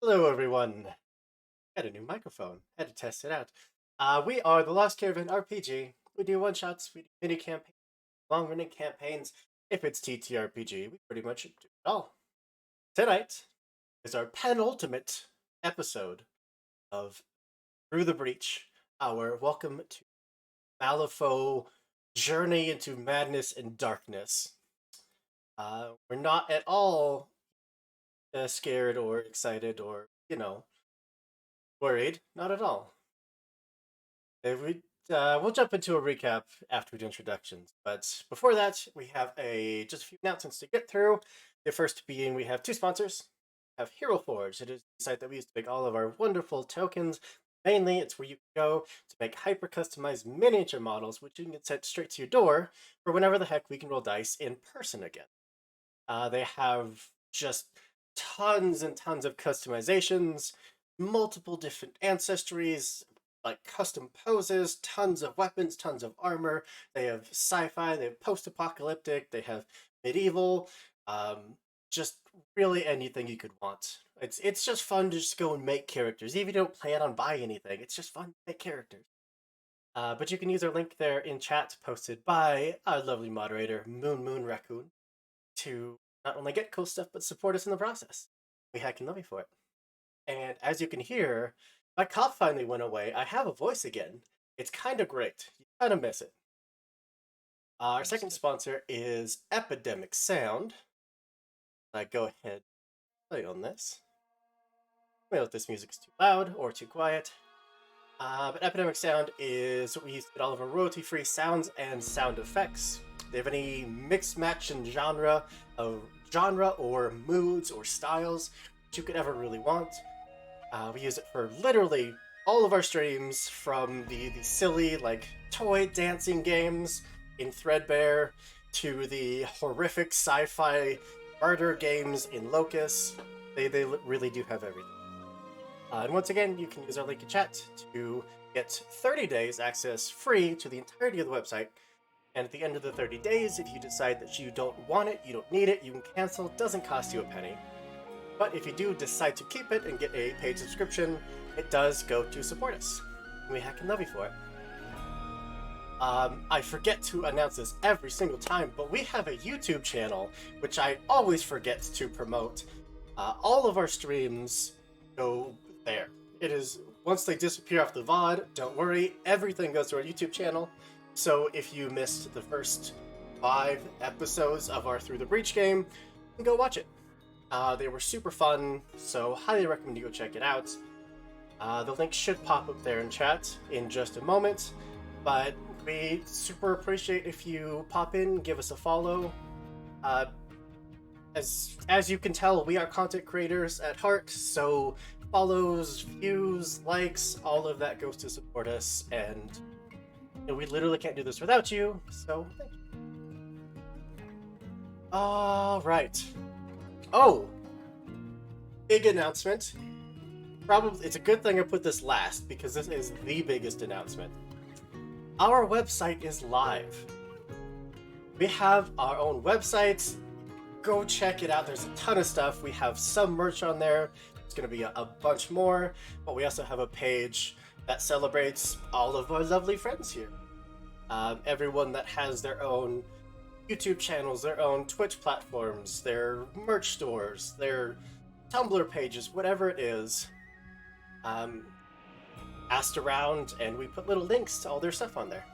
Hello, everyone. Got a new microphone. Had to test it out. We are the Lost Caravan RPG. We do one shots, we do mini campaigns, long running campaigns. If it's TTRPG, we pretty much do it all. Tonight is our penultimate episode of Through the Breach, our welcome to Malifaux journey into madness and darkness. We're not at all scared or excited or, worried. Not at all. We'll jump into a recap after the introductions, but before that, we have just a few announcements to get through. The first being we have two sponsors. We have Hero Forge. It is the site that we use to make all of our wonderful tokens. Mainly, it's where you can go to make hyper customized miniature models, which you can get sent straight to your door for whenever the heck we can roll dice in person again. They have just tons and tons of customizations, multiple different ancestries, like custom poses, tons of weapons, tons of armor. They have sci-fi, they have post-apocalyptic, they have medieval, just really anything you could want. It's just fun to just go and make characters. Even if you don't plan on buying anything, it's just fun to make characters. But you can use our link there in chat posted by our lovely moderator, Moon Raccoon, to not only get cool stuff, but support us in the process. We hack and love you for it. And as you can hear, my cough finally went away. I have a voice again. It's kind of great. You kind of miss it. Our second sponsor is Epidemic Sound. I go ahead and play on this. I don't know if this music's too loud or too quiet. But Epidemic Sound is what we use to get all of our royalty-free sounds and sound effects. They have any mixed match in genre or moods or styles that you could ever really want. We use it for literally all of our streams, from the silly like toy dancing games in Threadbare to the horrific sci-fi murder games in Locus. They really do have everything. And once again, you can use our link in chat to get 30 days access free to the entirety of the website. And at the end of the 30 days, if you decide that you don't want it, you don't need it, you can cancel. It doesn't cost you a penny. But if you do decide to keep it and get a paid subscription, it does go to support us. We hack and love you for it. I forget to announce this every single time, but we have a YouTube channel, which I always forget to promote. All of our streams go there. It is, once they disappear off the VOD, don't worry, everything goes to our YouTube channel. So if you missed the first 5 episodes of our Through the Breach game, you can go watch it. They were super fun, so highly recommend you go check it out. The link should pop up there in chat in just a moment, but we super appreciate if you pop in, give us a follow. As you can tell, we are content creators at heart, so follows, views, likes, all of that goes to support us, and we literally can't do this without you, so thank you. All right. Oh, big announcement. Probably it's a good thing I put this last, because this is the biggest announcement. Our website is live. We have our own website. Go check it out. There's a ton of stuff. We have some merch on there. There's going to be a bunch more, but we also have a page that celebrates all of our lovely friends here. Everyone that has their own YouTube channels, their own Twitch platforms, their merch stores, their Tumblr pages, whatever it is, asked around, and we put little links to all their stuff on there.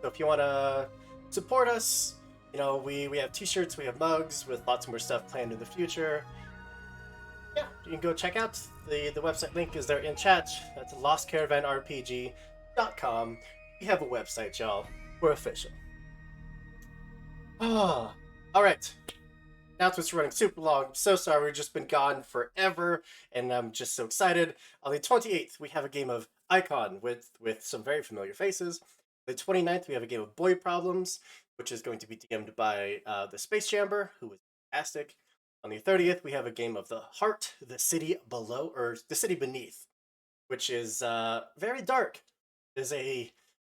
So if you want to support us, we have t-shirts, we have mugs with lots more stuff planned in the future. Yeah, you can go check out the website link is there in chat. That's lostcaravanrpg.com. We have a website, y'all. We're official. All right. Announcements running super long. I'm so sorry, we've just been gone forever, and I'm just so excited. On the 28th, we have a game of Icon with some very familiar faces. The 29th, we have a game of Boy Problems, which is going to be DM'd by the Space Chamber, who is fantastic. On the 30th, we have a game of The Heart, The City Below, or The City Beneath, which is very dark. It is a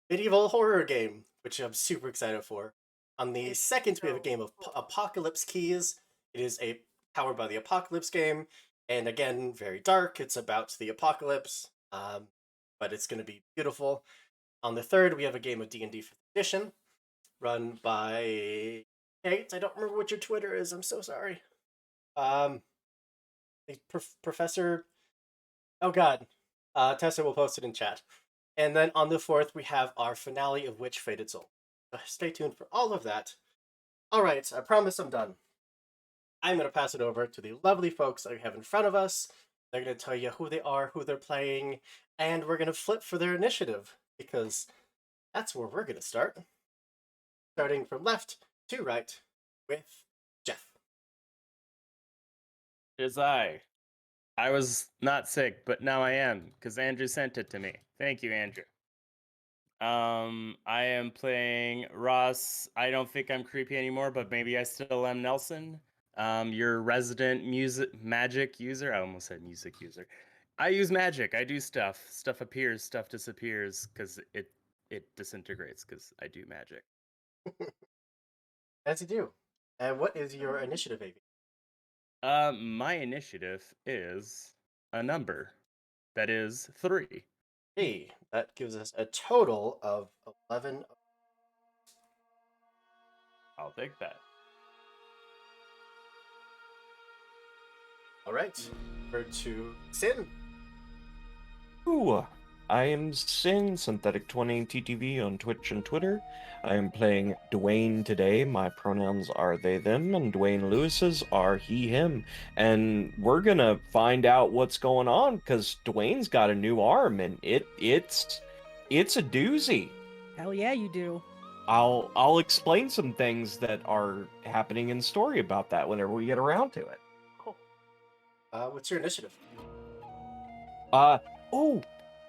medieval horror game, which I'm super excited for. On the 2nd, we have a game of Apocalypse Keys. It is a Powered by the Apocalypse game. And again, very dark. It's about the apocalypse, but it's going to be beautiful. On the 3rd, we have a game of D&D 5th edition, run by Kate. I don't remember what your Twitter is. I'm so sorry. Um, Professor. Oh God, Tessa will post it in chat. And then on the 4th, we have our finale of Witch Fated Soul. So stay tuned for all of that. All right, I promise I'm done. I'm going to pass it over to the lovely folks that we have in front of us. They're going to tell you who they are, who they're playing, and we're going to flip for their initiative because that's where we're going to start. Starting from left to right with Jeff. It is I. I was not sick, but now I am because Andrew sent it to me. Thank you, Andrew. I am playing Ross. I don't think I'm creepy anymore, but maybe I still am Nelson. Your resident magic user. I almost said music user. I use magic. I do stuff. Stuff appears, stuff disappears because it disintegrates because I do magic. As you do. And what is your initiative, baby? My initiative is a number. That is 3. Hey, that gives us a total of 11. I'll take that. All right. Over to Sin. Ooh, I am Sin, Synthetic20 TTV on Twitch and Twitter. I am playing Dwayne today. My pronouns are they, them, and Dwayne Lewis's are he, him. And we're gonna find out what's going on because Dwayne's got a new arm, and it's a doozy. Hell yeah, you do. I'll explain some things that are happening in story about that whenever we get around to it. Cool. What's your initiative? Oh,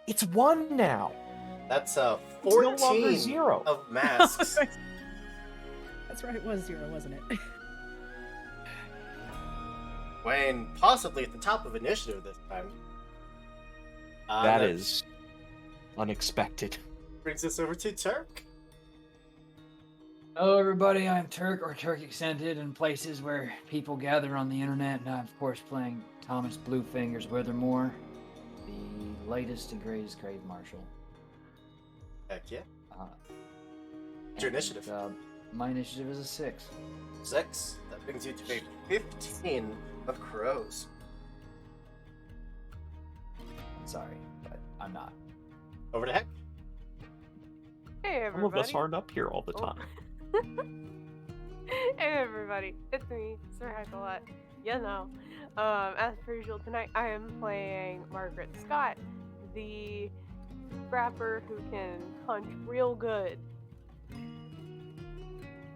it's 1 now. That's 14 no longer 0 of masks. That's right, it was 0, wasn't it? Wayne, possibly at the top of initiative this time. That is unexpected. Brings us over to Turk. Hello everybody, I'm Turk, or Turk Extended, in places where people gather on the internet, and I'm of course playing Thomas Bluefingers Withermore, the latest and greatest Grave Marshal. Heck yeah. What's your initiative? My initiative is a 6. 6. That brings you to a 15 of crows. Sorry, but I'm not. Over to Heck. Hey everybody. Some of us aren't up here all the time. Hey everybody, it's me, Sir Heckalot. You know, as per usual tonight, I am playing Margaret Scott, the scrapper who can punch real good.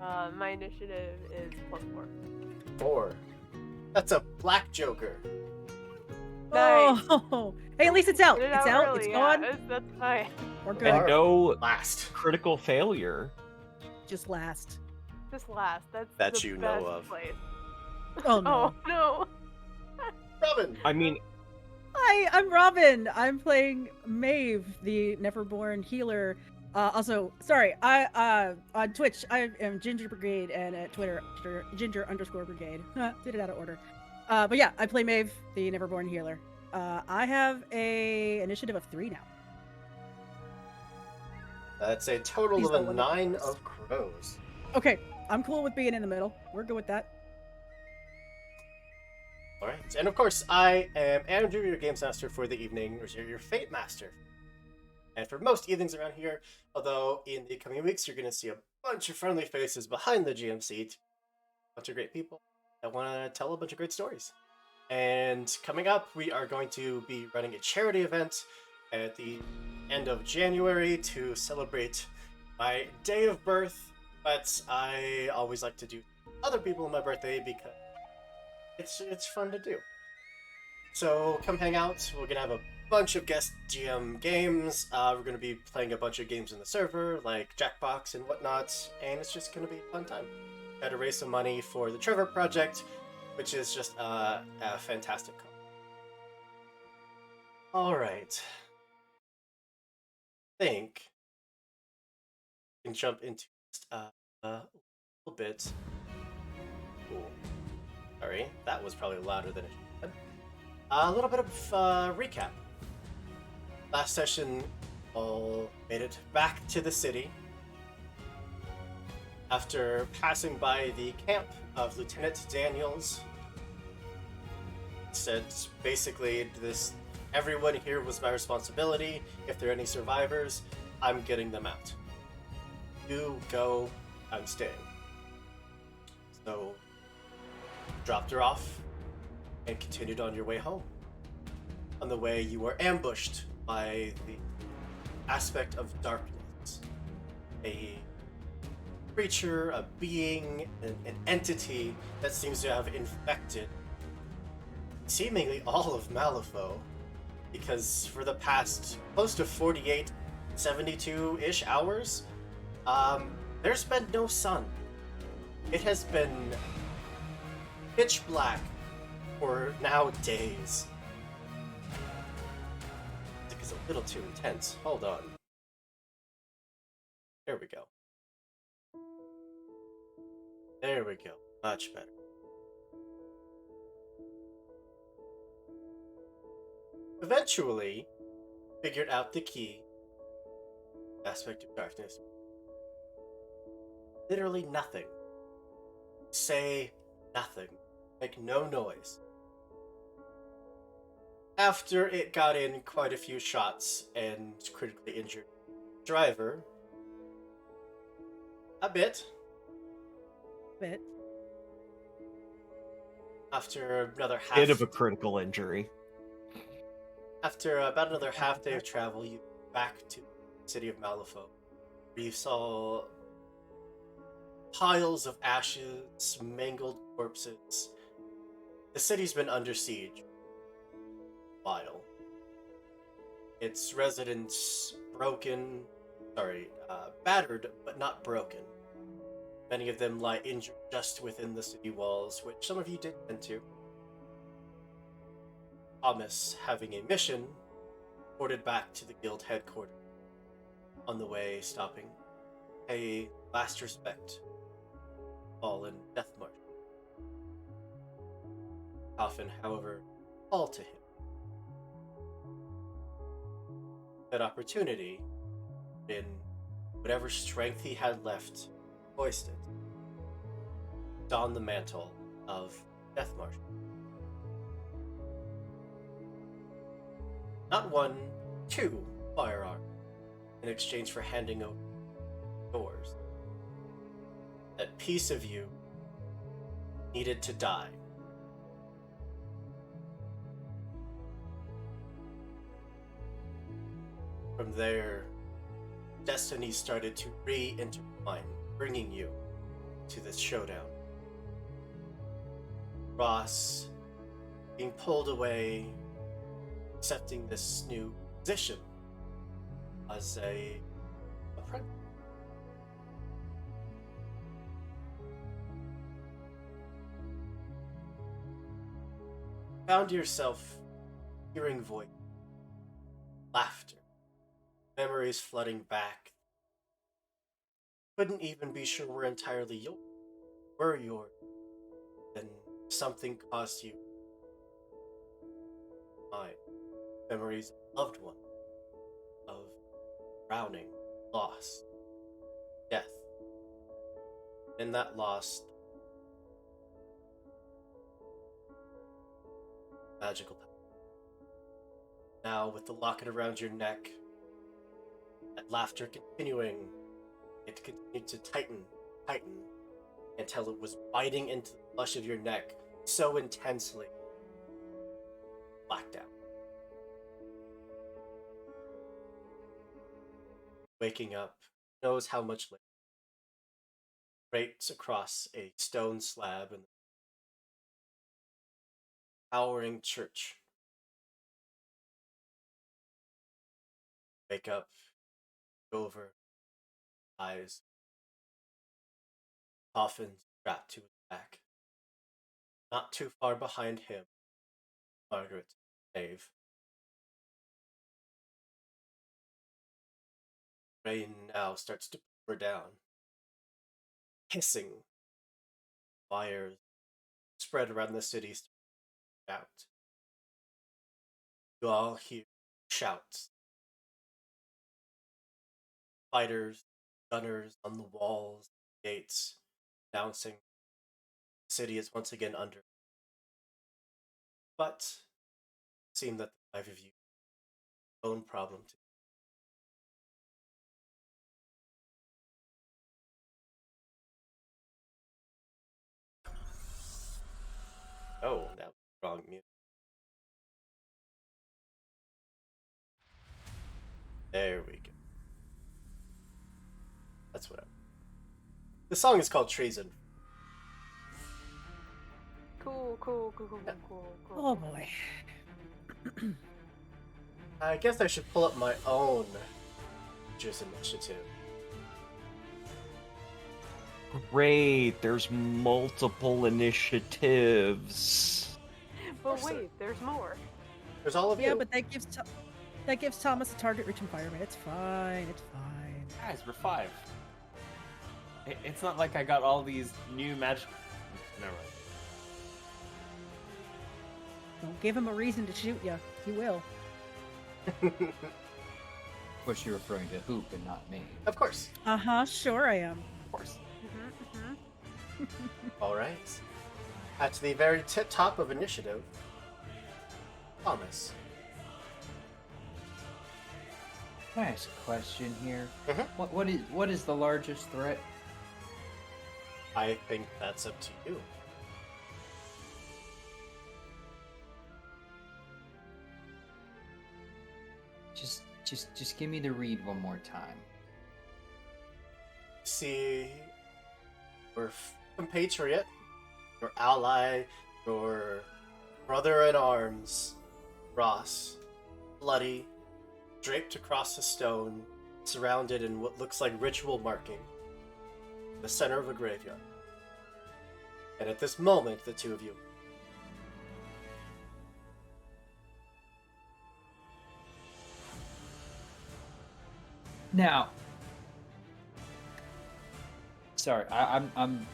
My initiative is +4. 4. That's a black joker. Nice. Oh, hey, at least it's out. Did it It's out out. early, It's yeah, gone. that's fine. We're good. And no Last. critical failure. Just last. Just last. That's That the you know best of. place. Oh no. Oh no. Robin. I mean, Hi, I'm Robin. I'm playing Maeve, the Neverborn healer. Also, sorry, I on Twitch I am Ginger Brigade, and at Twitter Ginger_Brigade. Did it out of order. But yeah, I play Maeve, the Neverborn healer. I have a initiative of 3 now. That's a total Please of don't a let me 9 lose. of crows. Okay, I'm cool with being in the middle. We're good with that. Alright, and of course, I am Andrew, your Games Master for the evening, or your Fate Master. And for most evenings around here, although in the coming weeks you're going to see a bunch of friendly faces behind the GM seat, a bunch of great people that want to tell a bunch of great stories. And coming up, we are going to be running a charity event at the end of January to celebrate my day of birth, but I always like to do other people on my birthday because it's fun to do. So come hang out. We're gonna have a bunch of guest GM games. We're gonna be playing a bunch of games in the server, like Jackbox and whatnot, and it's just gonna be a fun time. Got to raise some money for the Trevor Project, which is just a fantastic cause. All right. I think we can jump into just a little bit. Cool. Sorry, that was probably louder than it should have A little bit of recap. Last session, all made it back to the city after passing by the camp of Lieutenant Daniels. Said basically this: everyone here was my responsibility. If there are any survivors, I'm getting them out. You go, I'm staying. So dropped her off and continued on your way home. On the way, you were ambushed by the aspect of darkness. A creature, a being, an entity that seems to have infected seemingly all of Malifaux, because for the past close to 48, 72-ish hours, there's been no sun. It has been pitch black for now days. It's a little too intense. Hold on. There we go. There we go. Much better. Eventually, figured out the key. Aspect of darkness. Literally nothing. Say nothing. Make no noise. After it got in quite a few shots and critically injured driver a bit. After another half Bit of a critical injury. After about another half day of travel, you back to the city of Malifaux, where you saw piles of ashes, mangled corpses. The city's been under siege a while. Its residents battered but not broken. Many of them lie injured just within the city walls, which some of you did tend to. Thomas, having a mission, ported back to the guild headquarters. On the way, stopping, pay last respect, fallen death march. Coffin, however, fall to him. That opportunity, in whatever strength he had left, hoisted, donned the mantle of Death Marshal. Not one, two firearms in exchange for handing over doors. That piece of you needed to die. From there, destiny started to re-intertwine, bringing you to this showdown. Ross being pulled away, accepting this new position as a apprentice. Found yourself hearing voice, laughter, memories flooding back. Couldn't even be sure were entirely yours. Were yours. Then something caused you mind. Memories of loved one, of drowning, loss, death. In that loss, magical power. Now, with the locket around your neck, that laughter continuing, it continued to tighten, until it was biting into the flesh of your neck so intensely, blacked out. Waking up, knows how much later. Draped across a stone slab in the towering church. Wake up, go over, eyes, coffin strapped to his back. Not too far behind him, Margaret, Dave. Rain now starts to pour down. Hissing fires spread around the city out. You all hear shouts. Fighters, gunners on the walls, gates, announcing the city is once again under. But it seemed that the five of you own problem too. Oh, that was wrong mute. There we go. That's what I. The song is called Treason. Cool. Oh boy. I guess I should pull up my own Juice Initiative. Great, there's multiple initiatives. But wait, there's more. There's all of Yeah, you. but that gives Thomas a target-rich environment. It's fine. It's fine. Guys, we're 5. It's not like I got all these new magic. Never mind. Don't give him a reason to shoot you. He will. Of course, you're referring to Hoop and not me. Of course. Sure I am. Of course. All right. At the very top of initiative, Thomas. Can I ask a question here? Mhm. What is the largest threat? I think that's up to you. Just give me the read one more time. See your compatriot, your ally, your brother in arms, Ross, bloody, draped across the stone, surrounded in what looks like ritual marking, the center of a graveyard. And at this moment, the two of you. Now, sorry, I'm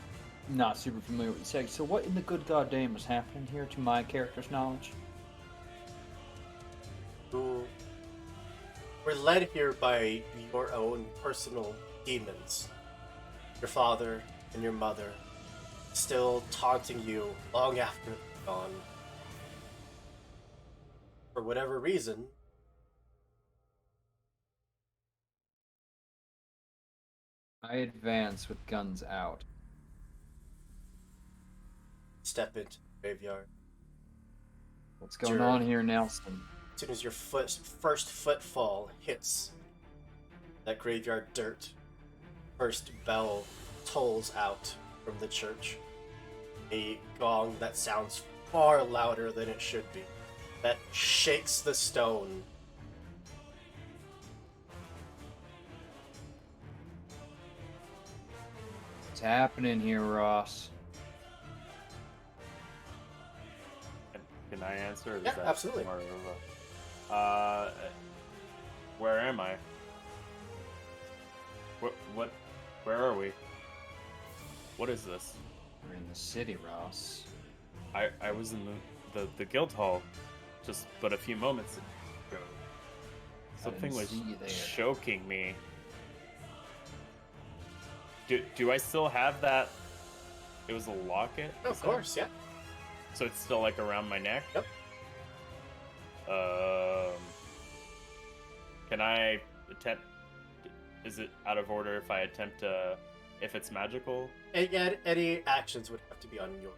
not super familiar with the sex. So, what in the good goddamn is happening here, to my character's knowledge? Who were led here by your own personal demons. Your father and your mother, still taunting you long after they're gone. For whatever reason, I advance with guns out. step into the graveyard. What's going Sure. on here, Nelson? As soon as your first footfall hits that graveyard dirt, first bell tolls out from the church. A gong that sounds far louder than it should be, that shakes the stone. What's happening here, Ross? Can I answer? Or is Yeah, that absolutely. more of a- where am I? What? Where are we? What is this? We're in the city, Ross. I was in the guild hall just but a few moments ago. Something didn't was see you there. choking me. Do I still have that? It was a locket? Of is that- course, yeah. So it's still like around my neck? Yep. Can I attempt? Is it out of order if I attempt to, if it's magical? Any actions would have to be on your.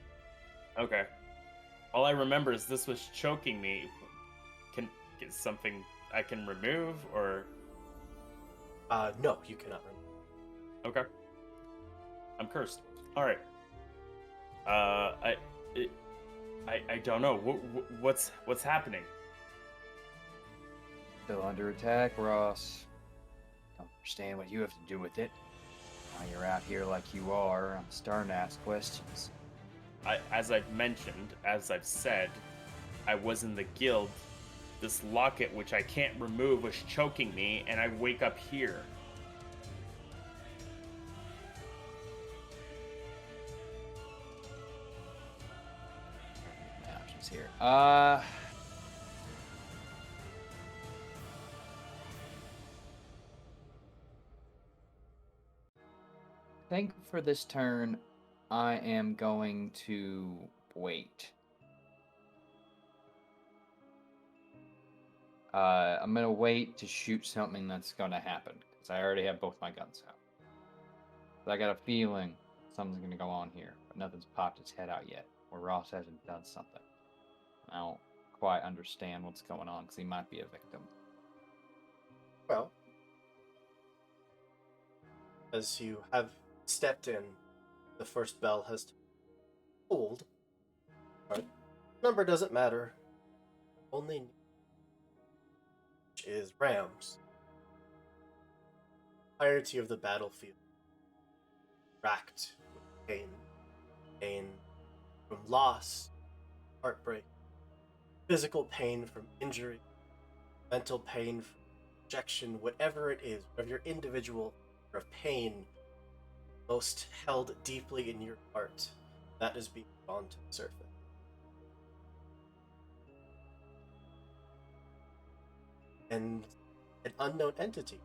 Okay. All I remember is this was choking me. Can is something I can remove or? No, you cannot remove. Okay. I'm cursed. All right. I don't know. What's happening? Still under attack, Ross. Don't understand what you have to do with it. Now you're out here like you are, I'm starting to ask questions. As I've mentioned, as I've said, I was in the guild. This locket, which I can't remove, was choking me, and I wake up here. My options here. think for this turn, I am going to wait. I'm gonna wait to shoot something that's gonna happen because I already have both my guns out. But I got a feeling something's gonna go on here, but nothing's popped its head out yet, or Ross hasn't done something. I don't quite understand what's going on because he might be a victim. Well, as you have stepped in, the first bell has tolled. Right? Number doesn't matter. Only is Rams. Entirety of the battlefield racked with pain from loss, heartbreak, physical pain from injury, mental pain from rejection, whatever it is, whatever your individual of pain most held deeply in your heart, that is being drawn to the surface. And an unknown entity.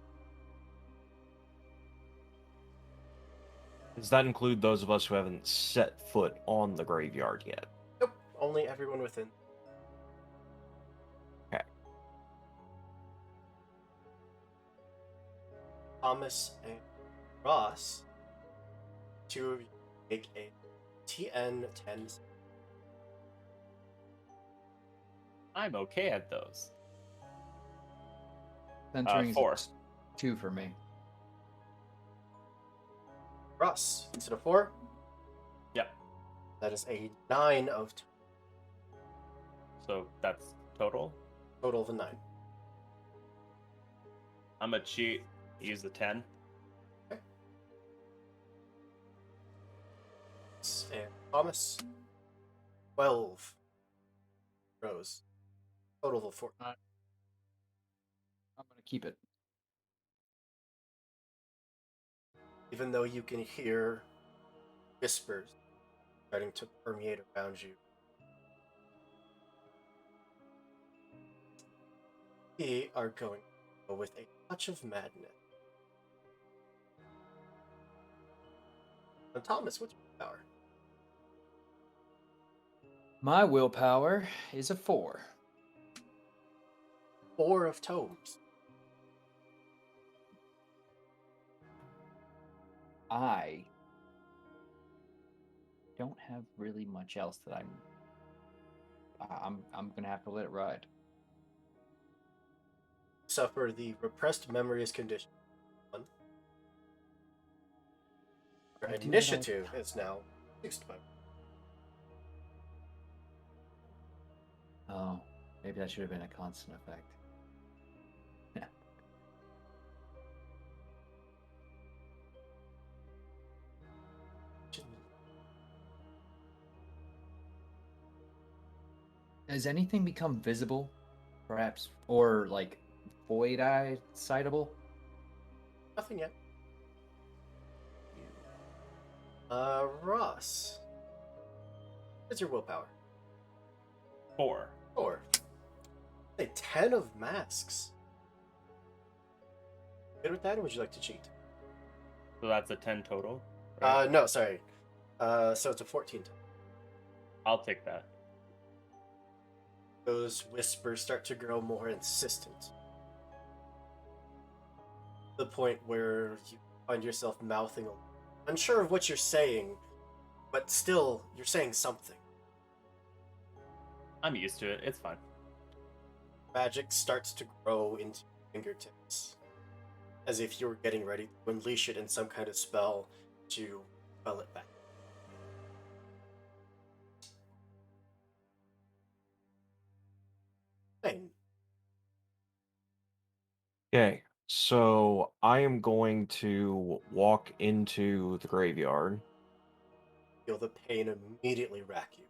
Does that include those of us who haven't set foot on the graveyard yet? Nope, only everyone within. Okay. Thomas and Ross, two of you make a TN 10. I'm okay at those. Centering is 4. 2 for me. Ross, is it a 4? Yep. That is a 9 of So that's total. total of a 9. I'm gonna cheat. Use the 10. And Thomas, 12. Rose, total of 4. I'm gonna keep it. Even though you can hear whispers starting to permeate around you, we are going to go with a touch of madness. And Thomas, what's your power? My willpower is a 4. 4 of tomes. I don't have really much else that I'm gonna have to let it ride. Suffer the repressed memories condition. Your I do that all the initiative time. is now reduced by. Oh, maybe that should have been a constant effect. Has anything become visible, perhaps, or like void eye sightable? Nothing yet. Ross. What's your willpower? 4. 4. A 10 of masks. Good with that, or would you like to cheat? So that's a 10 total. No, sorry. So it's a 14. I'll take that. Those whispers start to grow more insistent. To the point where you find yourself mouthing, unsure of what you're saying, but still, you're saying something. I'm used to it. It's fine. Magic starts to grow into your fingertips, as if you were getting ready to unleash it in some kind of spell to quell it back. Fine. Okay, so I am going to walk into the graveyard. Feel the pain immediately rack you.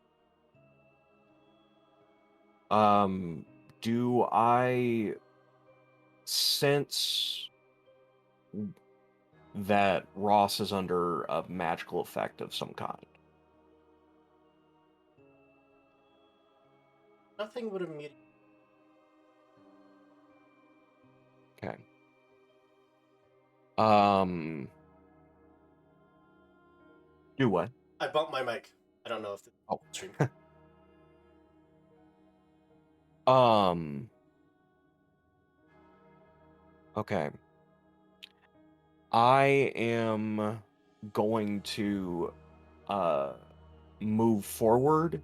Do I sense that Ross is under a magical effect of some kind? Nothing would immediately. Okay. Um, Do what? I bumped my mic. I don't know if the Oh. stream. Okay. I am going to move forward,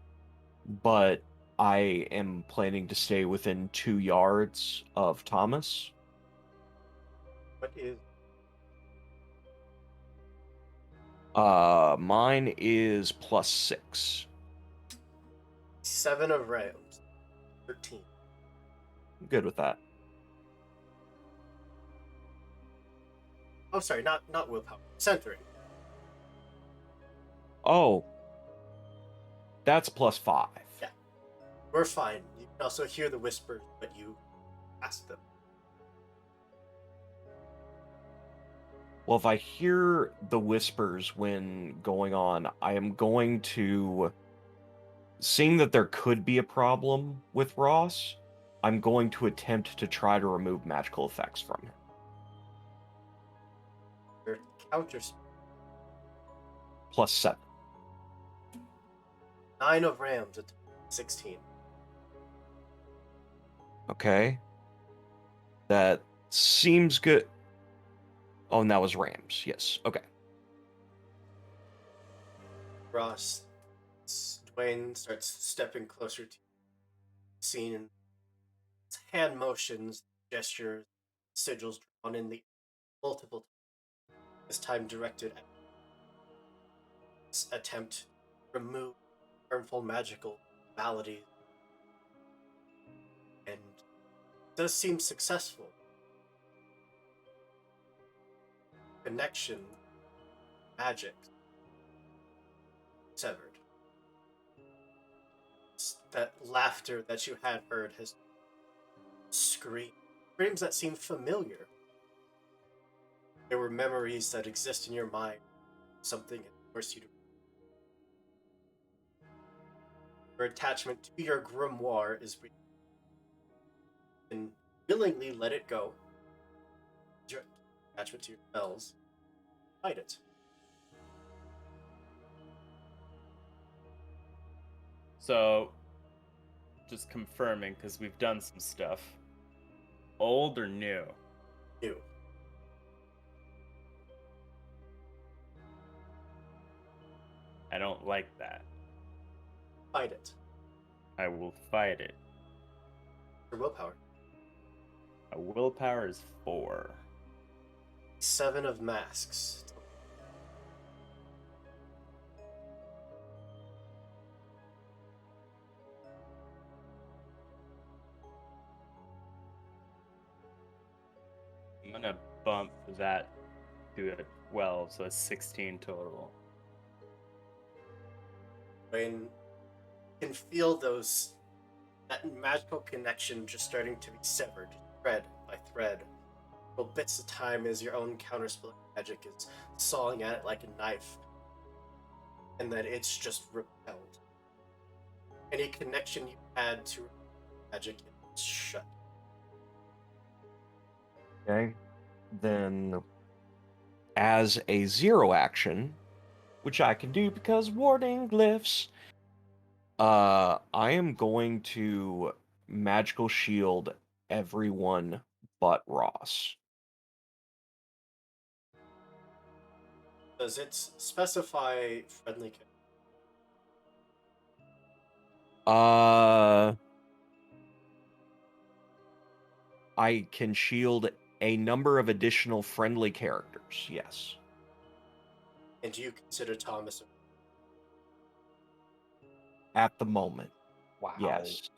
but I am planning to stay within 2 yards of Thomas. What is Mine is +6. 7 of rounds? 13. I'm good with that. Oh, sorry, not willpower. Centering. Oh, that's +5. Yeah. We're fine. You can also hear the whispers, but you ask them. Well, if I hear the whispers when going on, I am going to, seeing that there could be a problem with Ross, I'm going to attempt to try to remove magical effects from him. Your counter +7. 9 of rams at 16. Okay. That seems good. Oh, and that was Rams. Yes. Okay. Ross, Dwayne starts stepping closer to the scene, and his hand motions, gestures, sigils drawn in the multiple times, this time directed at this attempt to remove harmful magical maladies, and does seem successful. Connection, magic, severed. That laughter that you had heard has screams that seem familiar. There were memories that exist in your mind, something that forced you to. Your attachment to your grimoire is weak, and willingly let it go. Your attachment to your spells, fight it. So, just confirming, because we've done some stuff. Old or new? New. I don't like that. Fight it. I will fight it. Your willpower. My willpower is 4. 7 of masks. I'm gonna bump that to a 12, so it's 16 total. When you can feel that magical connection just starting to be severed, thread by thread. Little bits of time as your own counterspell magic is sawing at it like a knife, and then it's just repelled. Any connection you had to magic is shut. Okay. Then, as a 0 action, which I can do because warding glyphs, I am going to magical shield everyone but Ross. Does it specify friendly? I can shield a number of additional friendly characters, yes. And do you consider Thomas? At the moment, Wow. yes.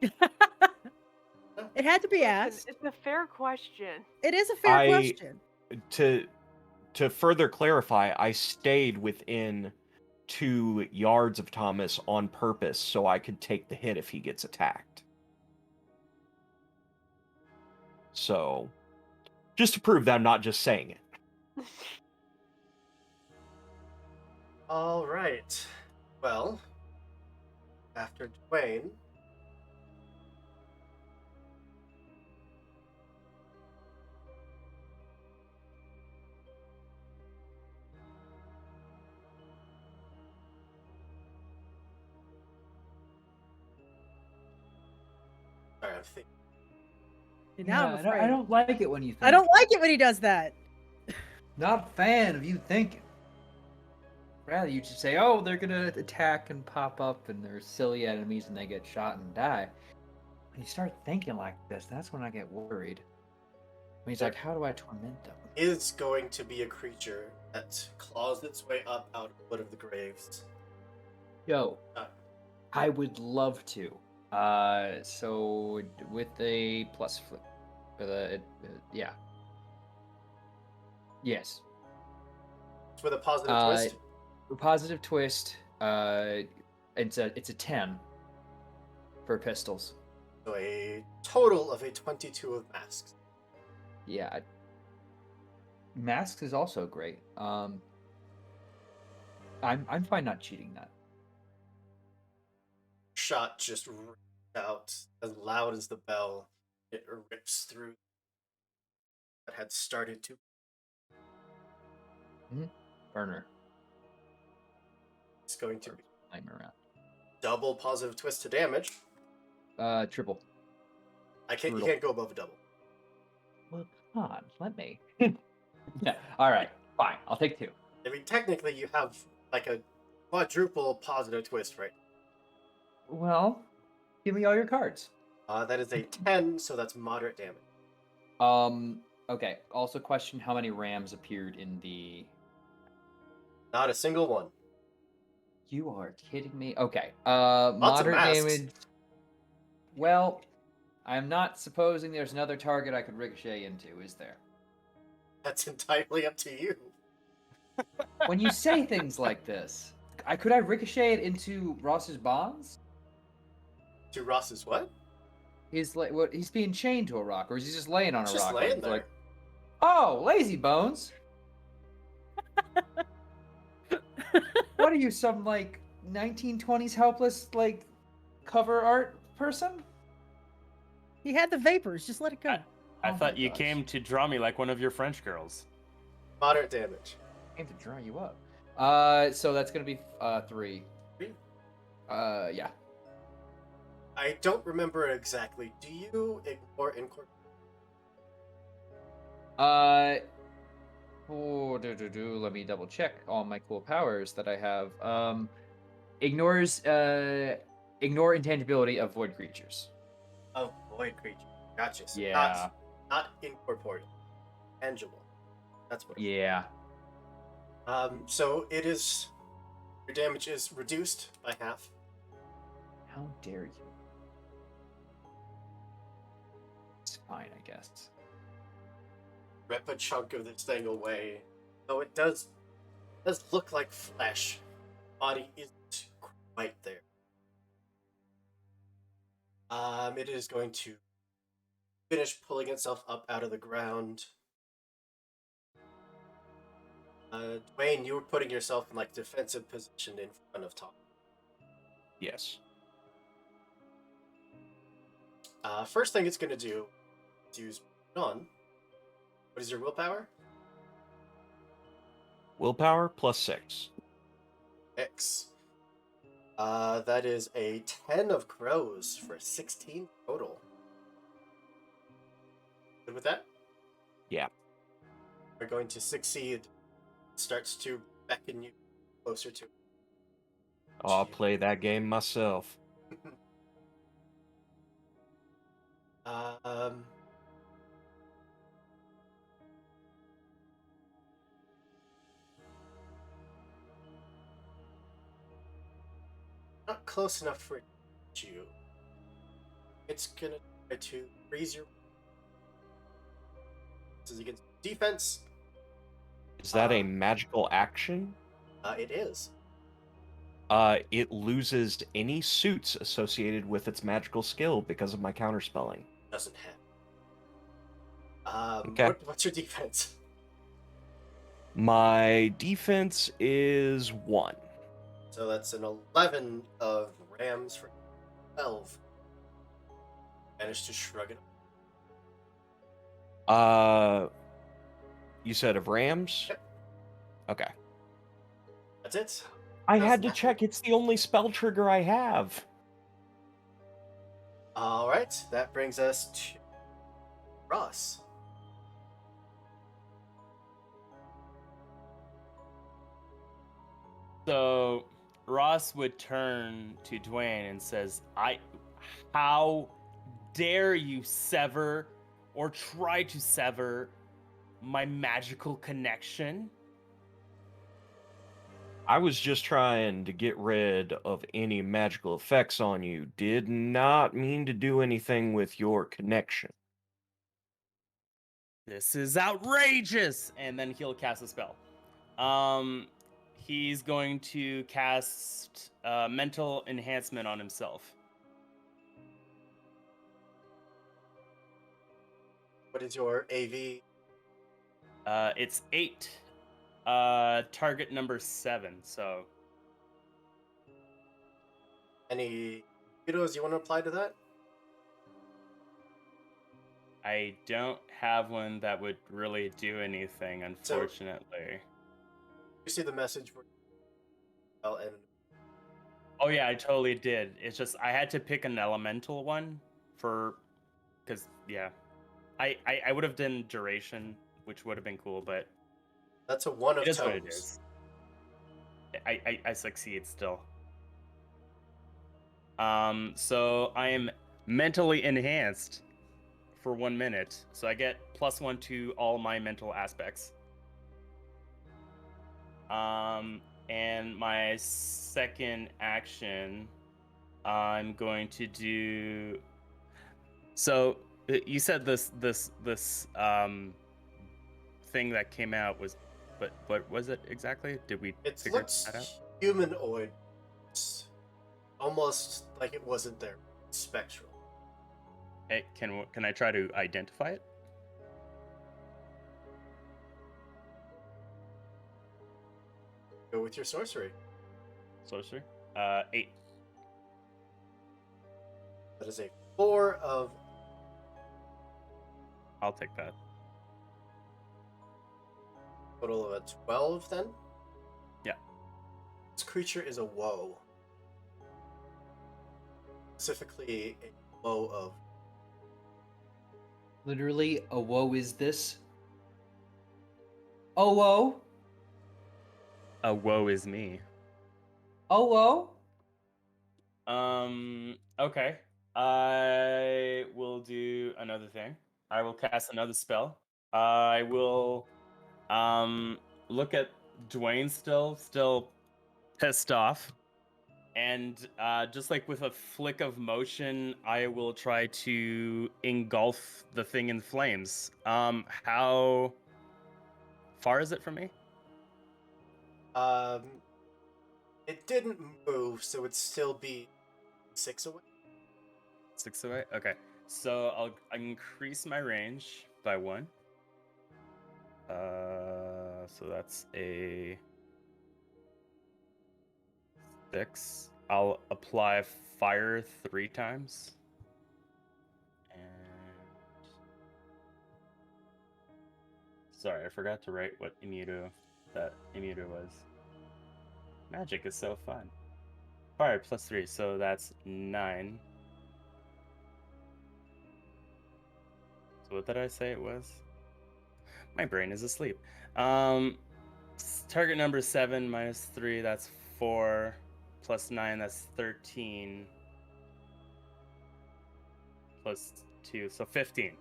It had to be Listen, asked. it's a fair question. It is a fair question. To further clarify, I stayed within 2 yards of Thomas on purpose so I could take the hit if he gets attacked. So, just to prove that I'm not just saying it. All right. Well, after Dwayne, I'm thinking. And now I'm afraid. I don't like it when you think. I don't like it when he does that. Not a fan of you thinking. Rather, you just say, oh, they're gonna attack and pop up, and they're silly enemies, and they get shot and die. When you start thinking like this, that's when I get worried. When he's like, how do I torment them? Is going to be a creature that claws its way up out of one of the graves. Yo, Uh, I would love to. So with a plus flip, yeah, yes. with a positive twist. Positive twist. It's a 10 for pistols. So a total of a 22 of masks. Yeah. Masks is also great. I'm fine not cheating that. Shot just rips out as loud as the bell. It rips through that had started to. Burner. It's going to be I'm around. double positive twist to damage. Triple. I can't. Brutal. You can't go above a double. Well, come on, let me. Yeah. All right. Fine. I'll take 2. I mean, technically, you have like a quadruple positive twist, right? Well, give me all your cards. That is a 10, so that's moderate damage. Okay. Also, question: how many rams appeared in the? Not a single one. You are kidding me. Okay. Lots of Moderate masks. damage. Well, I'm not supposing there's another target I could ricochet into, is there? That's entirely up to you. When you say things like this, could I ricochet it into Ross's bonds? To Ross's what? He's like, what? He's being chained to a rock, or is he just laying on It's a just rock? laying He's there. like, oh, lazy bones. What are you, some like 1920s helpless like cover art person? He had the vapors. Just let it go. I Oh thought my you gosh. came to draw me like one of your French girls. Moderate damage. I came to draw you up. So that's gonna be 3. 3? Yeah. I don't remember exactly. Do you ignore incorporate? Let me double check all my cool powers that I have. Ignore intangibility of void creatures. Avoid creature. Gotcha. So Yeah. not incorporeal. Tangible. That's what. Yeah. So it is. Your damage is reduced by half. How dare you? It's fine, I guess. Rip a chunk of this thing away. Though it does look like flesh. Body isn't quite there. It is going to finish pulling itself up out of the ground. Dwayne, you were putting yourself in like defensive position in front of Tom. Yes. First thing it's going to do is use on. What is your willpower? Willpower plus 6. X. That is a 10 of crows for 16 total. Good with that? Yeah. We're going to succeed. Starts to beckon you closer to. I'll play that game myself. Not close enough for it to hit you. It's gonna try to freeze your. So you get defense. Is that a magical action? It is. It loses any suits associated with its magical skill because of my counterspelling. Doesn't have. Okay. What's your defense? My defense is 1. So that's an 11 of rams for 12. Managed to shrug it off. You said of rams? Yep. Okay. That's it. I How's had to that? check. It's the only spell trigger I have. All right, that brings us to Ross. So Ross would turn to Dwayne and says, how dare you sever or try to sever my magical connection? I was just trying to get rid of any magical effects on you. Did not mean to do anything with your connection. This is outrageous! And then he'll cast a spell. He's going to cast mental enhancement on himself. What is your AV? It's 8. Target number 7. So Any kudos you want to apply to that? I don't have one that would really do anything, unfortunately. You see the message? Well, and Oh yeah, I totally did. It's just I had to pick an elemental one because yeah, I would have done duration, which would have been cool, but that's a one of it is what it tones. is. I succeed still. So I am mentally enhanced for 1 minute, so I get +1 to all my mental aspects. And my second action, I'm going to do. So you said this thing that came out was, but what was it exactly? Did we It figure looks that out? humanoid. It's almost like it wasn't there. Spectral. Hey, can I try to identify it? Go with your sorcery. Sorcery. 8. That is a 4 of. I'll take that. Total of a 12 then? Yeah. This creature is a woe. Specifically, a woe of. Literally, a woe is this? Oh, woe? Woe is me. Oh, woe? Okay. I will do another thing. I will cast another spell. I will look at Dwayne still pissed off. And just like with a flick of motion, I will try to engulf the thing in flames. How far is it from me? It didn't move, so it'd still be 6 away. 6 away? Okay. So I'll increase my range by 1. So that's a 6. I'll apply fire 3 times. And sorry, I forgot to write what that immuto was. Magic is so fun. Fire +3, so that's 9. So what did I say it was? My brain is asleep. Target number 7 -3, that's 4. +9, that's 13. +2, so 15.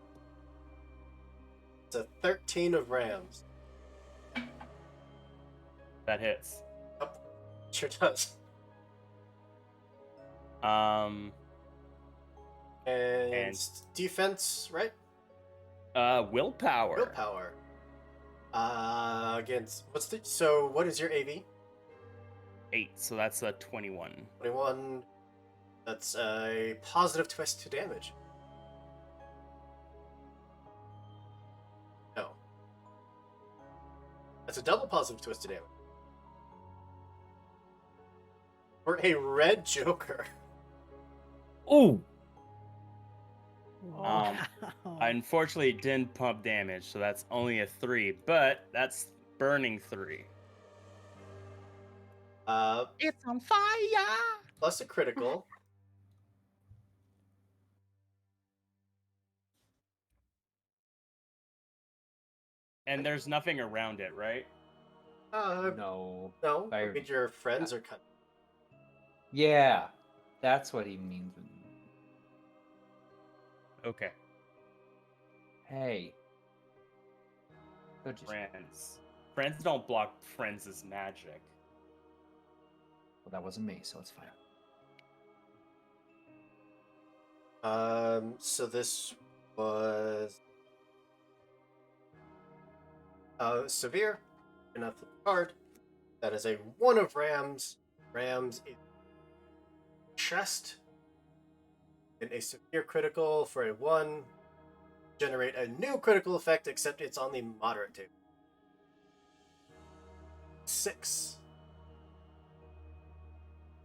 It's a 13 of rams. That hits. Sure does. And Defense, right? Willpower. Willpower. Against what is your AV? 8, so that's a 21. 21. That's a positive twist to damage. No. That's a double positive twist to damage. For a red Joker. Oh, Wow. I unfortunately didn't pump damage, so that's only a 3, but that's burning 3. It's on fire. Plus a critical. And there's nothing around it, right? No. No, I Fire- mean your friends are cut. Yeah, that's what he means. Okay. Hey. Don't just- Friends. Friends don't block friends' magic. Well, that wasn't me, so it's fine. So this was severe enough card. That is a 1 of Rams. Rams is chest. And a severe critical for a 1. Generate a new critical effect, except it's on the moderate table. 6.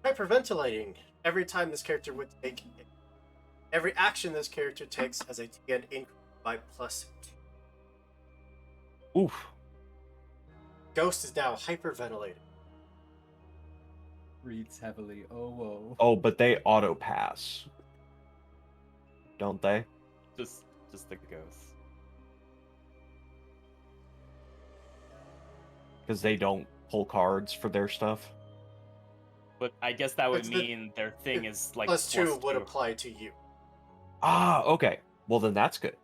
Hyperventilating. Every time this character would take. Every action this character takes has a TN increase by +2. Oof. Ghost is now hyperventilating. Breathes heavily. Oh, whoa. Oh, but they auto pass, don't they? Just the ghost. Because they don't pull cards for their stuff. But I guess that would It's the- mean their thing is like +2 would +2. apply to you. Ah, okay. Well, then that's good.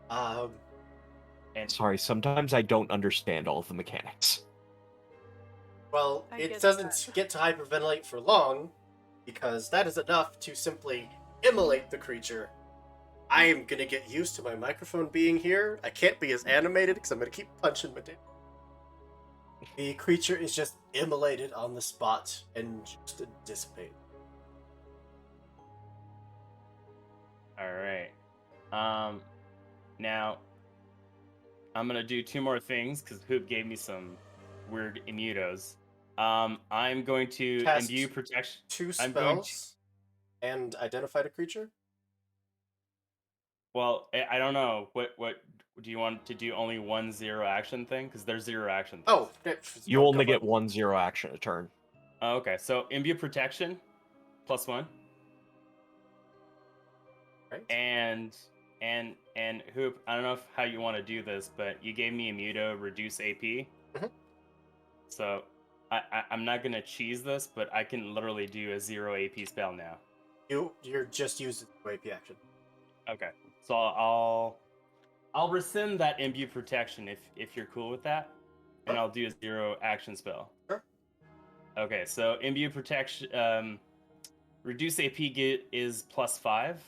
Um, And Sorry, sometimes I don't understand all of the mechanics. well, I it get doesn't that. get to hyperventilate for long, because that is enough to simply immolate the creature. I am gonna get used to my microphone being here. I can't be as animated because I'm gonna keep punching my dick. The creature is just immolated on the spot and just dissipate. all right. Now I'm gonna do 2 more things because Hoop gave me some weird immutos. I'm going to Cast imbue protection. 2 I'm going to- spells and identified a creature. Well, I don't know. What do you want to do? Only 1 0 action thing? Because there's 0 action things. Oh, You go only for get it. 1 0 action a turn. Oh, okay. So imbue protection, +1, Right? and Hoop. I don't know how you want to do this, but you gave me immuto reduce AP. Mhm. So I'm not gonna cheese this, but I can literally do a 0 AP spell now. You're just using the AP action. Okay. So I'll rescind that imbue protection if you're cool with that, and Sure. I'll do a 0 action spell. Sure. Okay, so imbue protection, reduce AP is +5,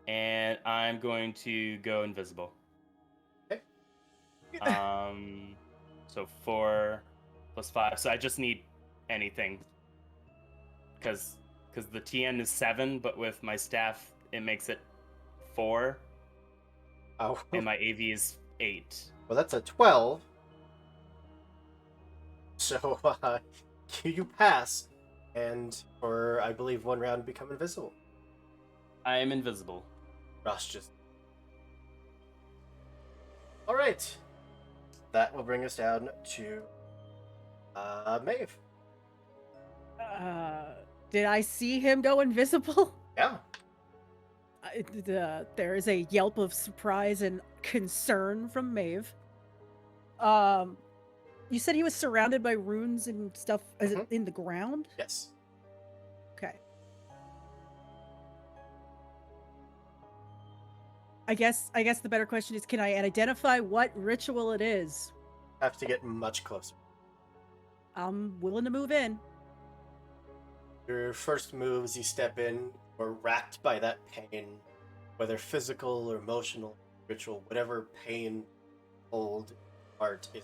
and I'm going to go invisible. Okay. So 4 +5. So I just need anything, because the TN is 7, but with my staff it makes it 4. Oh, And my AV is 8. well, that's a 12. So, you pass, and for, I believe, 1 round, become invisible. I am invisible. Ross just... Alright. That will bring us down to, Maeve. Did I see him go invisible? Yeah. There is a yelp of surprise and concern from Maeve. You said he was surrounded by runes and stuff. Is it in the ground? Yes. Okay. I guess the better question is, can I identify what ritual it is? Have to get much closer. I'm willing to move in. Your first move as you step in, or racked by that pain, whether physical or emotional, ritual, whatever pain, old art is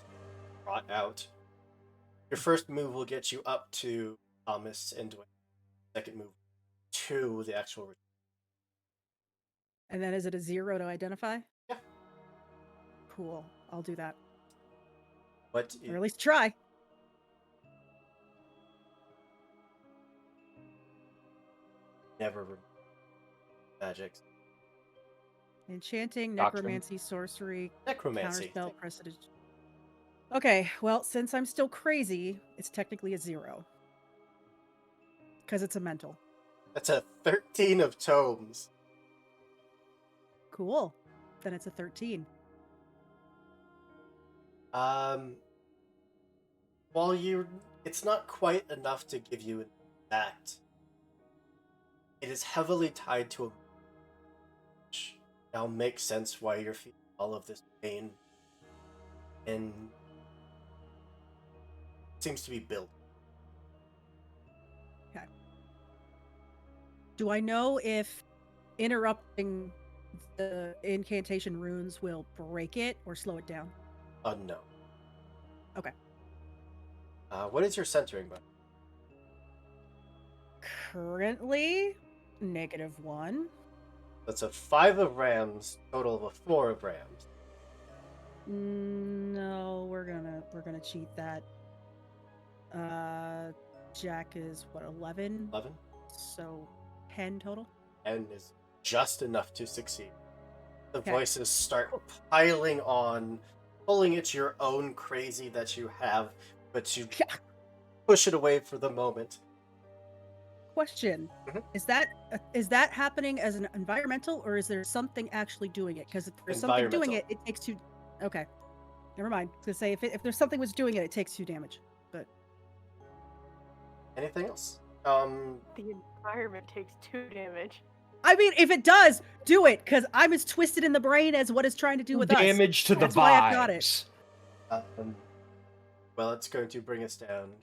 brought out. Your first move will get you up to Thomas and Dwayne. Second move to the actual ritual. And then is it a 0 to identify? Yeah. Cool. I'll do that. What Or at least try. never magics. Enchanting, Doctrine. necromancy, sorcery, Necromancy. counterspell, prestige. Okay, well, since I'm still crazy, it's technically a 0. Because it's a mental. That's a 13 of tomes. Cool. Then it's a 13. Um, while it's not quite enough to give you an exact. It is heavily tied to a which now makes sense why you're feeling all of this pain, and seems to be built. Do I know if interrupting the incantation runes will break it or slow it down? Unknown. Okay. What is your centering button? Currently, -1. That's a 5 of rams, total of a 4 of rams. No, we're gonna cheat that. Jack is what, 11? 11. So 10 total. And is just enough to succeed. The Okay. voices start piling on, pulling at your own crazy that you have, but you push it away for the moment. Question: Mhm. is that happening as an environmental, or is there something actually doing it? Because if there's something doing it, Environmental. it takes 2. Okay, never mind. I was gonna say if there's something was doing it, it takes 2 damage. But Anything else? The environment takes 2 damage. I mean, if it does, do it, because I'm as twisted in the brain as what it's trying to do with us. Damage to the That's why I've got it. vibes. Well, it's going to bring us down.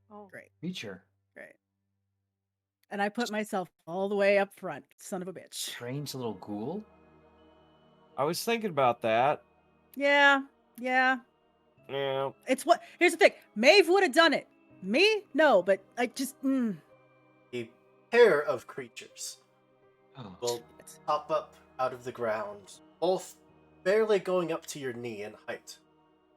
Oh, Great, Creature. great. And I put myself all the way up front. Son of a bitch. Strange little ghoul. I was thinking about that. Yeah. Yeah. It's what. Here's the thing. Maeve would have done it. Me, no, but I just. A pair of creatures Oh. will pop up out of the ground, both barely going up to your knee in height.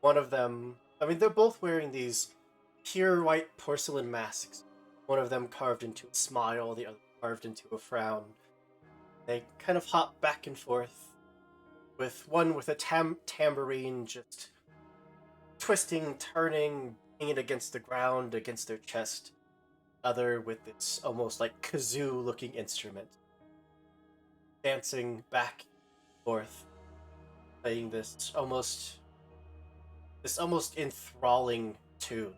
One of them, I mean, they're both wearing these pure white porcelain masks. One of them carved into a smile, the other carved into a frown. They kind of hop back and forth, with one with a tambourine just twisting, turning, banging it against the ground, against their chest. Other with this almost like kazoo-looking instrument, dancing back and forth, playing this almost enthralling tune.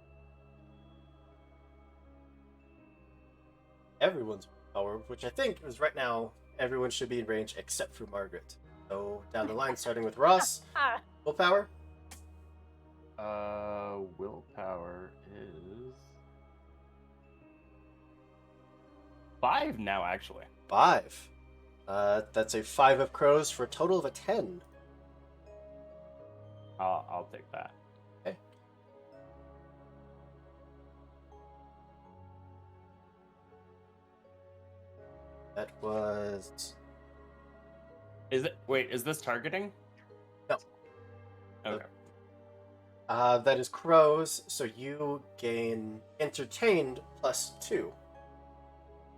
Everyone's power, which I think is right now, everyone should be in range except for Margaret. So down the line, starting with Ross, Ah, willpower. Willpower is 5 now, actually. 5. That's a 5 of crows for a total of a 10. I'll take that. Okay. That was... Is this targeting? No. Okay. That is crows, so you gain entertained +2.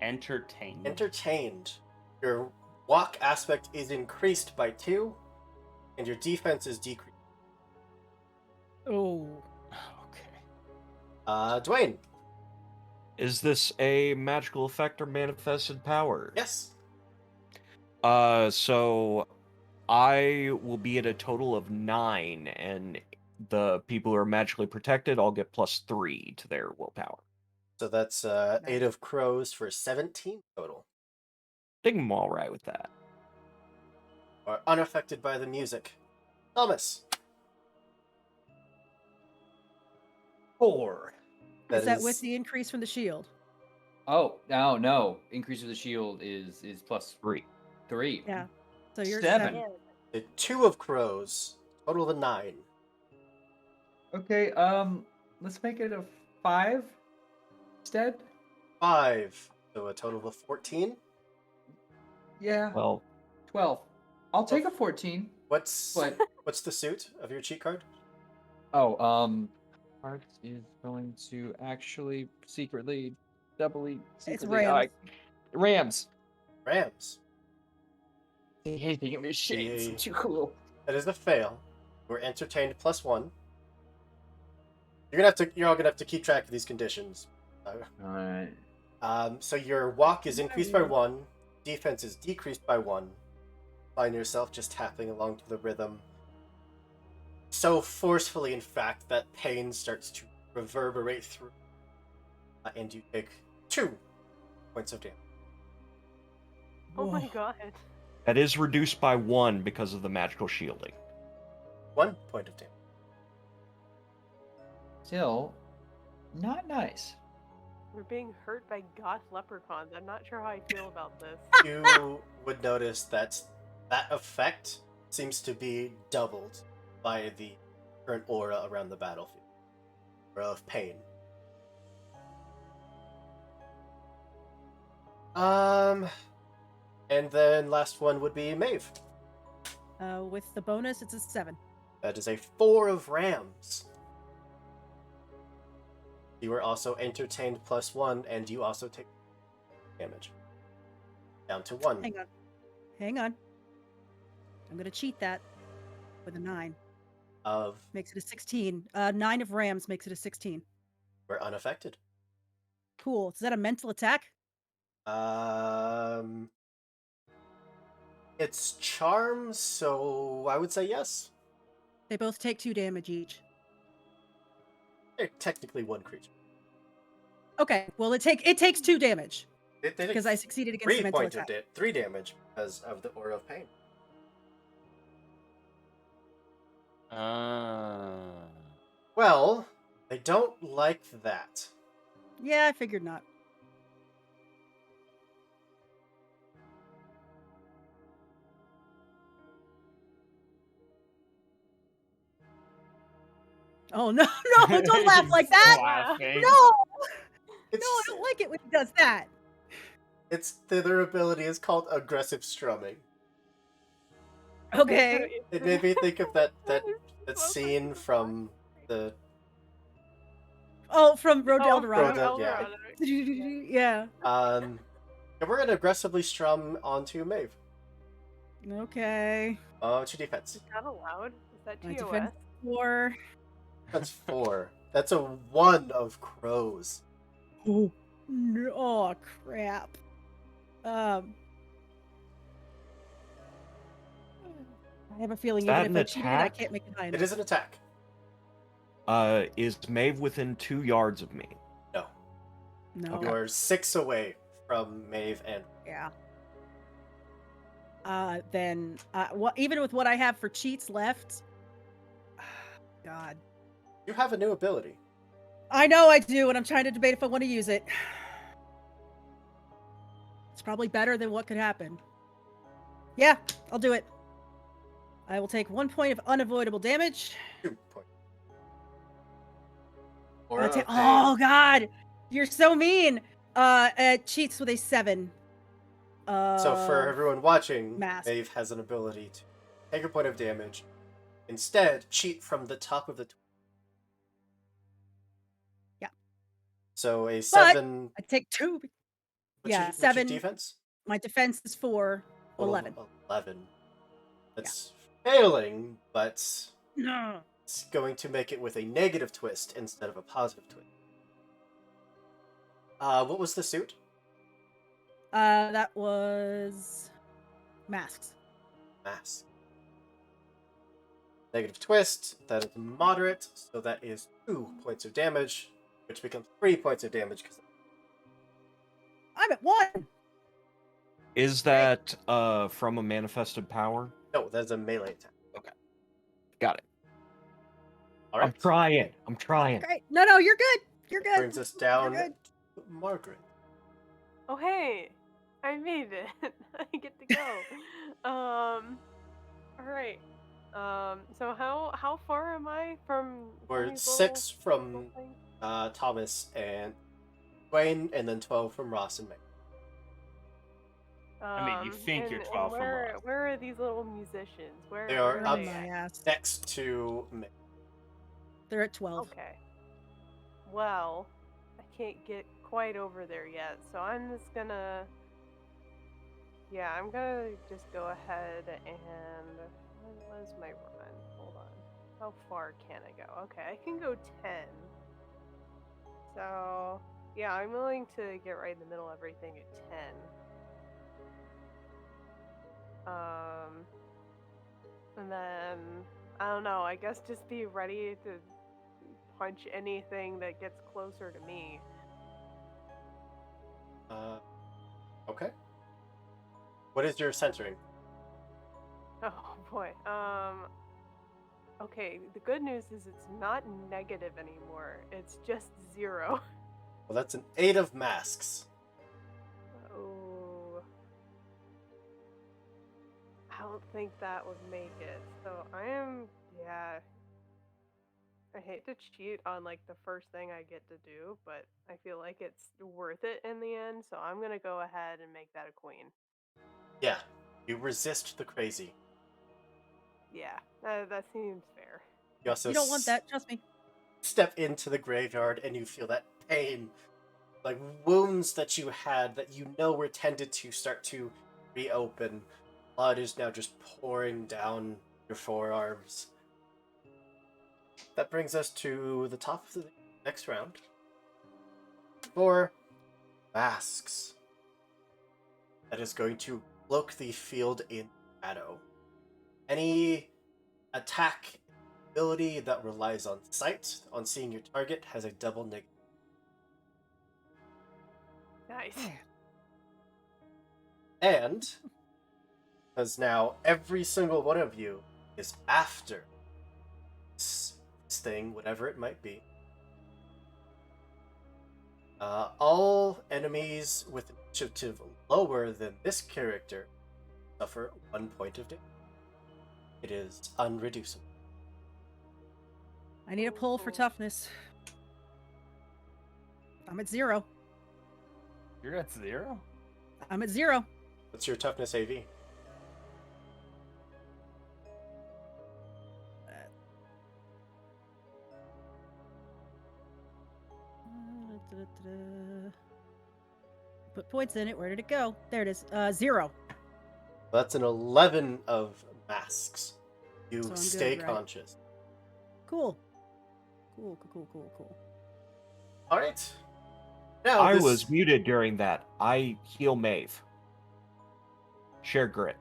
Entertained. Entertained. Your walk aspect is increased by 2, and your defense is decreased. Oh. Okay. Dwayne. Is this a magical effect or manifested power? Yes. So I will be at a total of 9, and the people who are magically protected all get +3 to their willpower. So that's 8 of crows for 17 total. I think I'm all right with that. Are unaffected by the music. Thomas. 4. Is that with the increase from the shield? Oh, no. Increase of the shield is +3. 3. Yeah. So you're 7. yeah. The 2 of crows, total of a 9. Okay, let's make it a 5 instead. 5, so a total of a 14. Yeah. Well, 12. I'll take a 14. What's But the suit of your cheat card? Heart is going to actually doubly It's secretly. Rams. Rams. Rams. They hate thinking of shades. Yay. Too cool. That is a fail. We're entertained +1. You're all gonna have to keep track of these conditions. Alright. So your walk is increased by 1, defense is decreased by 1. Find yourself just tapping along to the rhythm so forcefully, in fact, that pain starts to reverberate through, and you take 2 points of damage. Oh my Whoa. god. That is reduced by 1 because of the magical shielding. 1 point of damage. Still, not nice. We're being hurt by goth leprechauns. I'm not sure how I feel about this. You would notice that that effect seems to be doubled by the current aura around the battlefield. Aura of pain. And then last one would be Maeve. With the bonus, it's a 7. That is a 4 of rams. You are also entertained +1, and you also take damage. Down to 1. Hang on. Hang on. I'm going to cheat that with a 9. Of Makes it a 16. 9 of rams makes it a 16. we're unaffected. Cool. Is that a mental attack? It's charm, so I would say yes. They both take 2 damage each. They're technically one creature. Okay. Well, it takes 2 damage They take because I succeeded against the 3 mental points of attack. 3 damage because of the aura of pain. Well, they don't like that. Yeah, I figured not. Oh no, no, don't laugh like that! Laughing. No! No, It's I don't like it when he does that. it's their ability is called aggressive strumming. Okay. It made me think of that scene from the Oh, from Road to Oh, El Dorado. Road to- yeah. Yeah. and we're gonna aggressively strum onto Maeve. Okay. What's your defense? Is that allowed? Is that My TOS? defense 4. That's 4. That's a 1 of crows. Oh, no, oh crap. I have a feeling Is that even an if I cheated, I attack? can't make it high It enough. is an attack. Is Maeve within 2 yards of me? No. No. You are 6 away from Maeve and Yeah. Then, even with what I have for cheats left, God, you have a new ability. I know I do, and I'm trying to debate if I want to use it. It's probably better than what could happen. Yeah, I'll do it. I will take 1 point of unavoidable damage. 2 points. Aura of pain. Oh God, you're so mean. It cheats with a 7. So for everyone watching, mask. Maeve has an ability to take a point of damage. Instead, cheat from the top of the. Yeah. So a 7. I take 2. What's Yeah, your 7. defense? My defense is 4. Total 11. 11. That's failing, but No. it's going to make it with a negative twist instead of a positive twist. What was the suit? That was masks. Mask. Negative twist. That is moderate, so that is 2 points of damage, which becomes 3 points of damage. I'm at 1. Is that from a manifested power? No, that's a melee attack. Got it. All right. I'm trying. Great. No, you're good. You're good. Brings us down good. to Margaret. Oh hey, I made it. I get to go. All right. So how far am I from? We're these 6 little from things? Thomas and Dwayne, and then 12 from Ross and Meg. I mean, you think you're and 12 from where, Ross. where are these little musicians? Where They are where up On they my at? ass. Next to Meg. They're at 12. Okay. Well, I can't get quite over there yet, so I'm just gonna. Yeah, I'm gonna just go ahead and. What was my run? Hold on. How far can I go? Okay, I can go 10. So, yeah, I'm willing to get right in the middle of everything at 10. And then I don't know. I guess just be ready to punch anything that gets closer to me. Okay. What is your centering? Oh boy. Okay, the good news is it's not negative anymore. It's just 0. Well, that's an 8 of masks. Oh. I don't think that would make it. So yeah. I hate to cheat on like the first thing I get to do, but I feel like it's worth it in the end, so I'm gonna go ahead and make that a queen. Yeah, you resist the crazy. Yeah, that seems fair. You also You don't want that, trust me. step into the graveyard and you feel that pain, like wounds that you had that you know were tended to start to reopen. Blood is now just pouring down your forearms. That brings us to the top of the next round. For masks. That is going to cloak the field in shadow. Any attack ability that relies on sight, on seeing your target, has a double negative. Nice. And, because now every single one of you is after this thing, whatever it might be, all enemies with initiative lower than this character suffer 1 point of damage. It is unreducible. I need a pull for toughness. I'm at 0. You're at 0? I'm at 0. What's your toughness AV? Put points in it. Where did it go? There it is. 0. That's an 11 of masks. You So I'm stay good, right? conscious. Cool. Cool. All right. Now I was muted during that. I heal Maeve. Share grit.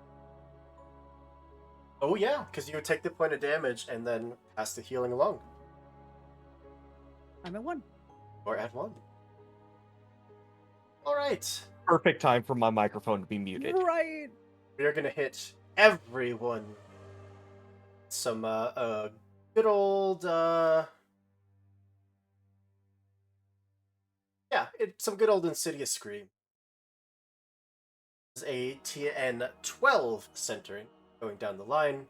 Oh yeah, because you would take the point of damage and then pass the healing along, I'm at 1. or add 1. All right. Perfect time for my microphone to be muted. Right. We are gonna hit everyone. Some good old some good old Insidious Scream. This is a TN12 centering going down the line.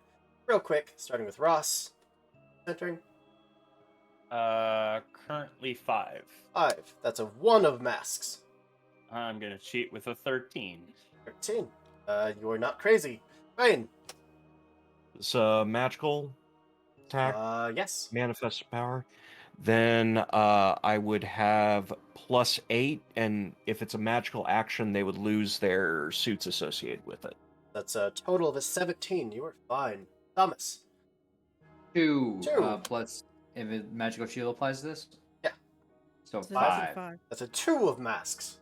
Real quick, starting with Ross. Centering. Currently 5. 5. That's a 1 of masks. I'm gonna cheat with a 13. 13. You are not crazy. Ryan. It's a magical attack, Yes. manifest power. Then I would have +8, and if it's a magical action, they would lose their suits associated with it. That's a total of a 17. You are fine. Thomas. 2 2. plus if a magical shield applies to this. Yeah. So So that's a 5. That's a 2 of masks.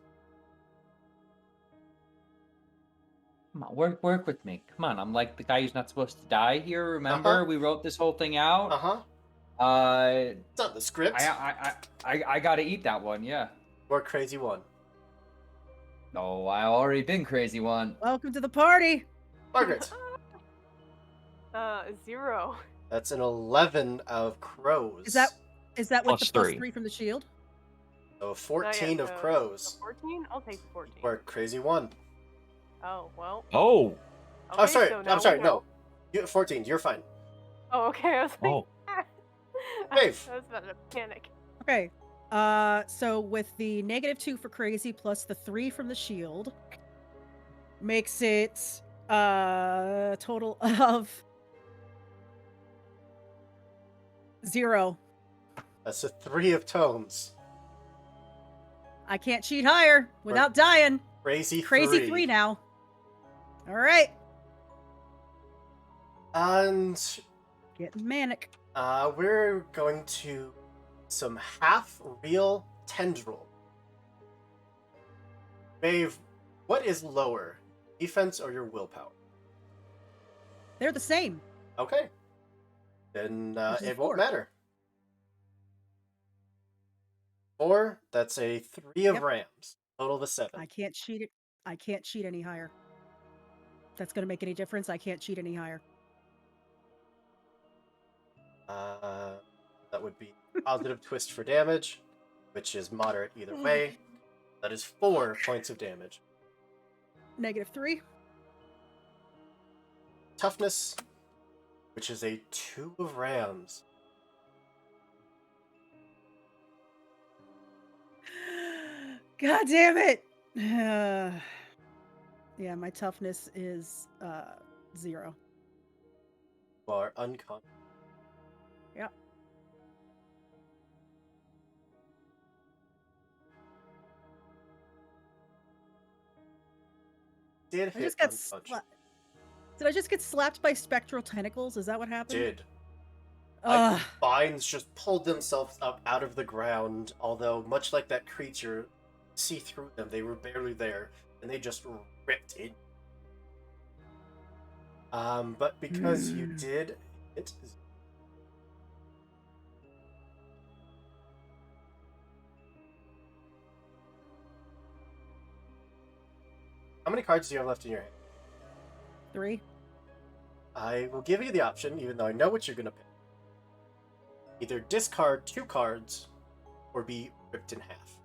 Come on, work with me. Come on, I'm like the guy who's not supposed to die here. Remember, we wrote this whole thing out. Uh-huh. It's not the script. I gotta eat that one. Yeah. Or crazy 1. No, I already been crazy one. Welcome to the party. Margaret. 0. That's an 11 of crows. Is that with Plus the plus 3. 3 from the shield? So Not 14 yet, of so crows. 14? I'll take 14. Or crazy 1. Oh, well. Oh, Okay, Oh, sorry. so now I'm sorry. we No. know. You 14. You're fine. Oh, okay. I was like, oh, Maeve. I was about to panic. Okay. So with the -2 for crazy plus the 3 from the shield, makes it a total of 0. That's a 3 of tomes. I can't cheat higher without dying. Crazy Crazy 3 now. All right. And Getting manic. we're going to some half real tendril. Maeve, what is lower? Defense or your willpower? They're the same. Okay. then Which is it won't 4. matter. 4, that's a 3 of Yep. rams. Total of a 7. I can't cheat it. I can't cheat any higher. If that's going to make any difference, I can't cheat any higher. That would be positive twist for damage, which is moderate either way. That is 4 points of damage. -3. Toughness, which is a 2 of rams. God damn it! Yeah, my toughness is 0. You are unconscious. Yep. Did I hit just got unconscious. Did I just get slapped by spectral tentacles? Is that what happened? Did. Ugh. Vines just pulled themselves up out of the ground, although much like that creature, see through them, they were barely there, and they just ripped in. But because you did hit, how many cards do you have left in your hand? 3. I will give you the option, even though I know what you're gonna pick. Either discard 2 cards, or be ripped in half.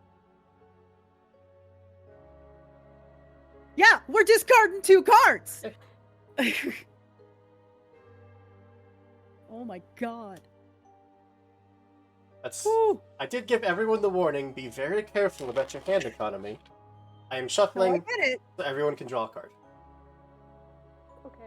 Yeah, we're discarding 2 cards. Oh my god. That's. Woo. I did give everyone the warning, be very careful about your hand economy. I am No, I shuffling get it. so everyone can draw a card. Okay.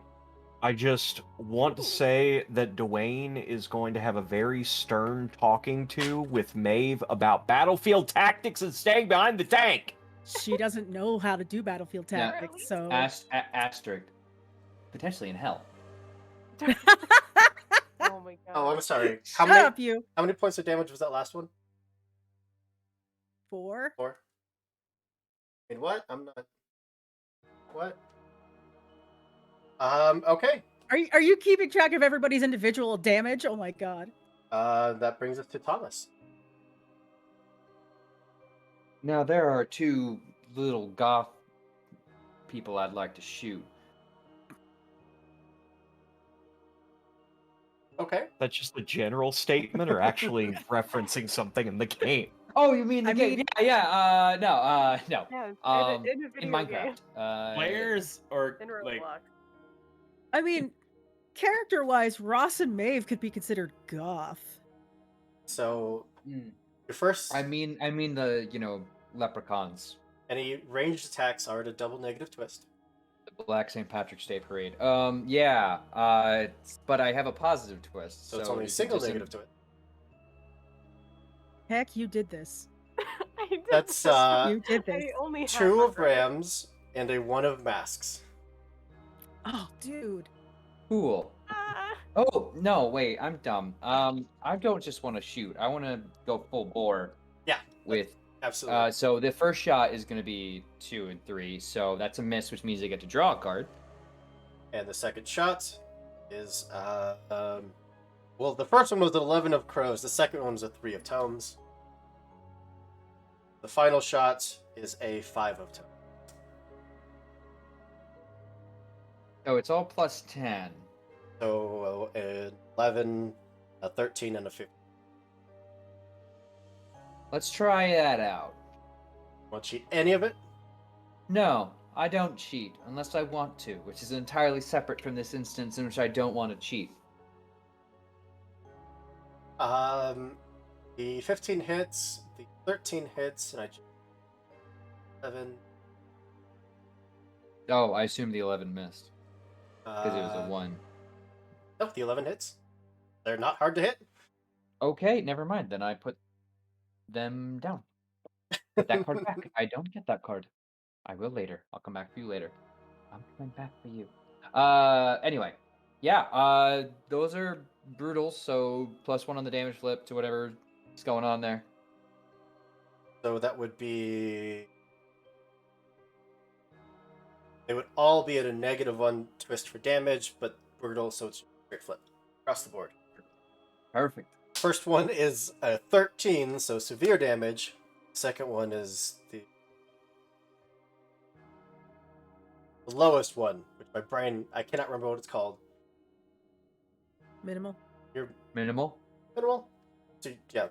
I just want to say that Dwayne is going to have a very stern talking to with Maeve about battlefield tactics and staying behind the tank. She doesn't know how to do battlefield Yeah. tactics, so Asterisk. Potentially in hell. Oh my god. Oh, I'm sorry. shut up, you. How many points of damage was that last one? 4. 4. Wait, what? I'm not. What? Okay. Are you keeping track of everybody's individual damage? Oh my god. That brings us to Thomas. Now there are 2 little goth people I'd like to shoot. Okay. That's just a general statement, or actually referencing something in the game? Oh, you mean the I game? mean- no. Yeah, in a In video Minecraft. game. Players or In like Roblox. I mean, character-wise, Ross and Maeve could be considered goth. So Mm, your first I mean the leprechauns, any ranged attacks are at a double negative twist. the Black St. Patrick's Day parade. Yeah. But I have a positive twist, So it's only a is it single just negative twist. Heck, you did this. I did That's this. You did this. I only have 2 of my brother. rams and a 1 of masks. Oh, dude. cool. Ah. Oh no, wait, I'm dumb. I don't just want to shoot. I want to go full bore. Yeah, With absolutely. so the first shot is going to be 2 and 3, so that's a miss, which means I get to draw a card. And the second shot is well, the first one was an 11 of crows. The second one was a 3 of tomes. The final shot is a 5 of tomes. Oh, it's all plus 10. So an 11, a 13, and a 15. Let's try that out. Want to cheat any of it? No, I don't cheat unless I want to, which is entirely separate from this instance in which I don't want to cheat. The 15 hits, the 13 hits, and I 7. Oh, I assume the 11 missed because it was a 1. No, the 11 hits. They're not hard to hit. Okay, never mind. Then I put them down. Put that card back. I don't get that card. I will later. I'll come back for you later. I'm coming back for you. Anyway. Yeah, those are brutal, so +1 on the damage flip to whatever's going on there. So that would be. They would all be at a -1 twist for damage, but brutal, so it's straight flip across the board. Perfect. First one is a 13, so severe damage. Second one is the lowest one, which my brain, I cannot remember what it's called. Minimal. Your Minimal. minimal? So, yeah.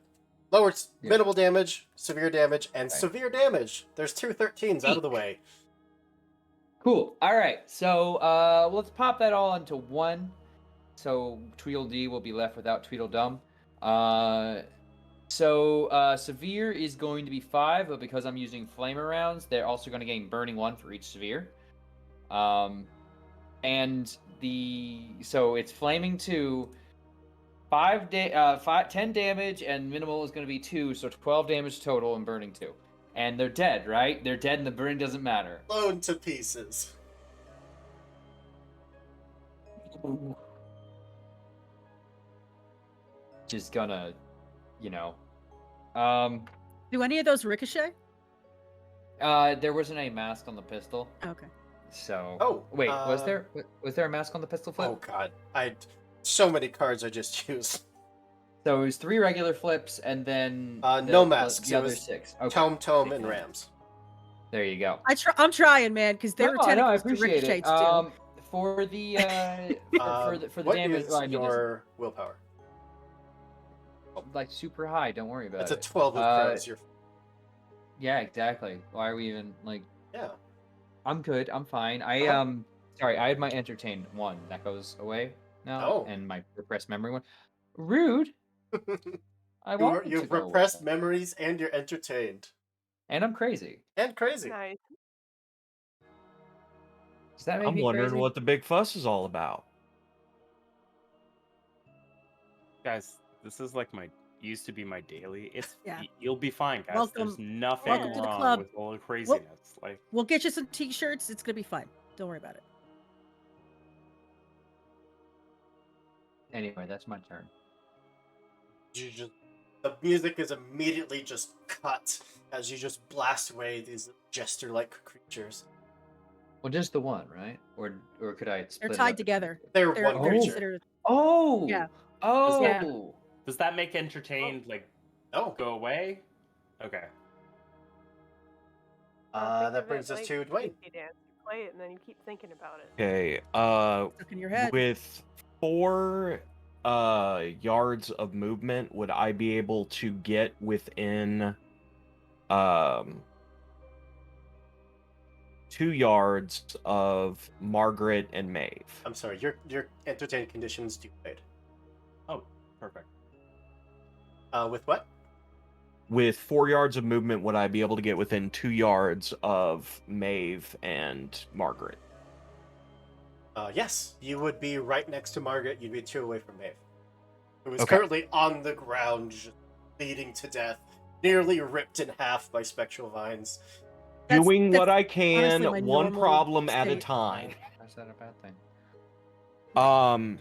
Lower, Yeah. minimal damage, severe damage, and Okay. severe damage. There's 2 13s out of the way. Cool. All right. So let's pop that all into one. So Tweedledee will be left without Tweedledum. So severe is going to be 5, but because I'm using flamer rounds, they're also going to gain burning 1 for each severe. And so it's flaming 2, 10 damage, and minimal is going to be 2, so 12 damage total and burning 2. And they're dead, right? They're dead, and the burning doesn't matter. Blown to pieces. Just gonna, you know. Do any of those ricochet? There wasn't any mask on the pistol, Okay. so. Oh, Wait, was there a mask on the pistol flip? Oh god, so many cards I just used. So it was 3 regular flips and then No masks. The It other was 6. Okay. Tome, and Rams. There you go. I'm trying, man, because there are I tentacles to appreciate ricochet it. too. For the for the what damage, is well, I mean, your willpower? it's, like super high. Don't worry about That's it. a 12 with crows. You're Yeah, exactly. Why are we even like? yeah. I'm good. I'm fine. Sorry, I had my entertain 1 that goes away now, Oh. and my repressed memory 1. Rude. I want You've repressed memories and you're entertained. and I'm crazy. And crazy. Nice. Does that make I'm me wondering crazy? what the big fuss is all about. Guys, this is like used to be my daily. It's Yeah. You'll be fine, guys. Welcome- There's nothing welcome to the wrong club. with all the craziness. Like We'll get you some t-shirts. It's gonna be fine. Don't worry about it. Anyway, that's my turn. The music is immediately just cut as you just blast away these jester-like creatures. Well, just the one, right? Or could I split They're it up tied between together. two? They're They're, one they're creature. considered. Oh. Yeah. Oh. Yeah. does that make entertained like Oh, go away? Okay. Think that of brings it us like to Dwayne. Disney Dance. You play it and then you keep thinking about it. Okay, Stuck in your head. with 4 yards of movement, would I be able to get within 2 yards of Margaret and Maeve? I'm sorry, your entertained conditions do fade. Oh, perfect. With what? With 4 yards of movement, would I be able to get within 2 yards of Maeve and Margaret? Yes, you would be right next to Margaret. You'd be 2 away from Maeve, who is Okay. currently on the ground, just bleeding to death, nearly ripped in half by spectral vines. Doing what I honestly can, my one normal problem at a state. time. How's that a bad thing?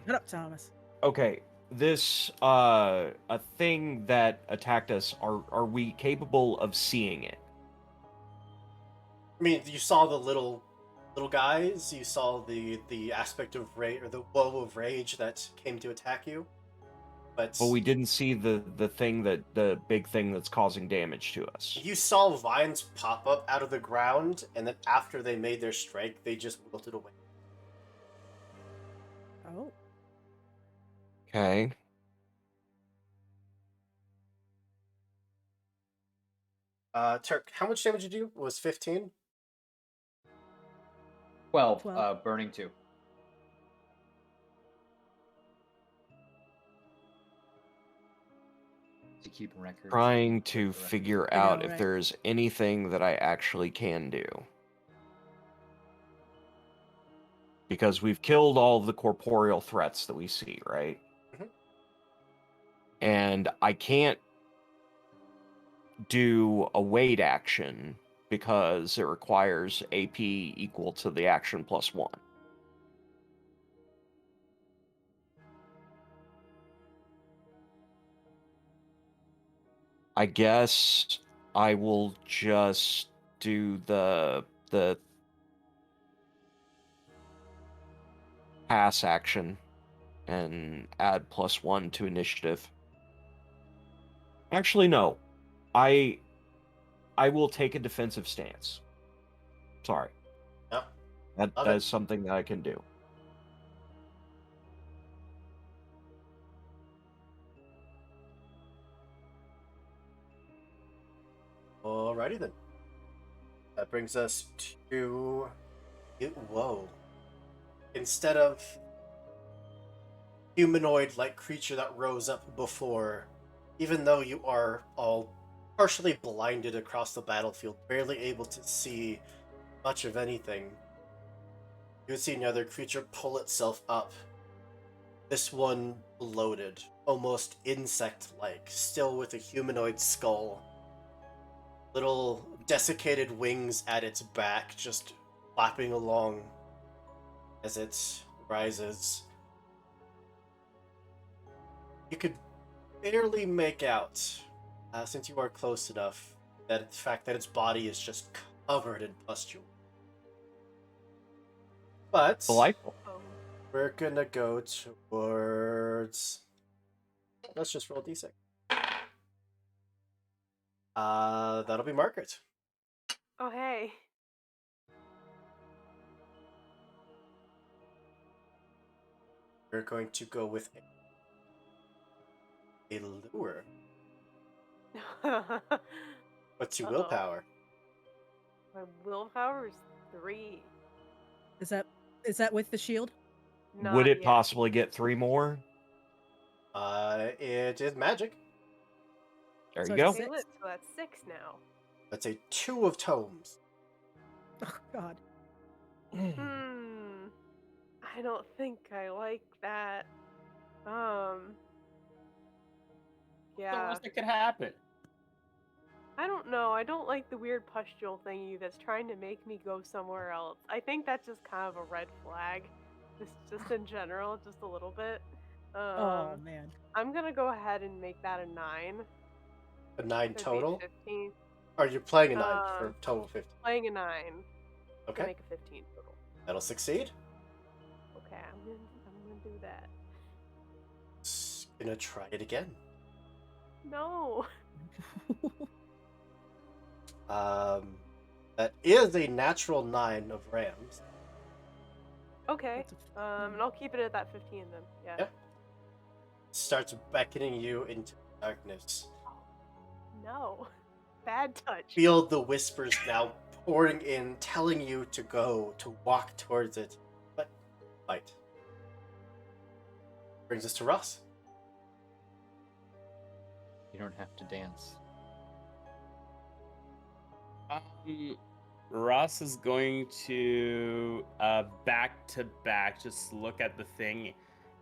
Shut up, Thomas. Okay, this a thing that attacked us. Are we capable of seeing it? I mean, you saw the little guys. You saw the aspect of rage or the woe of rage that came to attack you. But But we didn't see the big thing that's causing damage to us. you saw vines pop up out of the ground, and then after they made their strike, they just wilted away. Oh. Okay. Turk, how much damage did you do? It was 15? 12. 12. Burning 2. To keep records. Trying to Records. figure I know, out if right? there's anything that I actually can do. Because we've killed all of the corporeal threats that we see, right? Mhm. And I can't do a wait action because it requires AP equal to the action plus 1. I guess I will just do the pass action and add +1 to initiative. Actually, no. I will take a defensive stance. Sorry. No. That Love that it. is something that I can do. Alrighty then. That brings us to whoa. Instead of humanoid-like creature that rose up before, even though you are all partially blinded across the battlefield, barely able to see much of anything, you would see another creature pull itself up. This one bloated, almost insect-like, still with a humanoid skull. Little desiccated wings at its back, just flapping along as it rises. You could barely make out, since you are close enough, that the fact that its body is just covered in pustule. But Delightful. Oh. we're gonna go towards. Let's just roll a d6. That'll be Margaret. Oh, hey. We're going to go with a lure. What's your Uh-oh. willpower? My willpower is 3. Is that with the shield? Would Not it yet. possibly get 3 more? It is magic. There So you go. it's Okay, 6. lit, so that's 6 now. That's a 2 of tomes. Oh God. I don't think I like that. The Yeah. worst that could happen. I don't know. I don't like the weird pustule thingy that's trying to make me go somewhere else. I think that's just kind of a red flag. Just in general, just a little bit. Oh man. I'm gonna go ahead and make that a 9. A 9 Could be total? 15. Or you're playing a 9 for a total of 15. Playing a 9. To Okay, make a 15 total. that'll succeed. Okay, I'm gonna do that. Just gonna try it again. No. That is a natural 9 of rams. Okay. That's a- And I'll keep it at that 15 then. Yeah. Yep. Starts beckoning you into the darkness. No. Bad touch. Feel the whispers now pouring in, telling you to go, to walk towards it. But fight. Brings us to Ross. You don't have to dance. Ross is going to back to back just look at the thing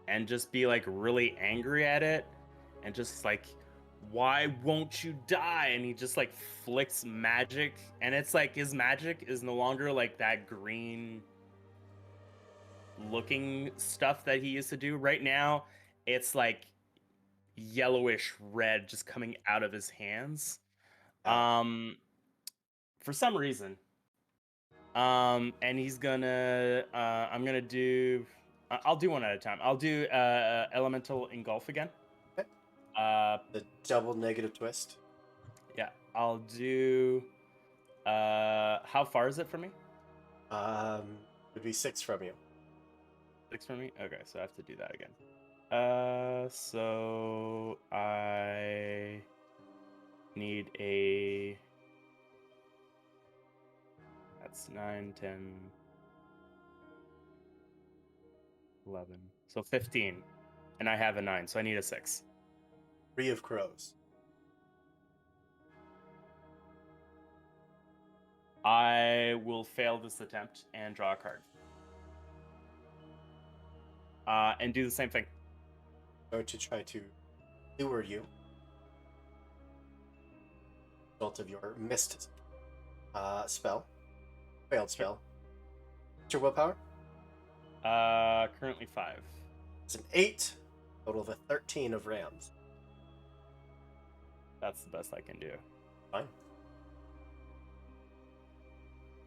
and just be like really angry at it and just like, why won't you die? And he just like flicks magic, and it's like his magic is no longer like that green looking stuff that he used to do. Right now it's like yellowish red just coming out of his hands. For some reason. And he's gonna I'm gonna do I'll do one at a time. I'll do elemental engulf again. Okay. The double negative twist. Yeah, I'll do how far is it from me? Would be 6 from you. 6 from me? Okay, so I have to do that again. So I need a that's 9, 10, 11. So 15. And I have a 9, so I need a 6. 3 of crows. I will fail this attempt and draw a card. And do the same thing. Going to try to lure you. Result of your missed spell. Failed spell. What's your willpower? Currently 5. It's an 8. Total of a 13 of rams. That's the best I can do. Fine.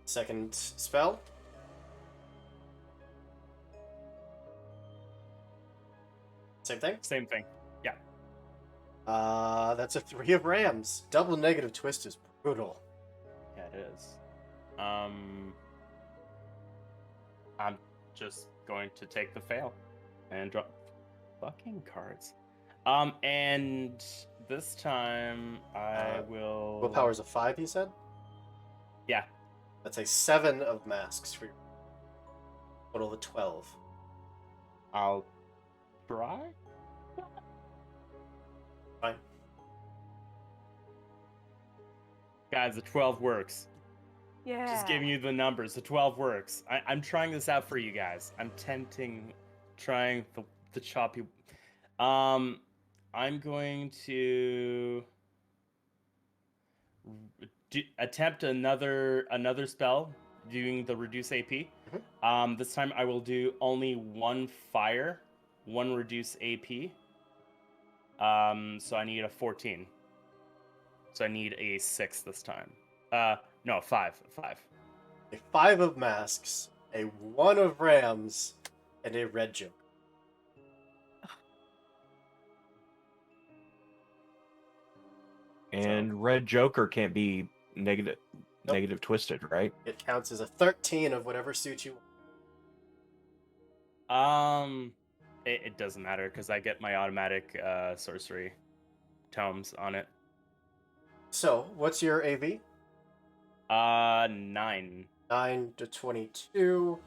Second spell. Same thing? Same thing. Yeah. That's a 3 of rams. Double negative twist is brutal. Yeah, it is. I'm just going to take the fail and drop fucking cards. And this time I will. Willpower's a 5, you said? Yeah. That's a 7 of masks for your total of 12. I'll try. Fine. Guys, the 12 works. Yeah. Just giving you the numbers. The 12 works. I'm trying this out for you guys. I'm trying the choppy. I'm going to attempt another spell, doing the reduce AP. This time I will do only 1 fire, 1 reduce AP. So I need a 14. So I need a 6 this time. No, 5. A 5 of masks, a 1 of rams, and a red joke. And Red Joker can't be negative twisted, right? It counts as a 13 of whatever suit you want. It doesn't matter because I get my automatic sorcery tomes on it. So, what's your AV? 9. 9 to 22.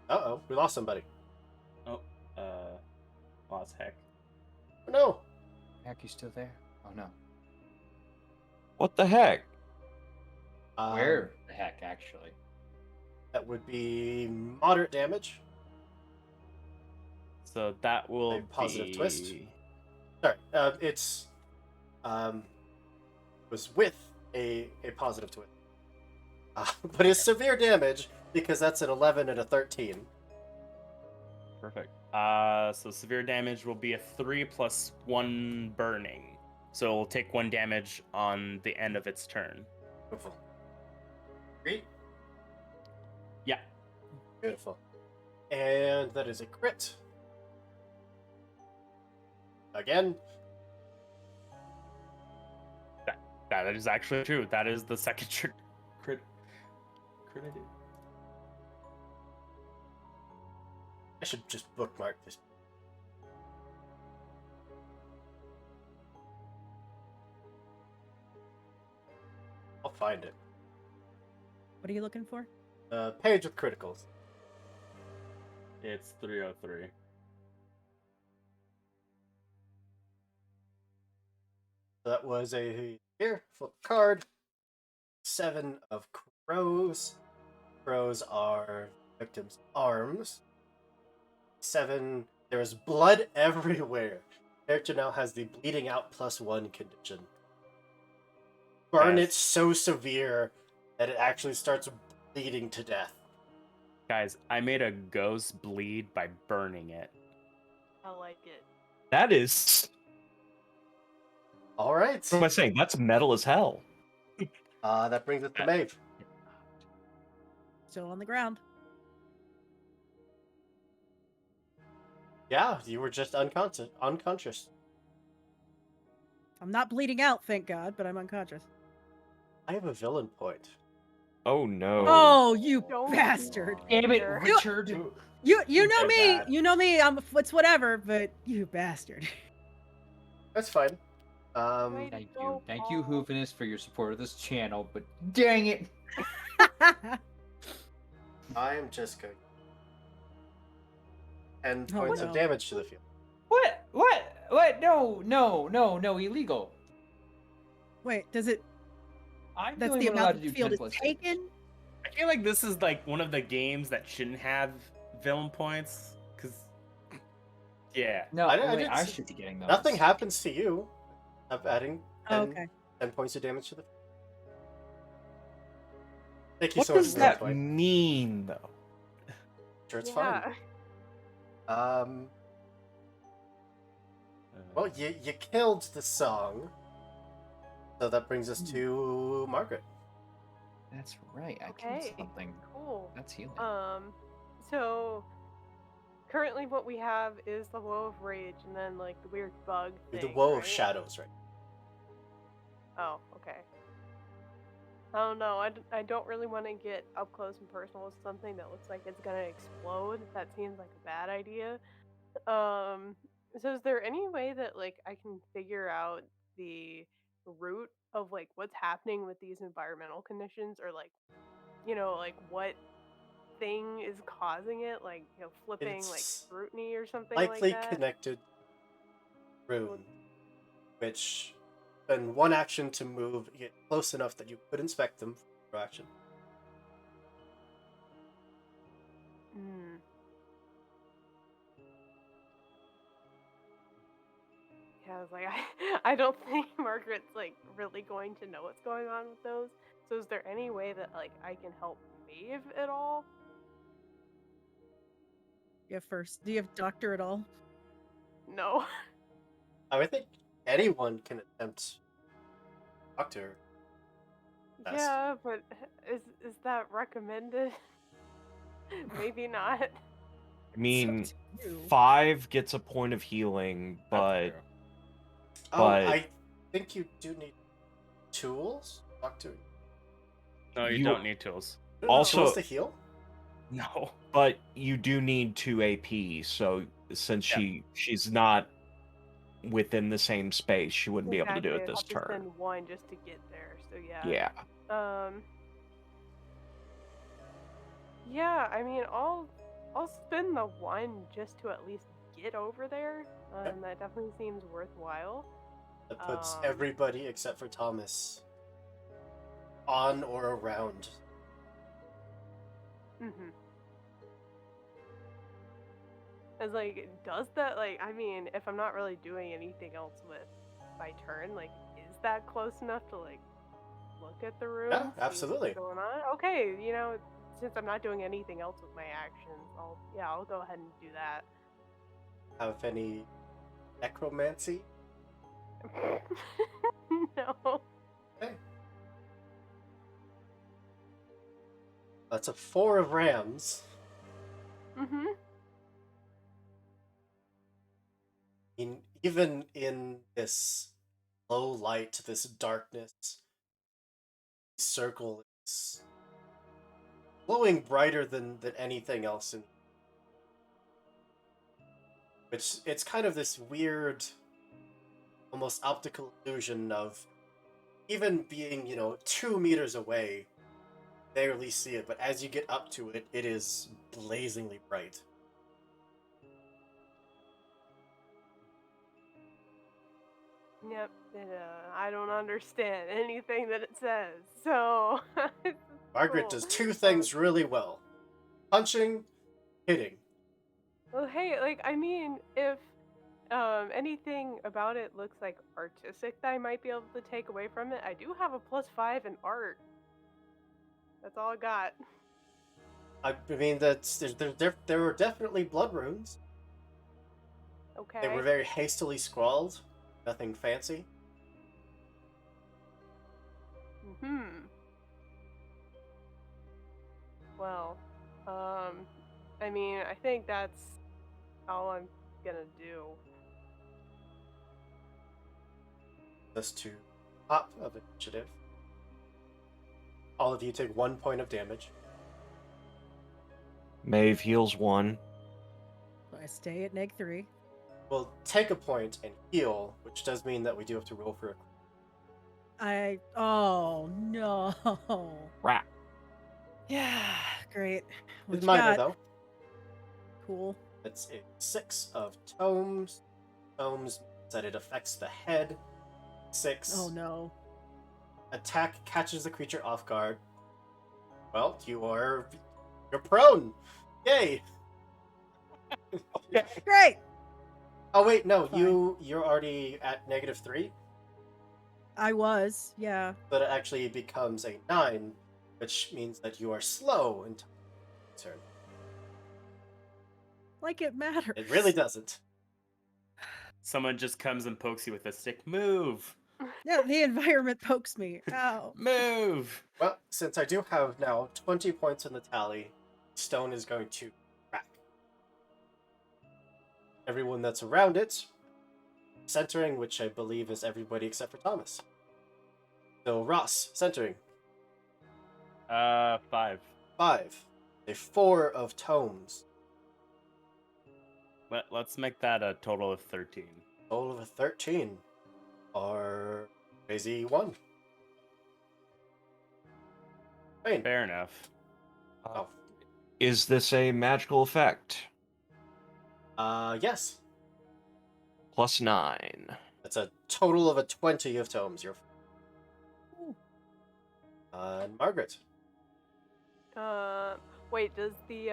Uh-oh, we lost somebody. Oh, lost heck. Oh, no. Heck, you still there? Oh no. What the heck? Where the heck, actually? That would be moderate damage. So that will A positive be... twist. Sorry, it's was with a positive twist. But it's severe damage because that's an 11 and a 13. Perfect. So severe damage will be a 3 plus 1 burning. So it will take 1 damage on the end of its turn. Beautiful. 3? Yeah. Beautiful. And that is a crit. Again. That is actually true. That is the second crit. I should just bookmark this. I'll find it. What are you looking for? Page with criticals. It's 303. That was a flip card. 7 of crows. Crows are victims' arms. 7. There's blood everywhere. Character now has the bleeding out +1 condition. Burn it so severe that it actually starts bleeding to death. Guys, I made a ghost bleed by burning it. I like it. That is. All right. What am I saying? That's metal as hell. That brings us to Maeve. Still on the ground. Yeah, you were just unconscious. I'm not bleeding out, thank God, but I'm unconscious. I have a villain point. Oh no. Oh, you Don't- bastard! Damn it, Sure. Richard! You know did me. that. You know me. It's whatever, but you bastard. That's fine. Wait. Thank you, Hoofiness, for your support of this channel, but dang it! I am just going. 10 Oh, points no. of damage to the field. What? No, illegal. Wait, does it? I'm That's the the only one allowed amount to the do field 10 is plus taken. I feel like this is like one of the games that shouldn't have villain points, because yeah. No, I I didn't see- should be getting those. Nothing happens to you of adding 10, Oh, okay. 10 points of damage to the field. Thank you What so much does for that that point. mean, though? Sure, it's Yeah. fine. Well, you killed the song. So that brings us to Margaret. That's right. I Okay. killed something. Cool. That's healing. So currently what we have is the Woe of Rage and then like the weird bug thing. The Woe right? of Shadows, right? Oh, okay. I don't know. I don't really want to get up close and personal with something that looks like it's gonna explode. That seems like a bad idea. So is there any way that like I can figure out the root of like what's happening with these environmental conditions, or like, like what thing is causing it, like, flipping like It's scrutiny or something like likely that? connected rune, which then one action to move, get close enough that you could inspect them for action. Hmm. Yeah, I was like, I don't think Margaret's like really going to know what's going on with those. So is there any way that like I can help Maeve at all? Do you have doctor at all? No. I would think anyone can attempt Doctor. Best. Yeah, but is that recommended? Maybe not. I mean, It's up to you. 5 gets a point of healing, but That's true. Oh, But- I think you do need tools, Doctor. No, you You- don't need tools. You don't need Also- tools to heal. No. but you do need 2 AP. So since Yeah. she's not within the same space, she wouldn't be able to do it Exactly, I'd this have to turn. spend one just to get there. So yeah. Yeah. Yeah, I mean, I'll spend the one just to at least get over there. Yep. That definitely seems worthwhile. That puts Um, everybody except for Thomas on or around. Mhm. It's like, does that, like, I mean, if I'm not really doing anything else with my turn, like, is that close enough to like look at the room? Yeah, see what's absolutely. going on? Okay, since I'm not doing anything else with my actions, I'll go ahead and do that. Have any necromancy? No. Okay. That's a 4 of rams. Mhm. Even in this low light, this darkness, circle is glowing brighter than anything else in. Which it's kind of this weird, almost optical illusion of even being 2 meters away, barely see it, but as you get up to it, it is blazingly bright. Yep. I don't understand anything that it says, so. Margaret Cool. does 2 things really well: punching, hitting. Well, hey, like, I mean, if anything about it looks like artistic that I might be able to take away from it, I do have a +5 in art. That's all I got. I mean, there were definitely blood runes. Okay. They were very hastily scrawled, nothing fancy. Well, I mean, I think that's all I'm gonna do. Just to top of initiative. All of you take 1 point of damage. Maeve heals 1. So I stay at -3. We'll take a point and heal, which does mean that we do have to roll for a. Oh no. Rat. Yeah, great. What It's you minor got? though. Cool. It's a 6 of tomes. Tomes means that it affects the head. 6. Oh no. Attack catches the creature off guard. Well, you're prone. Yay! Great. Oh wait, no, Fine. you're already at -3, I was, yeah. but it actually becomes a 9, which means that you are slow until turn. Like it matters. It really doesn't. Someone just comes and pokes you with a stick. Move! Yeah, the environment pokes me. Ow. Move! Well, since I do have now 20 points in the tally, stone is going to crack. everyone that's around it, centering, which I believe is everybody except for Thomas. So Ross, centering. 5. 5. A 4 of tomes. Let's make that a total of 13. Total of a 13. Or crazy 1. Fine. Fair enough. Oh. Is this a magical effect? Yes. +9. That's a total of a 20 of tomes. You're. Margaret. Wait, does the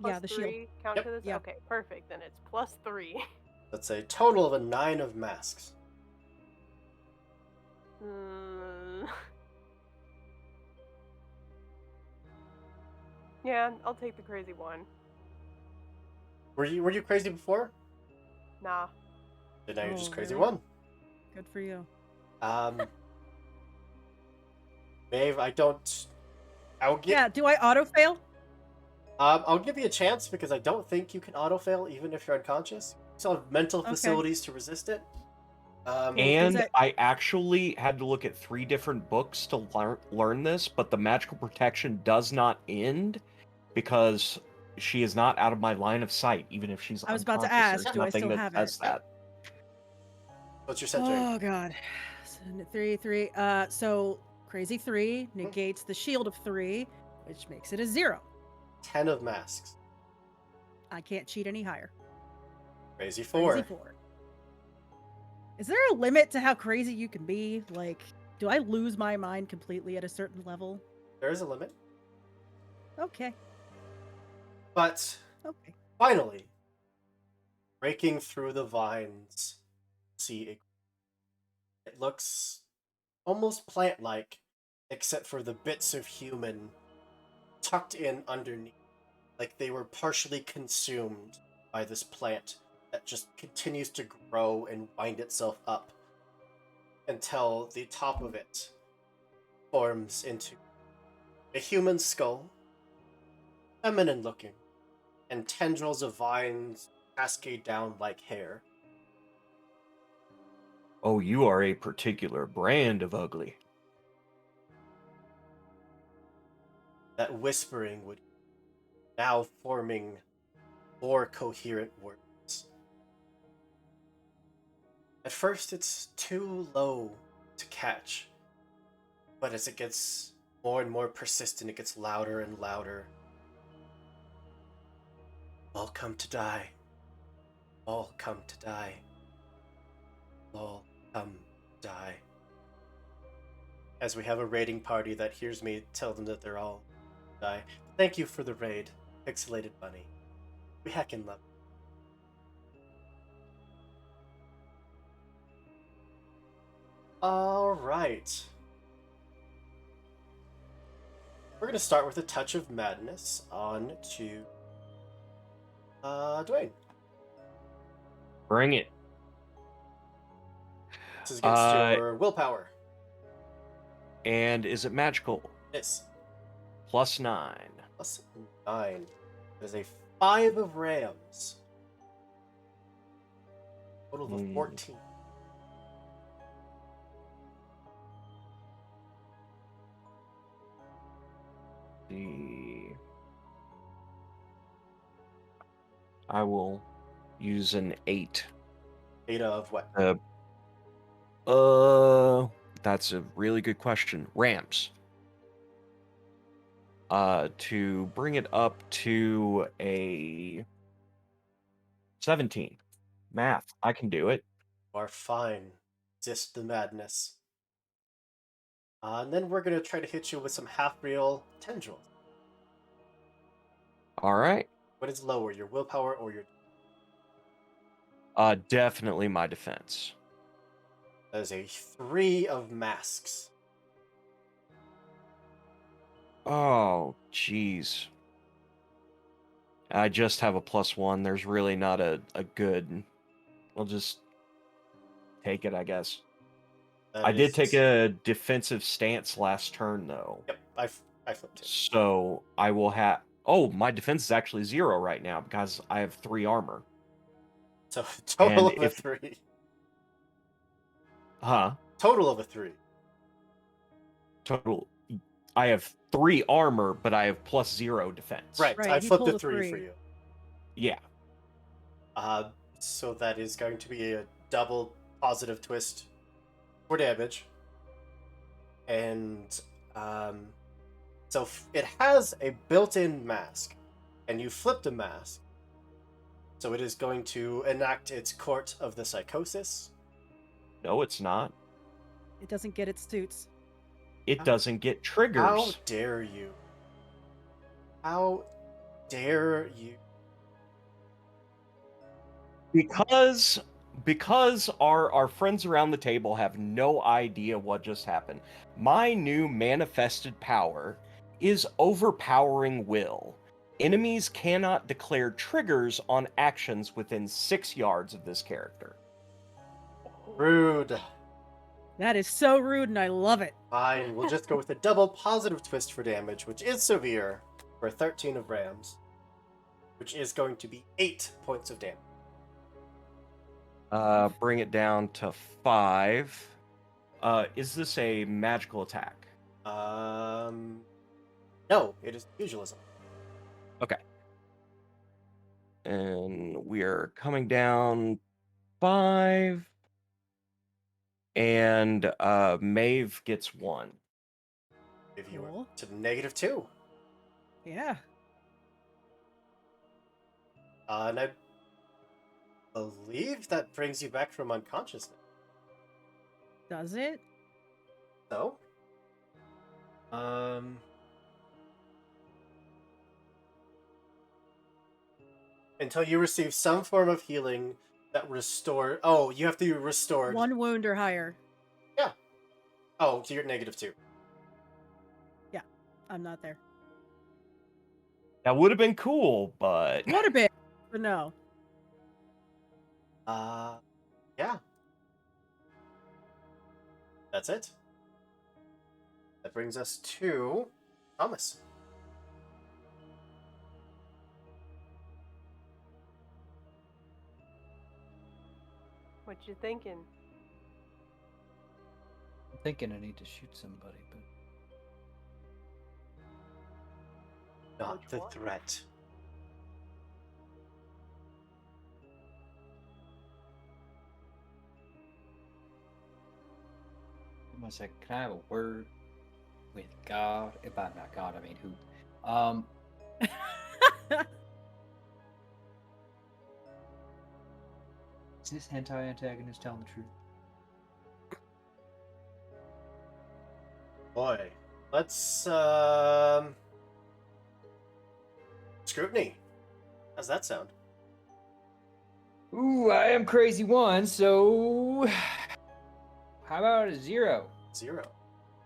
plus the shield. 3 count Yep. to this? Yeah. Okay, perfect. Then it's +3. That's a total of a 9 of masks. Yeah, I'll take the crazy 1. Were you crazy before? Nah. Then now you're just Oh, crazy really? 1. Good for you. Maeve, I'll give. Yeah, do I auto fail? I'll give you a chance because I don't think you can auto fail even if you're unconscious. You still have mental Okay. facilities to resist it. And that- I actually had to look at 3 different books to learn this, but the magical protection does not end because she is not out of my line of sight, even if she's I was about to unconscious. ask, There's do I nothing still that have says it? that. What's your centering? Oh god. 3. So crazy 3 negates the shield of 3, which makes it a 0. 10 of masks. I can't cheat any higher. Crazy 4. Crazy 4. Is there a limit to how crazy you can be? Like, do I lose my mind completely at a certain level? There is a limit. Okay. But Okay. finally, breaking through the vines, see it looks almost plant-like, except for the bits of human tucked in underneath, like they were partially consumed by this plant that just continues to grow and wind itself up until the top of it forms into a human skull, feminine looking, and tendrils of vines cascade down like hair. Oh, you are a particular brand of ugly. That whispering would now forming more coherent words. At first, it's too low to catch, but as it gets more and more persistent, it gets louder and louder. All come to die. All come to die. All come to die. As we have a raiding party that hears me tell them that they're all die. Thank you for the raid, Pixelated Bunny. We heckin' love. All right. We're gonna start with a touch of madness on to Dwayne. Bring it. This is against your willpower. And is it magical? Yes. +9. Plus 9. There's a 5 of rams. Total of 14. I will use an 8. 8 of what? That's a really good question. Rams. To bring it up to a 17. Math. I can do it. You are fine. Resist the madness. And then we're gonna try to hit you with some half-real tendrils. All right. What is lower, your willpower or your... Definitely my defense. That is a 3 of masks. Oh, jeez. I just have a +1. There's really not a good... We'll just take it, I guess. I did take a defensive stance last turn, though. Yep, I flipped it. So I will have... Oh, my defense is actually 0 right now because I have 3 armor. So total And of a if- 3. Huh? Total of a 3. Total. I have 3 armor, but I have +0 defense. Right, Right, I he flipped pulled a a 3 for 3. you. Yeah. So that is going to be a double positive twist for damage. And so it has a built-in mask, and you flipped a mask. So it is going to enact its Court of the Psychosis. No, it's not. It doesn't get its suits. It doesn't get triggers. How dare you? How dare you? Because our friends around the table have no idea what just happened. My new manifested power is overpowering will. Enemies cannot declare triggers on actions within 6 yards of this character. Rude. That is so rude, and I love it. Fine, we'll just go with a double positive twist for damage, which is severe, for 13 of Rams, which is going to be 8 points of damage. Bring it down to 5. Is this a magical attack? No, it is pugilism. Okay. And we're coming down 5. And Maeve gets 1. If you Cool. were to -2. Yeah. And I believe that brings you back from unconsciousness. Does it? So, until you receive some form of healing that restore. Oh, you have to be restored. 1 wound or higher. Oh, so you're at -2. I'm not there. That would have been cool, but Would have been, but no. Yeah. That's it. That brings us to Thomas. What you thinking? I'm thinking I need to shoot somebody, but Not Which the one? threat. one second. Can I have a word with God? If I'm not God, I mean who? Is this hentai antagonist telling the truth? Boy, let's scrutiny. How's that sound? Ooh, I am crazy one, so how about a 0? 0.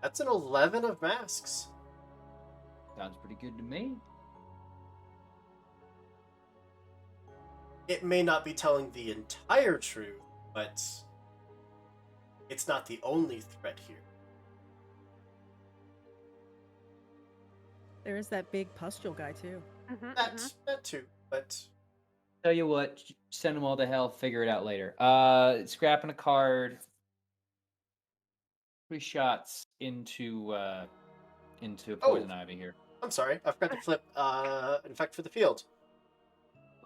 That's an 11 of masks. Sounds pretty good to me. It may not be telling the entire truth, but it's not the only threat here. There is that big pustule guy, too. That too, but Tell you what, send them all to hell. Figure it out later. Scrapping a card. 3 shots into poison ivy here. I'm sorry, I forgot to flip infect for the field.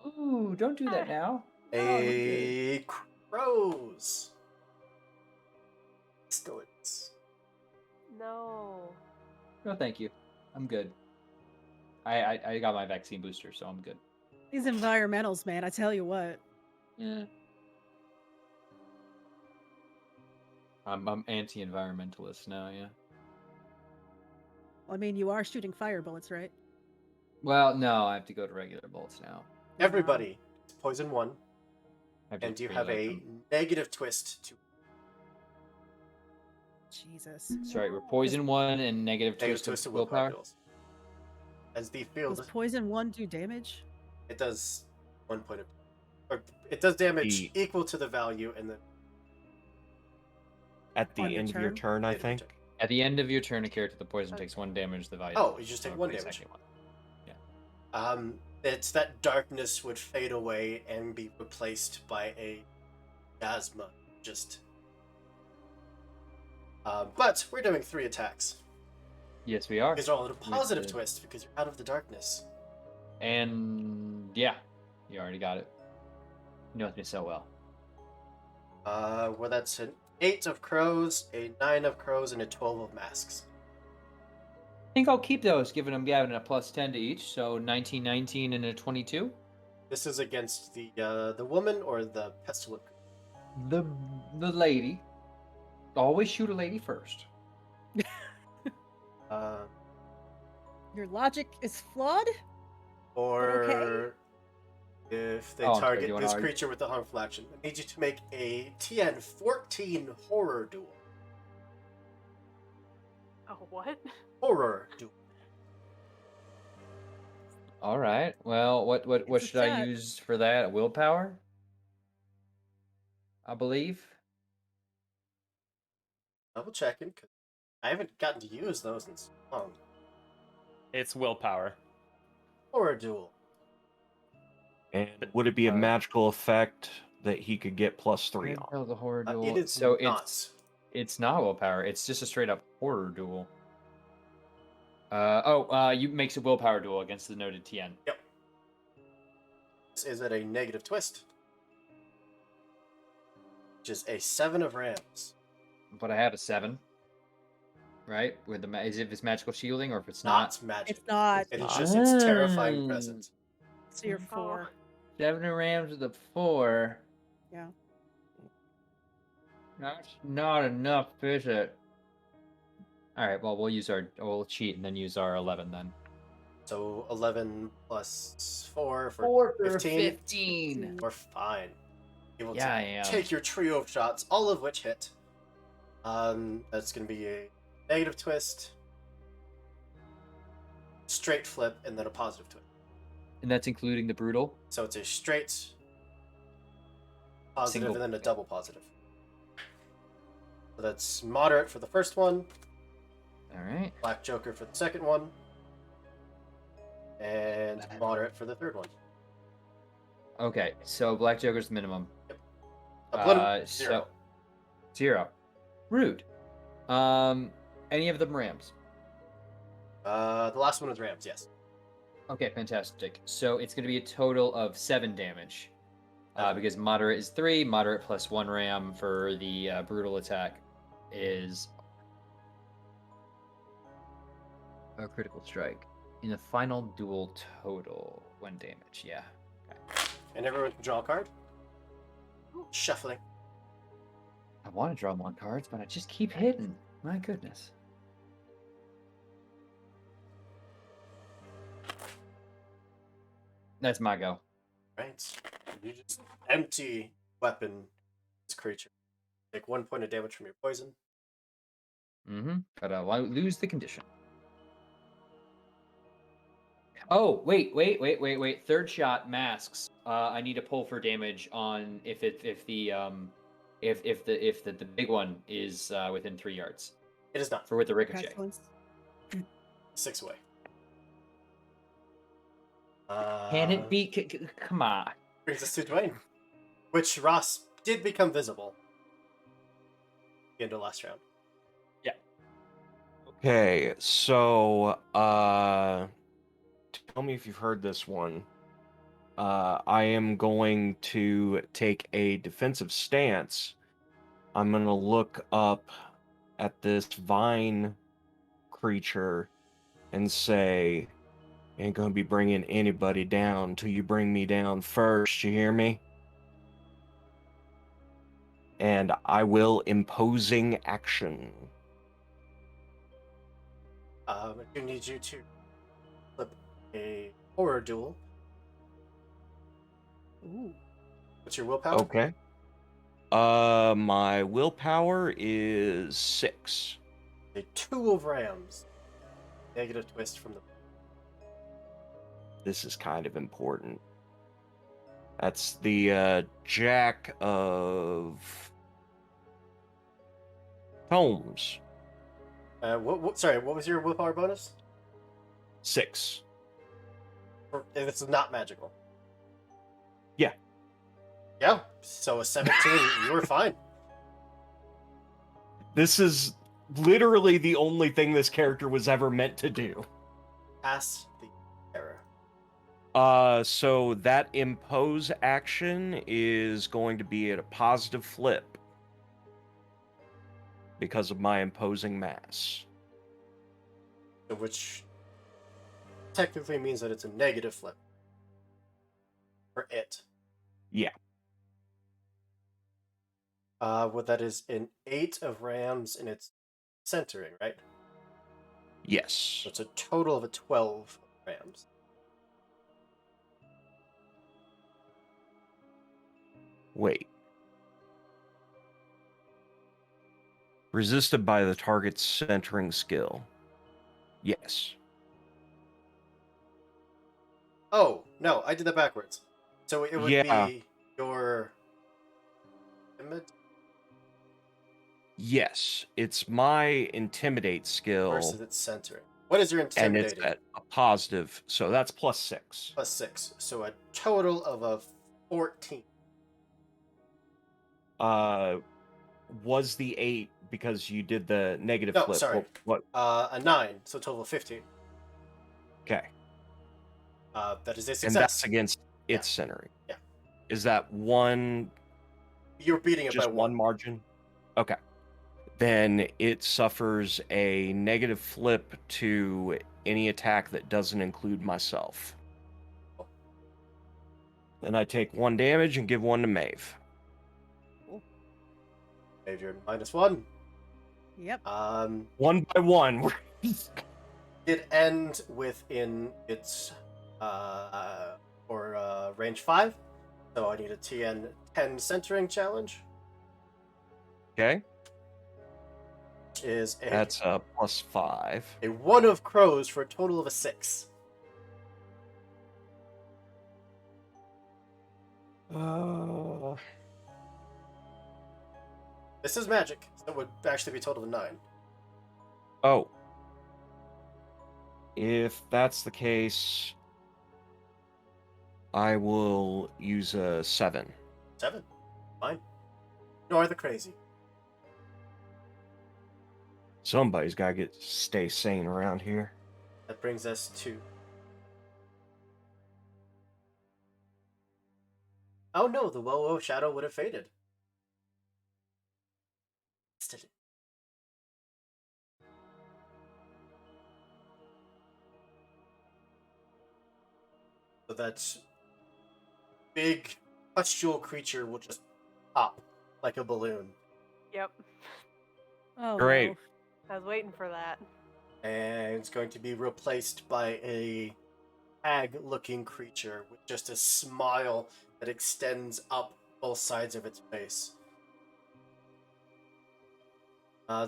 Ooh, don't do that now. A crows. Pestilence. No. No, thank you. I'm good. I got my vaccine booster, so I'm good. These environmentals, man, I tell you what. Yeah. I'm anti-environmentalist now, yeah. I mean, you are shooting fire bullets, right? Well, no, I have to go to regular bolts now. Everybody, it's poison 1, I have to and you reload have a them. negative twist to Jesus. Sorry, we're poison 1 and negative negative twist twist to of willpower willpower. bills. As the Does field, poison 1 do damage? it does 1 point of, or it does damage The- equal to the value, and then at the On your end of your turn? turn, I end of your think. turn. At the end of your turn, a character with the poison takes 1 damage. The value. Oh, you just take of 1 the damage. second one. It's that darkness would fade away and be replaced by a miasma. Just. But we're doing 3 attacks. Yes, we are. These are all at a positive the- twist because you're out of the darkness. And yeah, you already got it. You know me so well. Well, that's an 8 of crows, a 9 of crows, and a 12 of masks. I think I'll keep those, giving them Gavin a +10 to each, so 19, 19, and a 22. This is against the woman or the pestilent. The lady. Always shoot a lady first. Uh, Your logic is flawed. or okay. if they Oh, I'm sorry, target do you wanna this argue? creature with a harmful action, I need you to make a TN 14 horror duel. Oh, what? Horror duel. All right. Well, what It's a should I chat. use for that? Willpower? I believe. Double checking because I haven't gotten to use those in so long. It's willpower. Horror duel. And would it be a Alright. magical effect that he could get +3 on? Oh, the horror duel. It is so not. it's not willpower. It's just a straight up horror duel. You makes a willpower duel against the noted TN. Yep. This is at a negative twist, which is a 7 of rams. But I have a 7. Right? With the is if it's magical shielding or if it's Not magic. It's not. It is not. just its terrifying Ah. presence. So you're Oh. 4. 7 rams with a 4. Yeah. That's not enough, is it? All right. Well, we'll cheat and then use our 11 then. So 11 plus 4 for 4 for 15. 15. We're fine. Able Yeah, to I am. take your trio of shots, all of which hit. That's going to be a negative twist, straight flip, and then a positive twist. And that's including the brutal. So it's a straight positive Single. and then a double positive. So that's moderate for the first one, All right. Black Joker for the second one, and moderate for the third one. Okay. So Black Joker's the minimum. One, 0. So 0. Rude. Any of them rams? The last one was Rams, yes. Okay, fantastic. So it's going to be a total of 7 damage. Because moderate is 3, moderate plus 1 ram for the brutal attack is a critical strike. In the final duel total, 1 damage, yeah. Okay. And everyone can draw a card. Shuffling. I want to draw more cards, but I just keep hitting. My goodness. That's my go. Right. You just empty weapon this creature. Take 1 point of damage from your poison. Mm-hmm. But I lose the condition. Oh, wait. Third shot masks. I need to pull for damage on if the big one is within 3 yards It is not. for with the ricochet. Pestilence. 6 away. Can it be? Come on. Brings us to Dwayne. Which Ross did become visible. The end of last round. Okay, so tell me if you've heard this one. I am going to take a defensive stance. I'm gonna look up at this vine creature and say, "Ain't gonna be bringing anybody down till you bring me down first. You hear me?" And I will imposing action. I do need you to flip a horror duel. Ooh. What's your willpower? Okay. My willpower is 6. A 2 of Rams. Negative twist from the. This is kind of important. That's the Jack of Tomes. Sorry, what was your willpower bonus? 6. This is not magical. Yeah. Yeah. So a 17, you were fine. This is literally the only thing this character was ever meant to do. Pass the error. So that impose action is going to be at a positive flip because of my imposing mass. Which technically means that it's a negative flip. For it. Yeah. Well, that is an 8 of rams and it's centering, right? Yes. So it's a total of a 12 of rams. Wait. Resisted by the target's centering skill. Yes. Oh, no, I did that backwards. So it would Yeah. be your... Yes. It's my intimidate skill. Versus its centering. What is your And it's intimidating? at a positive, so that's +6. Plus 6. So a total of a 14. Was the 8 because you did the negative No, flip? sorry. What? A 9, so total of 15. Okay. That is a And success. that's against Yeah. its centering. Yeah. Is that one? You're beating it Just by one 1. margin? Okay. Then it suffers a negative flip to any attack that doesn't include myself. Then I take 1 damage and give 1 to Maeve. Maybe you're -1. Yep. 1 by 1. It end within its range 5. So I need a TN 10 centering challenge. Okay. Which is That's a +5. a 1 of crows for a total of a 6. This is magic, so it would actually be a total of 9. Oh. If that's the case, I will use a 7. 7. Fine. Nor the crazy. Somebody's got to stay sane around here. That brings us to... Oh no, the Woe shadow would have faded. Still... So that big pustule creature will just pop like a balloon. Yep. Oh, Great. no. I was waiting for that. And it's going to be replaced by a hag-looking creature with just a smile that extends up both sides of its face.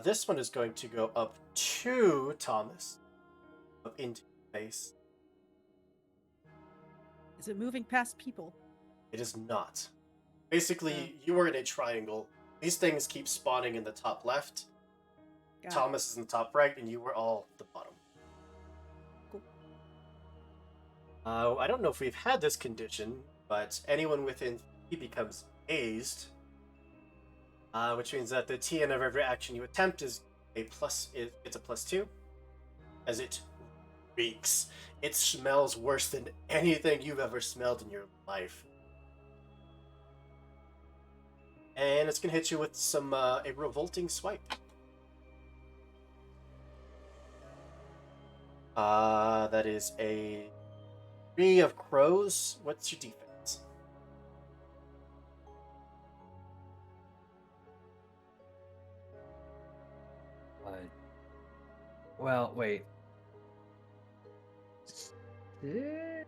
This one is going to go up to Thomas, up into his face. Is it moving past people? It is not. Basically, you are in a triangle. These things keep spawning in the top left. Got it. Thomas is in the top right, and you were all at the bottom. Cool. I don't know if we've had this condition, but anyone within he becomes dazed, which means that the TN of every action you attempt is a +2, as it reeks. It smells worse than anything you've ever smelled in your life. And it's gonna hit you with some a revolting swipe. That is a 3 of crows. What's your defense? Well, wait. Yeah,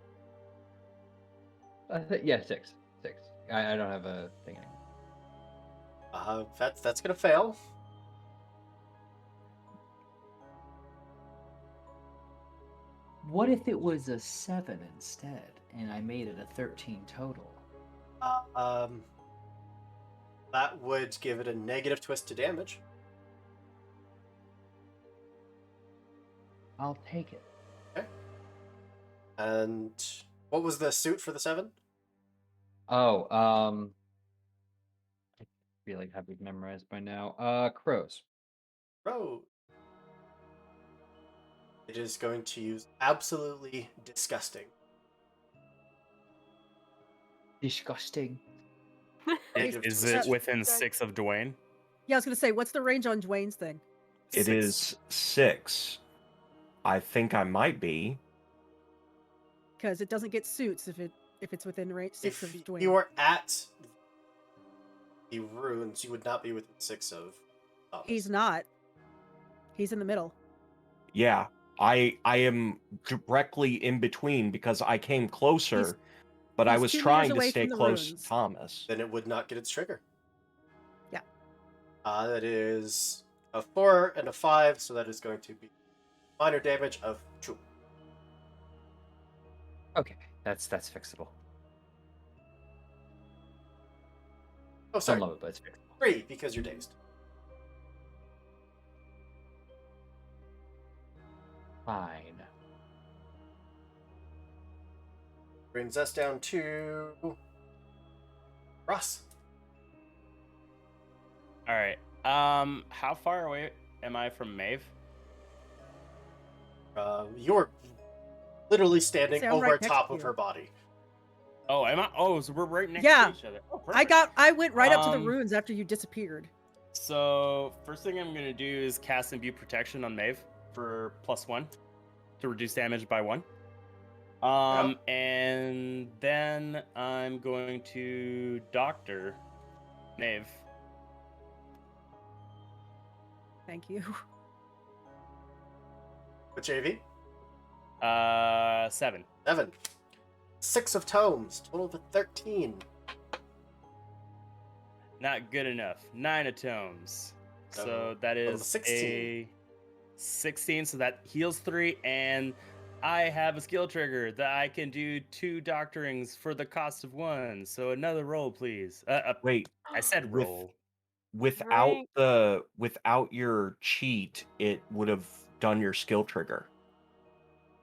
6. 6. I don't have a thing anymore. That's gonna fail. What if it was a 7 instead, and I made it a 13 total? That would give it a negative twist to damage. I'll take it. Okay. And What was the suit for the 7? Oh, I feel like I have it memorized by now. Crows. Bro. It is going to use absolutely disgusting. Disgusting. Negative Is to it its- within 6 of Dwayne? Yeah, I was gonna say, what's the range on Dwayne's thing? It 6. is 6. I think I might be. Because it doesn't get suits if it's within range 6 If of Dwayne. you were at the ruins, you would not be within 6 of Thomas. He's not. He's in the middle. Yeah, I am directly in between because I came closer, but I he's was 2 meters trying to away stay from the close ruins. to Thomas. Then it would not get its trigger. Yeah. That is a 4 and a 5, so that is going to be minor damage of 2. Okay, that's fixable. Oh, Don't sorry. love it, but it's fixable. 3 because you're dazed. Fine. Brings us down to Ross. All right. How far away am I from Maeve? You're literally standing See, I'm over right next top to of you. her body. Oh, am I? Oh, so we're right next Yeah. to each other. Oh, I perfect. went right up to the Um, ruins after you disappeared. So first thing I'm gonna do is cast Imbue Protection on Maeve for +1 to reduce damage by 1. And then I'm going to Doctor Maeve. Thank you. Which AV? 7. 7. 6 of tomes, total of 13. Not good enough. 9 atomes. So So, that total of is 16. a 16. So that heals 3, and I have a skill trigger that I can do 2 doctorings for the cost of 1. So another roll, please. Wait, I said with- roll. without Drink. without your cheat, it would have done your skill trigger.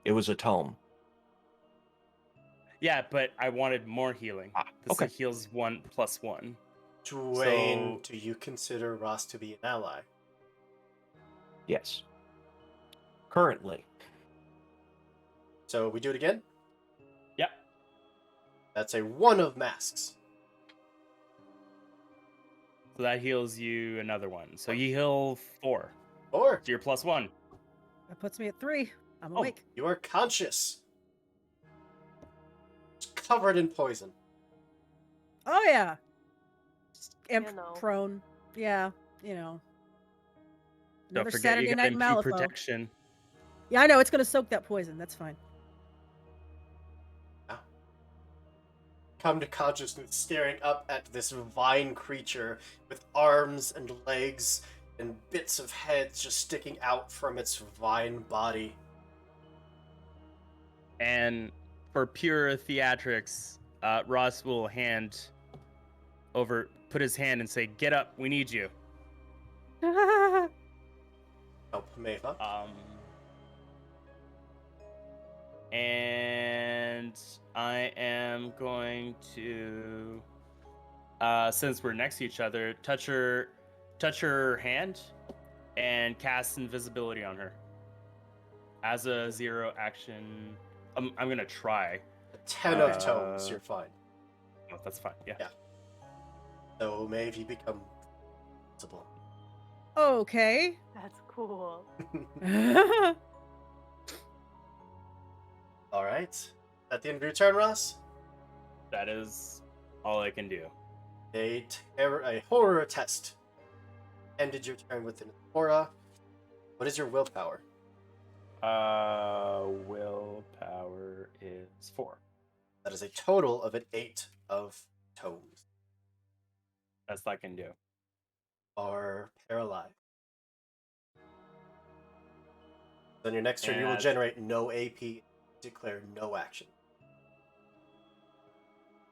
It was a tome. Yeah, but I wanted more healing. This okay. heals 1 + 1. Dwayne, So- do you consider Ross to be an ally? Yes. Currently. So we do it again? Yep. That's a 1 of masks. So that heals you another 1. So you heal 4. 4. So you're +1. That puts me at 3. I'm Oh. awake. You are conscious. It's covered in poison. Oh yeah. Just imp You know. prone. Yeah, you know. Don't Another forget Saturday you got night in MP Malifaux. protection. Yeah, I know it's gonna soak that poison. That's fine. Come to consciousness, staring up at this vine creature with arms and legs and bits of heads just sticking out from its vine body. And for pure theatrics, Ross will put his hand and say, "Get up, we need you." Help Maeve up. And I am going to, since we're next to each other, touch her hand and cast invisibility on her as a 0 action. I'm gonna try. A 10 of tomes, you're fine. Oh, that's fine. Yeah. Yeah. So Maeve, you become visible. Okay. That's cool. All right. At the end of your turn, Ross, That is all I can do. a horror test ended your turn with an aura. What is your willpower? Willpower is 4. That is a total of an 8 of tomes. Best I can do. Are paralyzed. On your next turn, you will And- generate no AP, declare no action.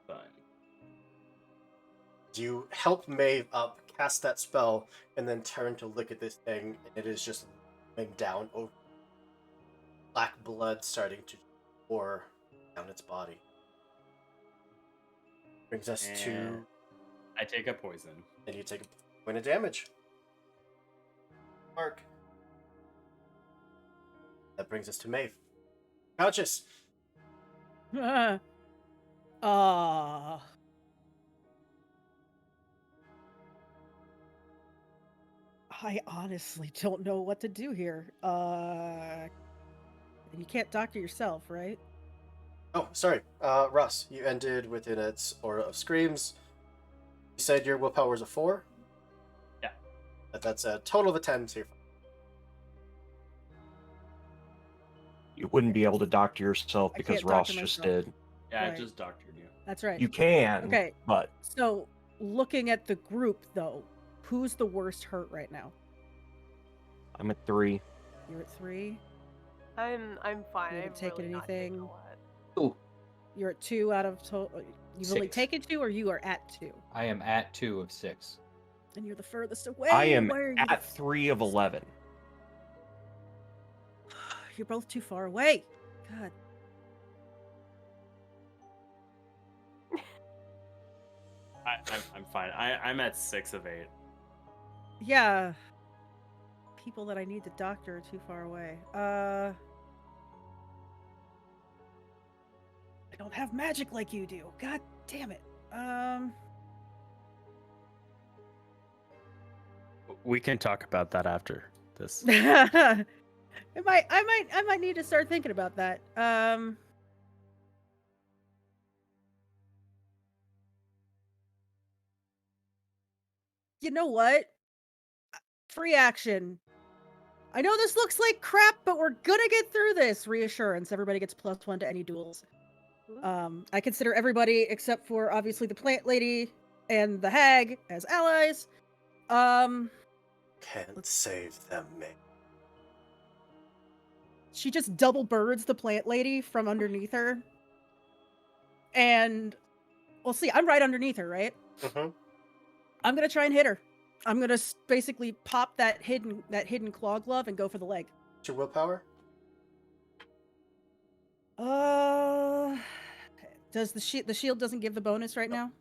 Fun. You help Maeve up, cast that spell, and then turn to look at this thing, and it is just coming down over. Black blood starting to pour down its body. Brings us to. And I take a poison. And you take a point of damage. Mark. That brings us to Maeve. Conscious. I honestly don't know what to do here. You can't doctor yourself, right? Oh, sorry. Russ, you ended within its aura of screams. You said your willpower is a 4? Yeah. That's a total of a 10, so you're fine. You wouldn't be able to doctor yourself I because can't Ross doctor just myself. did. Yeah, I Right. just doctored you. That's right. You can, Okay. but So, looking at the group, though, who's the worst hurt right now? I'm at 3. You're at 3. I'm fine. You haven't I've taken really not taken anything. a lot. Ooh, You're at 2 out of total. You've only 6. taken 2, or you are at 2, I am at 2 of 6. and you're the furthest away. I am Why are you at 3 of 11. You're both too far away. God. I'm fine. I'm at 6 of 8. Yeah. People that I need to doctor are too far away. I don't have magic like you do. God damn it. We can talk about that after this. I might need to start thinking about that. You know what? Free action. I know this looks like crap, but we're gonna get through this. Reassurance. Everybody gets +1 to any duels. I consider everybody except for obviously the plant lady and the hag as allies. Can't save them, Maeve. She just double birds the plant lady from underneath her. And well, see, I'm right underneath her, right? Mm-hmm. I'm gonna try and hit her. I'm gonna basically pop that hidden claw glove and go for the leg. What's your willpower? Does the shield doesn't give the bonus right now?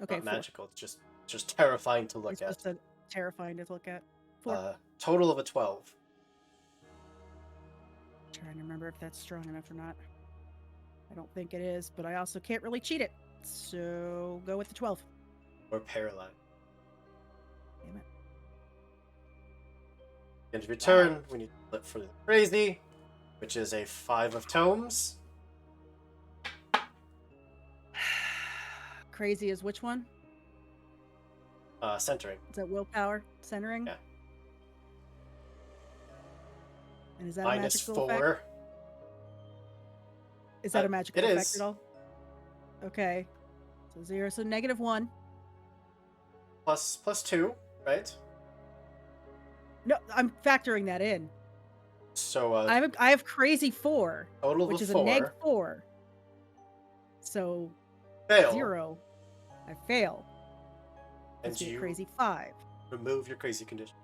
Okay, Not 4. magical. It's just terrifying to look It's at. just terrifying to look at. 4. Total of a 12. Trying to remember if that's strong enough or not. I don't think it is, but I also can't really cheat it. So go with the 12. Or paralyzed. Damn it. End of your turn, we need to flip for the crazy, which is a 5 of tomes. Crazy is which one? Centering. Is that willpower centering? Yeah. And is that -4. a magical effect? Is that a magical it effect is. at all? Okay. So 0, so -1. Plus 2, right? No, I'm factoring that in. So I have crazy 4, total which of is a a 4. -4. So Fail. 0. I fail. And It's a you crazy 5. remove your crazy condition.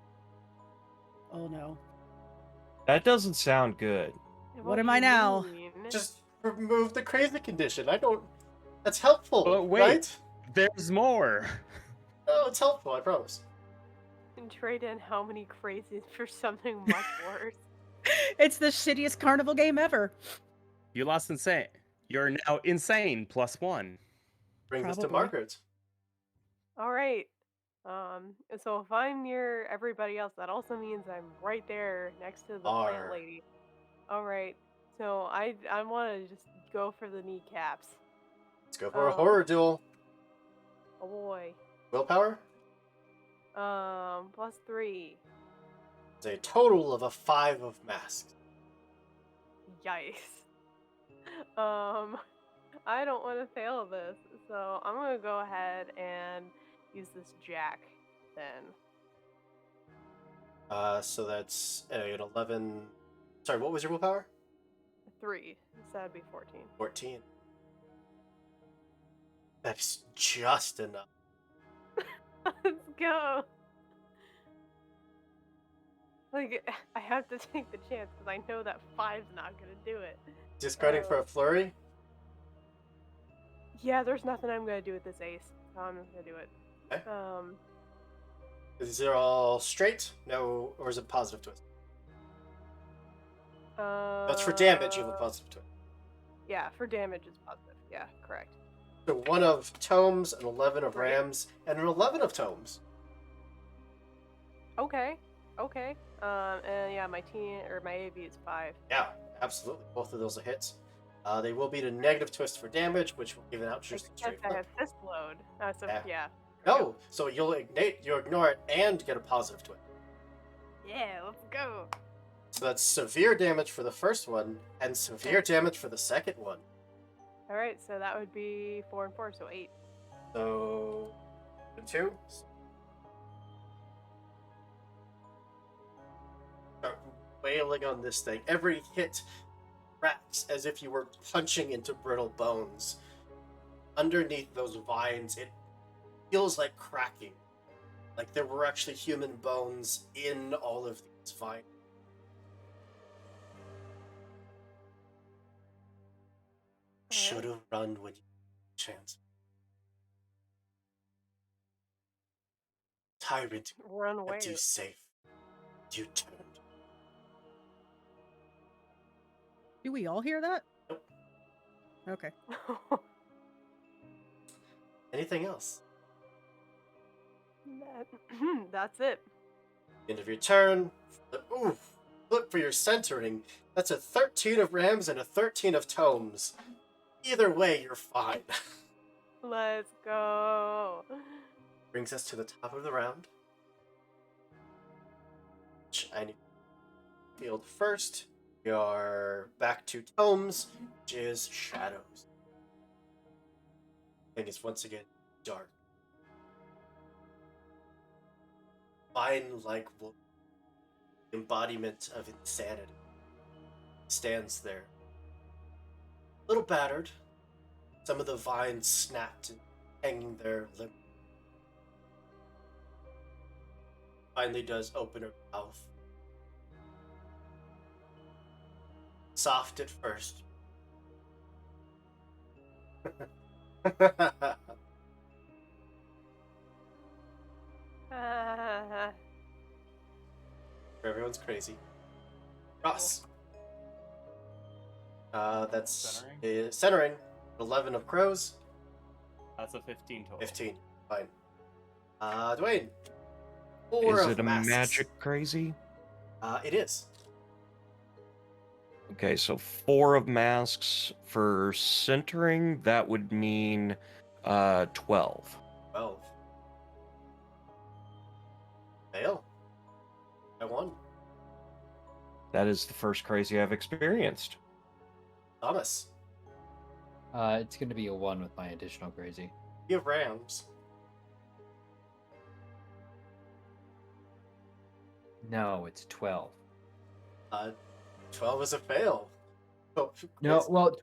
Oh no. that doesn't sound good. What do am I you now? mean? Just remove the crazy condition. I don't. That's helpful, But wait. right? There's more. No, it's helpful. I promise. And trade in how many crazies for something much worse. It's the shittiest carnival game ever. You lost insane. You're now insane +1. Brings us to Probably. Margaret. All right. So if I'm near everybody else, that also means I'm right there next to the plant Arr. lady. All right. So I want to just go for the kneecaps. Let's go for a horror duel. Oh boy. Willpower +3. is a total of a 5 of masks. Yikes. I don't want to fail this, so I'm gonna go ahead and use this jack then. So that's an 11. Sorry, what was your willpower? 3, so that'd be 14. 14. That's just enough. Let's go. Like, I have to take the chance because I know that 5's not gonna do it. Discarding for a flurry? Yeah, there's nothing I'm gonna do with this ace, so I'm not gonna do it. Okay. Is it all straight? No, or is it positive twist? That's for damage. You have a positive twist. Yeah, for damage is positive. Yeah, correct. So 1 of tomes, an 11 of Right. rams, and an 11 of tomes. Okay. Okay. And yeah, my AV is 5. Yeah, absolutely. Both of those are hits. They will be the negative twist for damage, which will give it out just a Except straight I flip. have fist load. So Yeah. yeah. No, so you'll ignore it and get a positive twist. Yeah, let's go. So that's severe damage for the first one and severe damage for the second one. All right, so that would be 4 and 4, so 8. So 2. Start wailing on this thing. Every hit cracks as if you were punching into brittle bones. Underneath those vines, it feels like cracking. Like there were actually human bones in all of these vines. Should have run when you had a chance. Tyrant Run away. kept you safe. You turned. Do we all hear that? Nope. Okay. Anything else? That's it. End of your turn. Ooh, look for your centering. That's a 13 of rams and a 13 of tomes. Either way, you're fine. Let's go. Brings us to the top of the round. Which I need to field first. We are back to tomes, which is shadows. Thing is once again dark. Vine-like wolf, embodiment of insanity, stands there. A little battered. Some of the vines snapped and hanging there limp. Finally does open her mouth. Soft at first. Everyone's crazy. Ross. That's Centering? centering. 11 of crows. That's a 15 total. 15. Fine. Dwayne. 4 Is of it a masks. magic crazy? It is. Okay, so 4 of masks for centering. That would mean 12. 12. Fail. I won. That is the first crazy I've experienced. Thomas. It's going to be a 1 with my additional crazy. You have rams. No, it's 12. 12 is a fail. Oh, No, it's- well,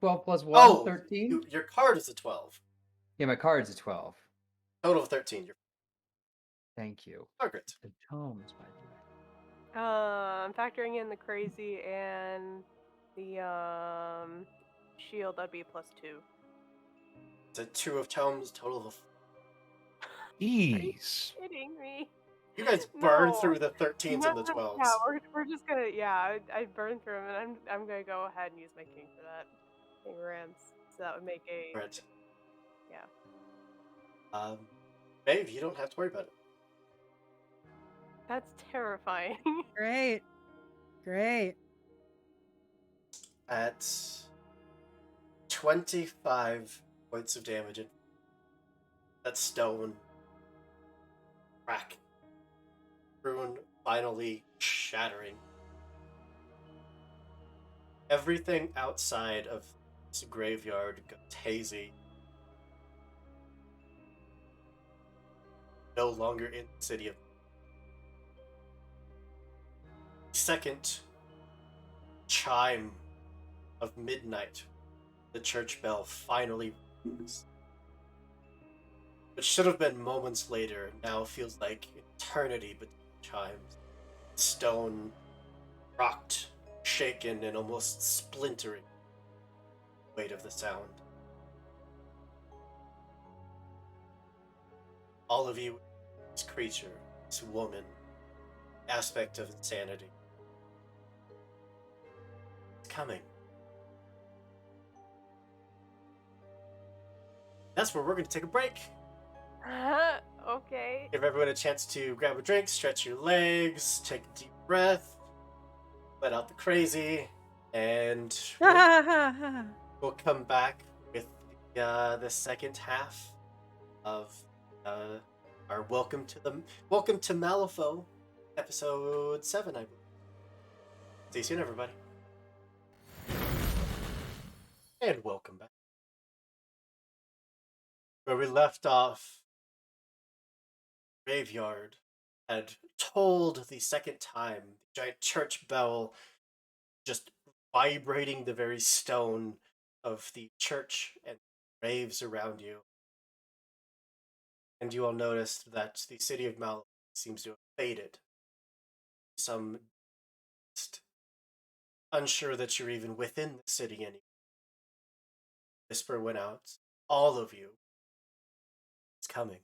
12 plus 1, Oh, 13? your card is a 12. Yeah, my card's a 12. Total of 13. You're Thank you. Margaret. The tomes, by the way. I'm factoring in the crazy and the shield. That'd be a +2. It's a 2 of tomes, total of. Ease. Kidding me? You guys burn No. through the 13s and the No, 12s. Yeah, we're just gonna I burned through them, and I'm gonna go ahead and use my king for that. King Rams. So that would make a Right. yeah. Maeve, you don't have to worry about it. That's terrifying. Great. Great. At 25 points of damage, and that stone crack, rune finally shattering. Everything outside of this graveyard goes hazy. No longer in the city of. Second chime of midnight, the church bell finally rings. What should have been moments later now feels like eternity between chimes. Stone rocked, shaken, and almost splintering. Weight of the sound. all of you, this creature, this woman, aspect of insanity. It's coming. That's where we're going to take a break. Okay. Give everyone a chance to grab a drink, stretch your legs, take a deep breath, let out the crazy, and we'll come back with the second half of our Welcome to Malifaux, episode 7, I believe. See you soon, everybody. And welcome back. Where we left off, graveyard had tolled the second time, the giant church bell just vibrating the very stone of the church and graves around you. And you all noticed that the city of Malifaux seems to have faded. Some just unsure that you're even within the city anymore. Whisper went out. All of you. It's coming.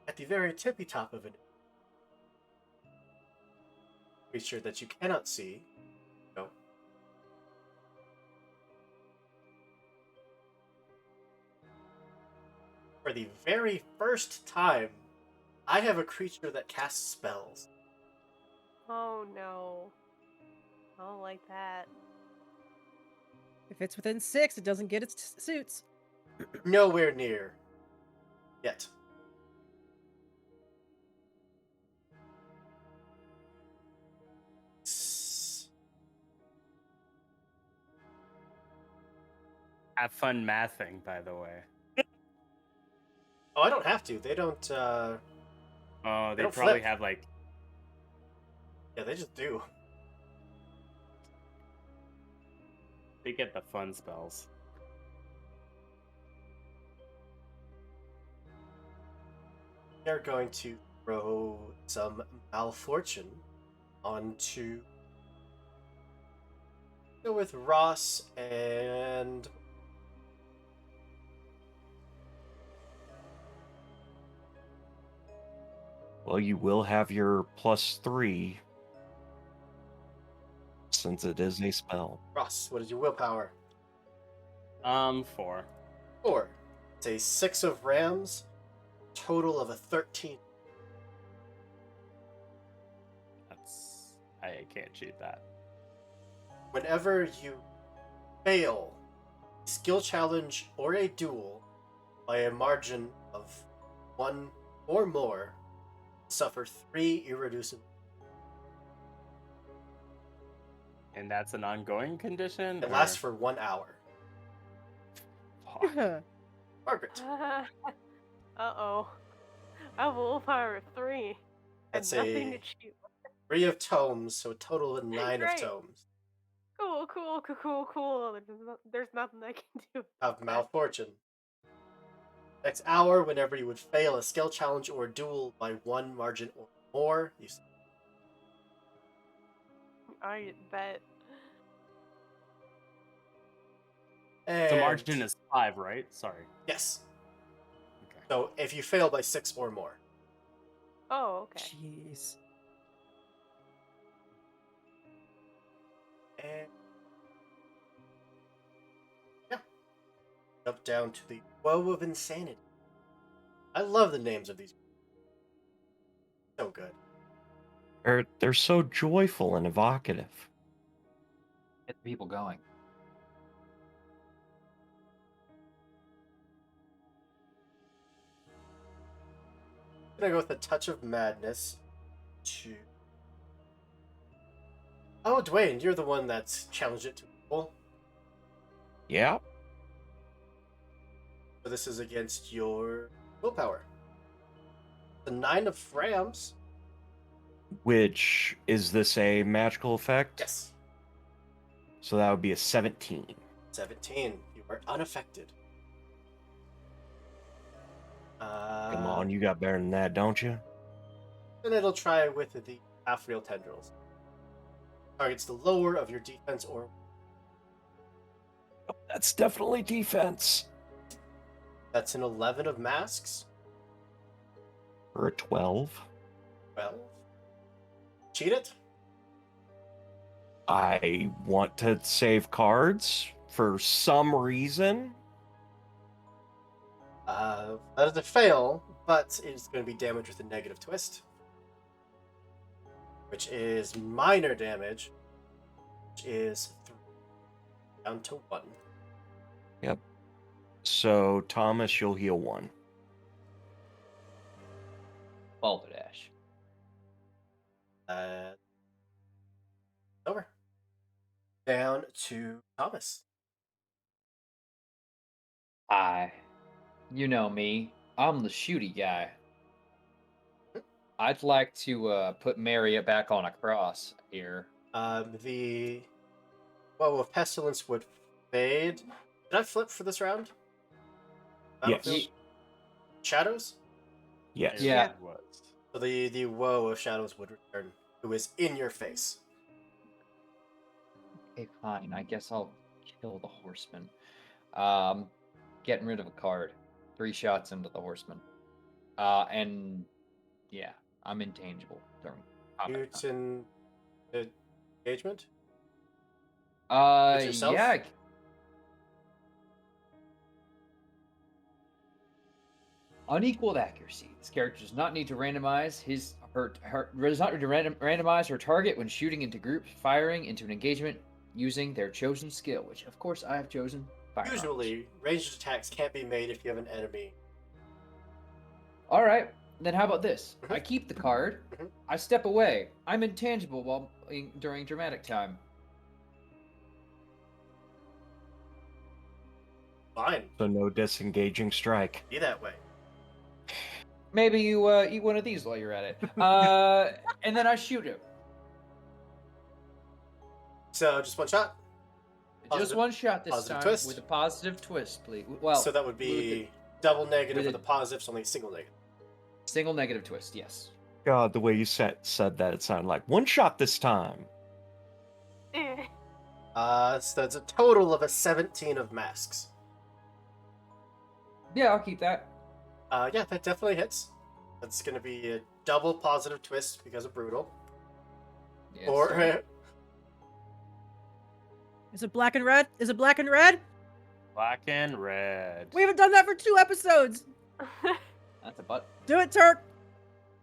At the very tippy top of it, creature that you cannot see. No. For the very first time, I have a creature that casts spells. Oh no. I don't like that. If it's within 6, it doesn't get its suits. Nowhere near. Yet. Have fun mathing, by the way. Oh, I don't have to. They don't, Oh, they don't probably flip. have like. Yeah, they just do. They get the fun spells. They're going to throw some malfortune onto. Go with Ross and. Well, you will have your +3 since it is a spell. Ross, what is your willpower? 4. 4. It's a 6 of rams, total of a 13. That's. I can't cheat that. Whenever you fail a skill challenge or a duel by a margin of 1 or more, suffer 3 irreducible. And that's an ongoing condition? It lasts for 1 hour. Margaret. Uh-oh. I have a willpower of 3. That's and nothing a to cheat. 3 of tomes, so a total of 9 of Great. tomes. Cool. There's nothing I can do. Of malfortune. Next hour, whenever you would fail a skill challenge or duel by 1 margin or more, you I bet. and The margin is 5, right? Sorry. yes. Okay. So if you fail by 6 or more. Oh, okay. Jeez. And yeah. Jump down to the Woe of Insanity. I love the names of these. So good. They're so joyful and evocative. Get the people going. I'm gonna go with a touch of madness to. Oh, Dwayne, you're the one that's challenged it to duel. Yeah. So this is against your willpower. The 9 of rams. Which, is this a magical effect? Yes. So that would be a 17. 17. You are unaffected. Come on, you got better than that, don't you? Then it'll try with the half-real tendrils. Targets the lower of your defense or That's definitely defense. That's an 11 of masks. Or a 12. 12. Cheat it. I want to save cards for some reason. That is a fail, but it's going to be damage with a negative twist, which is minor damage, which is 3 down to 1. Yep. So, Thomas, you'll heal 1. Balderdash. Over. Down to Thomas. Hi. You know me. I'm the shooty guy. I'd like to put Maria back on a cross here. The woe of pestilence would fade. Did I flip for this round? Yes. Battlefield? Shadows? Yes. Yeah. It was. So the woe of shadows would return, who is in your face. Okay, fine. I guess I'll kill the horseman. Getting rid of a card. 3 shots into the horseman. And yeah, I'm intangible during combat time. Shoot in engagement? With yourself? Yeah. Unequaled accuracy. This character does not need to randomize randomize her target when shooting into groups, firing into an engagement using their chosen skill, which of course I have chosen. Firearms. Usually, ranged attacks can't be made if you have an enemy. All right, then how about this? Mhm. I keep the card. Mhm. I step away. I'm intangible during dramatic time. Fine. So, no disengaging strike. Be that way. Maybe you eat one of these while you're at it. And then I shoot him. So, just one shot? Just Positive- one shot this positive time twist? with a positive twist, please. Well, So that would be double negative with with a- a positive, so only single negative. single negative twist. Yes. God, the way you said that, it sounded like one shot this time. Eh. So that's a total of a 17 of masks. Yeah, I'll keep that. Yeah, that definitely hits. That's going to be a double positive twist because of brutal. Yes, Or sir. Is it black and red? Is it black and red? Black and red. We haven't done that for 2 episodes. That's a butt. Do it, Turk.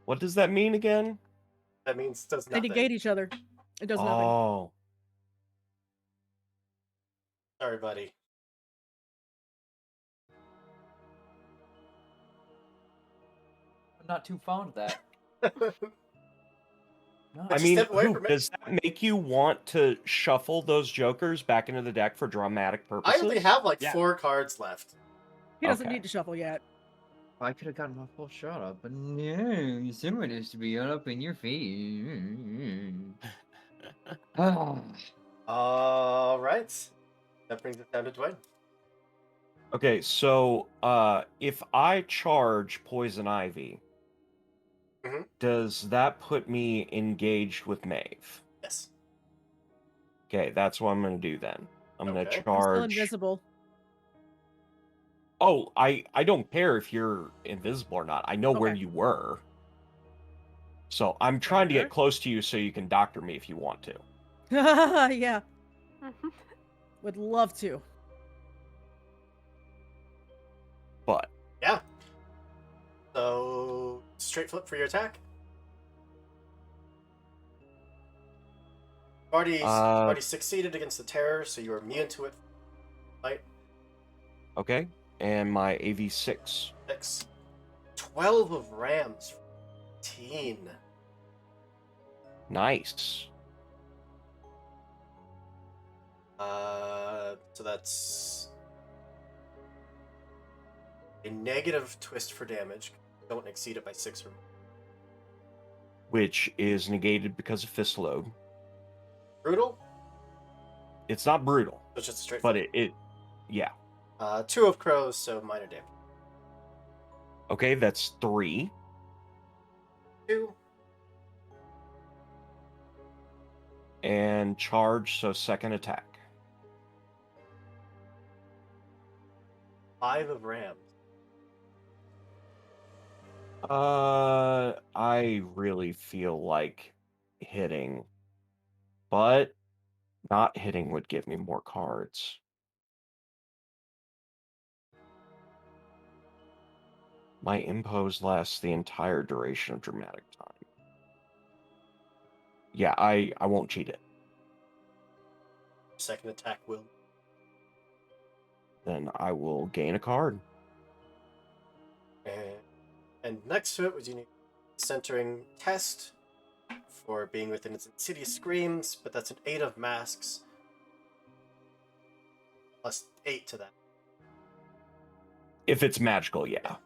What does that mean again? that means does They nothing. negate each other. It does nothing. Oh. Sorry, buddy. I'm not too fond of that. No. I Just mean, step away from it. does that make you want to shuffle those jokers back into the deck for dramatic I purposes? only have like Yeah. 4 cards left. He doesn't Okay. need to shuffle yet. I could have gotten my full shot up, but no, someone has to be up in your face. All right. That brings it down to Dwayne. Okay, so if I charge Poison Ivy, Mhm. does that put me engaged with Maeve? Yes. Okay, that's what I'm going to do then. I'm going Okay. to I'm I'm still charge. invisible. Oh, I don't care if you're invisible or not. I know where Okay. you were. So I'm trying to Sure. get close to you so you can doctor me if you want to. Yeah, would love to. But Yeah. So, straight flip for your attack. Already succeeded against the terror, so you're immune to it. Fight. okay, and my AV6. 6. 12 of rams. 18. Nice. So that's a negative twist for damage. Don't exceed it by 6 or more. Which is negated because of fist load. Brutal. It's not brutal, So it's just a straight but flip. yeah. 2 of crows, so minor damage. Okay, that's 3. 2. And charge, so second attack. 5 of rams. I really feel like hitting, but not hitting would give me more cards. My impose lasts the entire duration of dramatic time. Yeah, I won't cheat it. Second attack will. Then I will gain a card. And next to it was you need centering test for being within its insidious screams, but that's an 8 of masks. Plus 8 to that. If it's magical, yeah.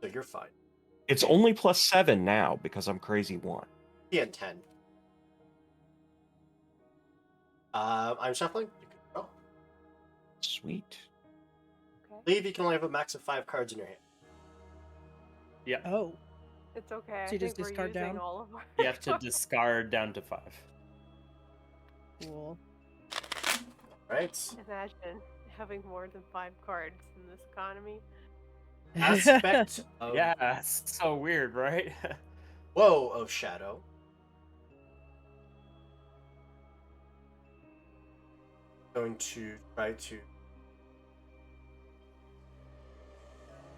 So you're fine. It's only +7 now because I'm crazy 1. And 10. I'm shuffling. You can roll. Sweet. I believe you can only have a max of 5 cards in your hand. Yeah. Oh, It's okay. So you I just think we're discard using down? all of our You have to discard down to 5. cool. Right? Imagine having more than 5 cards in this economy. Aspect of Yeah, it's so weird, right? Woe of Shadow. Going to try to.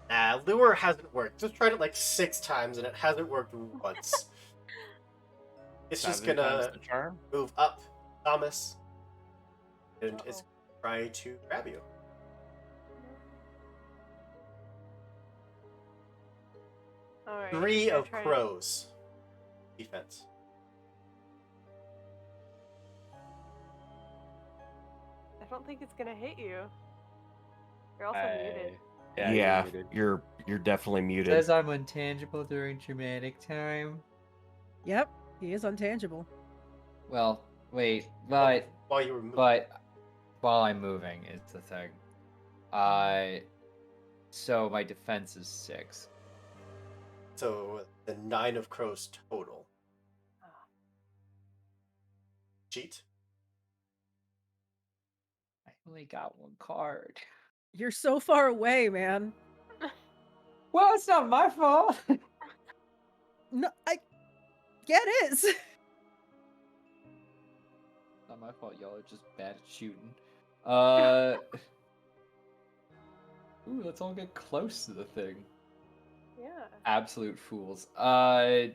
Nah, Lure hasn't worked. Just tried it like 6 times and it hasn't worked once. It's just 7 times gonna the charm. move up, Thomas, and it's Uh-oh. try to grab you. Alright. 3 gonna of try to- crows. Defense. I don't think it's gonna hit you. You're also muted. Yeah, Yeah, you're muted. you're definitely muted. Says I'm intangible during dramatic time. Yep, he is untangible. Well, wait, but While you were moving. while I'm moving is the thing. So my defense is 6. So the 9 of crows total. Cheat. I only got 1 card. You're so far away, man. Well, it's not my fault. No, yeah, it is. Not my fault. Y'all are just bad at shooting. Ooh, let's all get close to the thing. Yeah. Absolute fools. I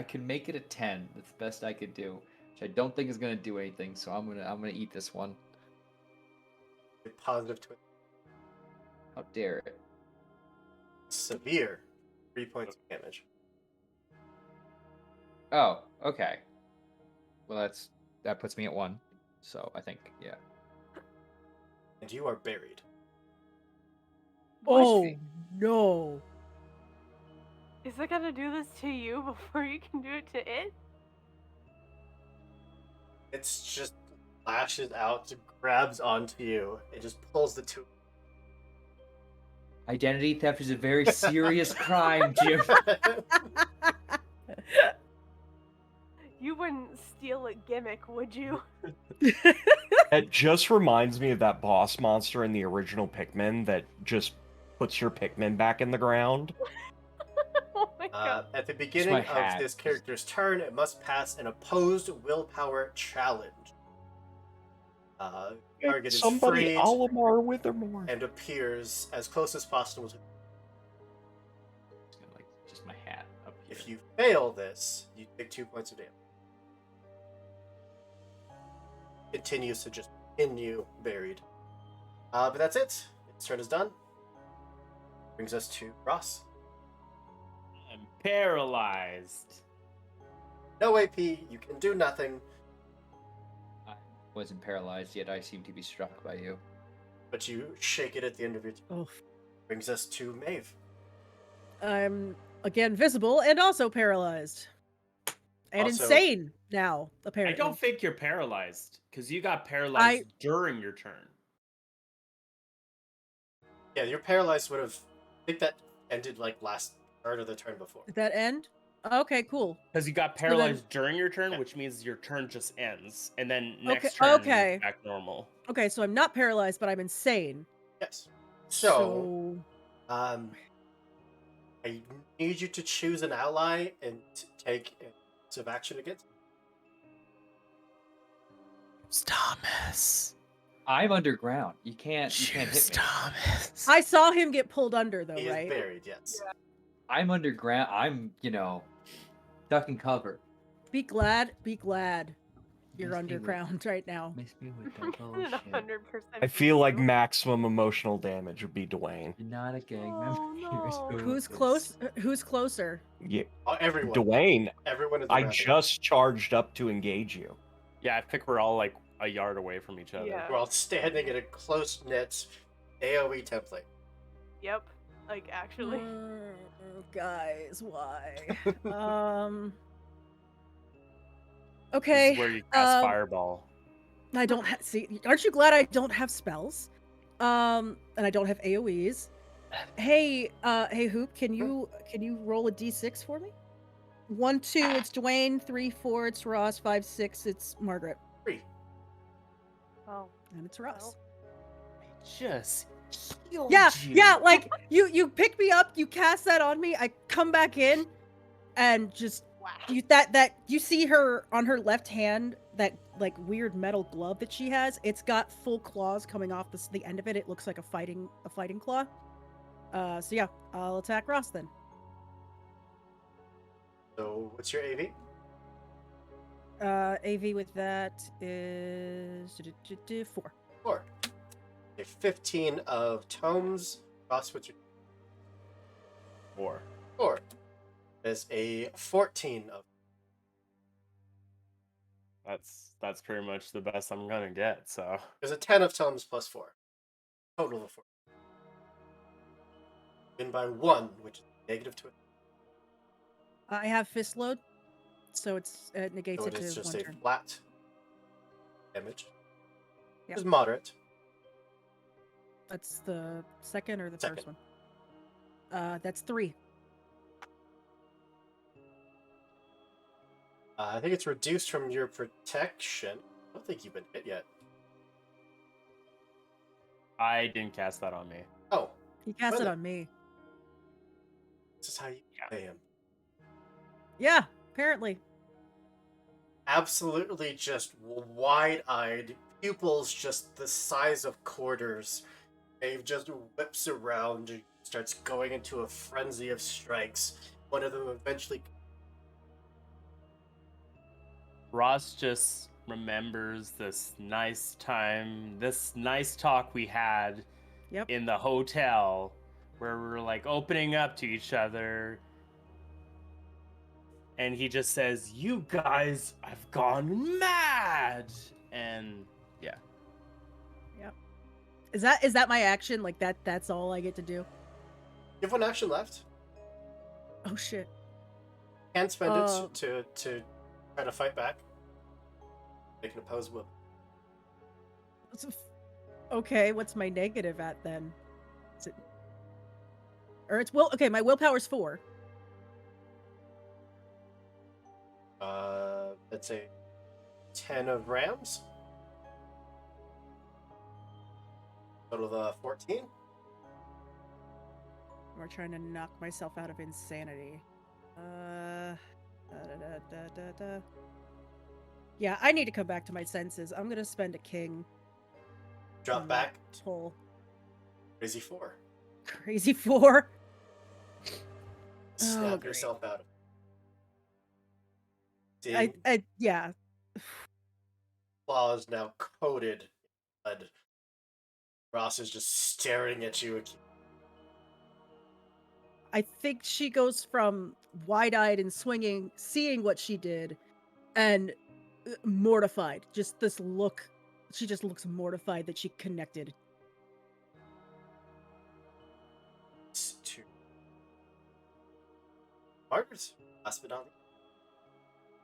can make it a 10. That's the best I could do. Which I don't think is gonna do anything, so I'm gonna eat this one. A positive twin. How dare it? Severe. 3 points of damage. Oh, okay. Well, that puts me at 1. So I think, yeah. And you are buried. Oh no. Is it gonna do this to you before you can do it to it? It's just lashes out, grabs onto you. It just pulls the two. Identity theft is a very serious crime, Jim. You wouldn't steal a gimmick, would you? It just reminds me of that boss monster in the original Pikmin that just puts your Pikmin back in the ground. Oh my god. At the beginning my of hat. this character's turn, it must pass an opposed willpower challenge. Target is Somebody freed Olimar Withermore. and appears as close as possible to. It's gonna, like, just my hat up here. If you fail this, you take 2 points of damage. Continues to just pin you buried. But that's it. Its turn is done. Brings us to Ross. I'm paralyzed. No AP, you can do nothing, I wasn't paralyzed yet. I seem to be struck by you. but you shake it at the end of your turn. Oh, Brings us to Maeve. I'm again visible and also paralyzed. And Also- insane now, I apparently. don't think you're paralyzed because you got paralyzed during your turn. Yeah, your paralyzed would have. I think that ended like last turn or the turn before. Did that end? Okay, cool. Because you got then- paralyzed during your turn, Yeah. which means your turn just ends, and then next Okay, turn okay. you're back normal. Okay, so I'm not paralyzed, but I'm insane. Yes. So, I need you to choose an ally and take active action against. It's Thomas. I'm underground. You can't Choose hit me. Thomas. I saw him get pulled under though, He right? is buried, yes. I'm underground. I'm, duck and cover. Be glad you're Miss me with- underground right now. Miss me with that bullshit. 100%. I feel like maximum emotional damage would be Dwayne. You're not a gang member. Oh, You're no. doing Who's this. close? Who's closer? Yeah, Everyone. Dwayne, Everyone is I around you. just charged up to engage you. Yeah, I think we're all like a yard away from each other. Yeah. We're all standing in a close knit AoE template. Yep. Like, actually. Guys, why? This Okay. is where you cast um, fireball. I don't see. Aren't you glad I don't have spells? And I don't have AoEs. Hey, Hoop, can you roll a d6 for me? 1, 2, it's Dwayne. 3, 4, it's Ross. 5, 6, it's Margaret, 3. Oh. and it's Ross. Just healed Yeah, you. yeah. Like you pick me up, you cast that on me. I come back in, and just Wow. you see her on her left hand, that like weird metal glove that she has. It's got full claws coming off the end of it. It looks like a fighting claw. So yeah, I'll attack Ross then. So, what's your AV? AV with that is 4. 4. A 15 of tomes. Ross, what's your 4. 4? There's a 14 of. That's pretty much the best I'm gonna get. So There's a 10 of tomes plus 4. Total of 4. Win by 1, which is negative to it. I have fist load, so it negates So it it to is just 1 a turn. flat damage. Yep. It's moderate. That's the second or the Second. first one? That's 3. I think it's reduced from your protection. I don't think you've been hit yet. I didn't cast that on me. Oh, He cast it Really? on me. this is how you pay him. Yeah, apparently. Absolutely just wide-eyed, pupils just the size of quarters. Dave just whips around and starts going into a frenzy of strikes. One of them eventually. Ross just remembers this nice time, this nice talk we had Yep. in the hotel where we were like opening up to each other. And he just says, "You guys have gone mad." And yeah. Is that my action? Like that's all I get to do? You have one action left. Oh shit. Can't spend Oh. it to try to fight back. Make an opposed will. Okay, what's my negative at then? Is it... Or it's will. Okay, my willpower's 4. That's a 10 of rams. Total of 14. We're trying to knock myself out of insanity. Yeah, I need to come back to my senses. I'm gonna spend a king. Drop on back. that hole. Crazy 4. Crazy 4. Snap great. yourself out of it. Yeah. Claw is now coated in blood. Ross is just staring at you. I think she goes from wide-eyed and swinging, seeing what she did, and mortified. Just this look. She just looks mortified that she connected. To Margaret, last but not least.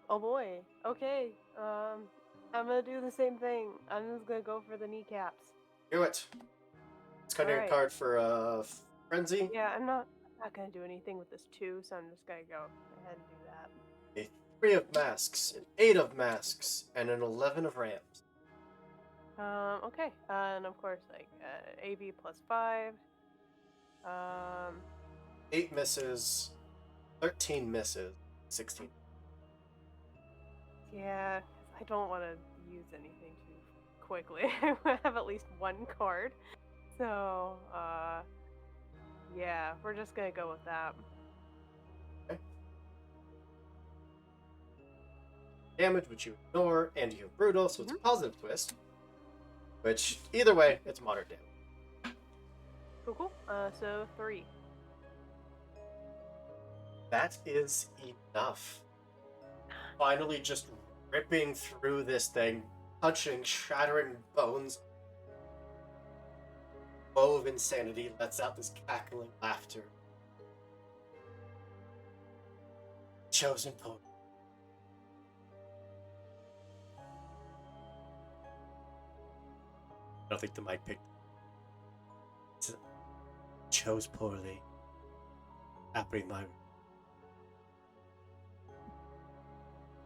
Oh boy. Okay. I'm gonna do the same thing. I'm just gonna go for the kneecaps. Do it. It's cutting a Alright. card for frenzy. Yeah, I'm not gonna do anything with this 2, so I'm just gonna go ahead and do that. A 3 of masks, an 8 of masks, and an 11 of rams. Okay. And of course, like AV plus 5. Um, 8 misses, 13 misses, 16. yeah, 'cause I don't want to use anything too quickly. I have at least one card. So, yeah, we're just gonna go with that. Damage, which you ignore, and you have brutal, so it's a Mhm. positive twist. Which, either way, it's moderate damage. Cool, cool. So 3. That is enough. Finally, just ripping through this thing, punching, shattering bones. Bow of Insanity lets out this cackling laughter. Chosen poet. I don't think the mic picked. Chose poorly. Happy my.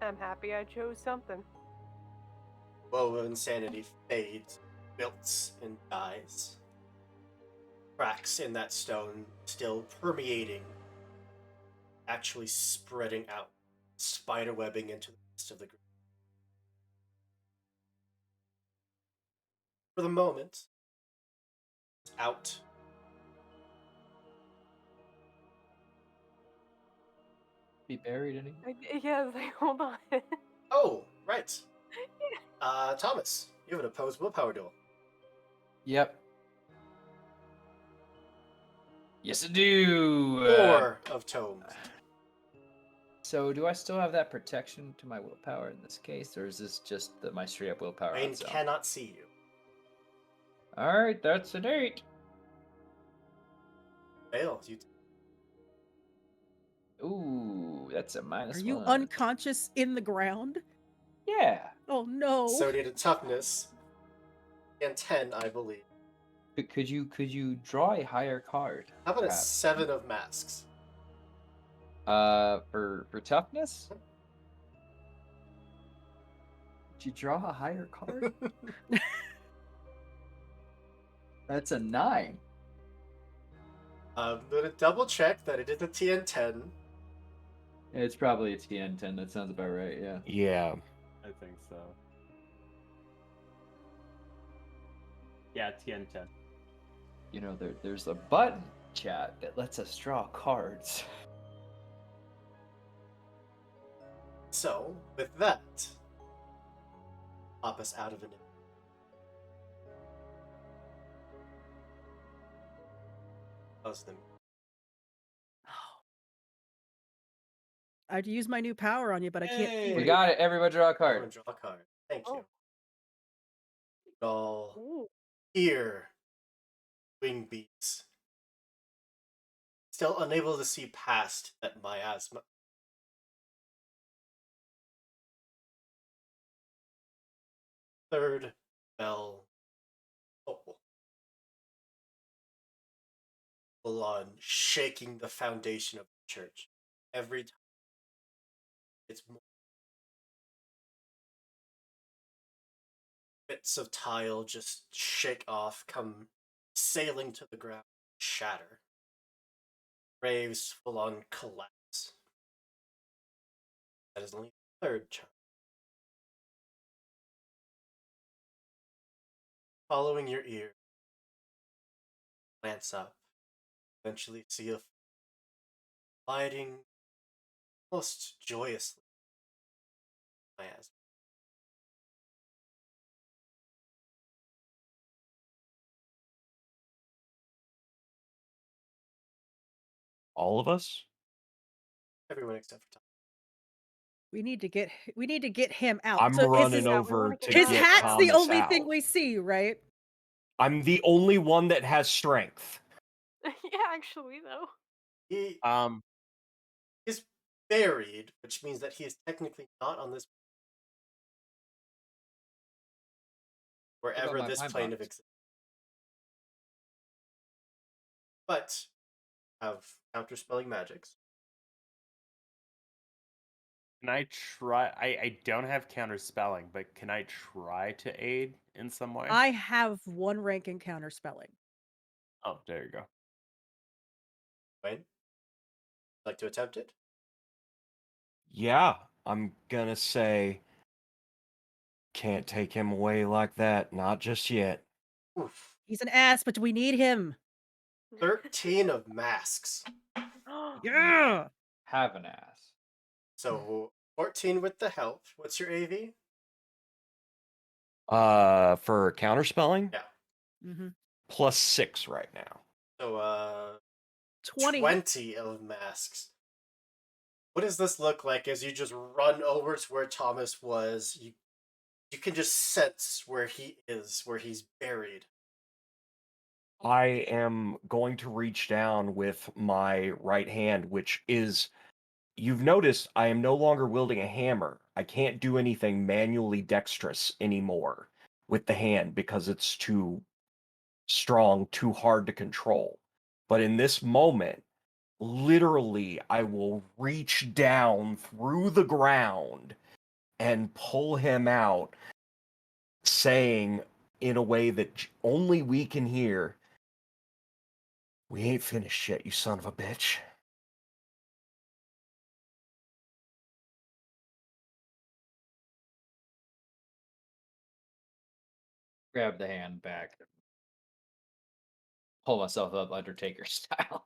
I'm happy I chose something. Woe of Insanity fades, wilts, and dies. Cracks in that stone still permeating, actually spreading out, spiderwebbing into the rest of the group. For the moment, it's out. Be buried any? Yeah, I was like, hold on. Oh, right. Thomas, you have an opposed willpower duel. Yep. Yes, I do. 4 of tomes. So, do I still have that protection to my willpower in this case, or is this just my straight up willpower? Rain on its own? cannot see you. All right, that's an 8. Fails. You Ooh, that's a -1. Are you unconscious in the ground? Yeah. Oh no. so need a toughness and 10, I believe. Could you draw a higher card? How about a perhaps? 7 of masks? For toughness? Did you draw a higher card? That's a 9. I'm gonna double check that it is a TN10. It's probably a TN10. That sounds about right. Yeah. Yeah. I think so. Yeah, TN10. You know, there's a button, chat, that lets us draw cards. So, with that, pop us out of an. Pause them. I'd use my new power on you, but I can't see We you. got it. Everybody draw a Everyone card. draw a card. Thank you. Oh. All Ooh. here. Wing beats. Still unable to see past that miasma. Third bell. Oh. Full on shaking the foundation of the church. Every time it's more bits of tile just shake off, come sailing to the ground, shatter. Graves full on collapse. That is only the third chunk. Following your ear, glance up, eventually see a gliding almost joyously miasma. All of us? Everyone except for Tom. We need to get him out. I'm So is running his, Yeah, we over wanna to get his out. get hat's the Thomas only out. thing we see, right? I'm the only one that has strength. Yeah, actually, though. He Um, is buried, which means that he is technically not on this wherever my this pine plane of box? existence. But have counterspelling magics. can I try? I don't have counter spelling, but can I try to aid in some way? I have 1 rank in counter spelling. Oh, there you go. Wayne, like to attempt it? Yeah, I'm gonna say can't take him away like that, not just yet. Oof. He's an ass, but we need him. 13 of masks. Yeah. Have an ass. So 14 with the help. What's your AV? For counterspelling, Yeah. Mm-hmm. +6 right now. So 20. 20 of masks. What does this look like as you just run over to where Thomas was? You can just sense where he is, where he's buried. I am going to reach down with my right hand, which is, you've noticed I am no longer wielding a hammer. I can't do anything manually dexterous anymore with the hand because it's too strong, too hard to control. But in this moment, literally, I will reach down through the ground and pull him out, saying in a way that only we can hear, "We ain't finished yet, you son of a bitch." Grab the hand back. Pull myself up Undertaker style.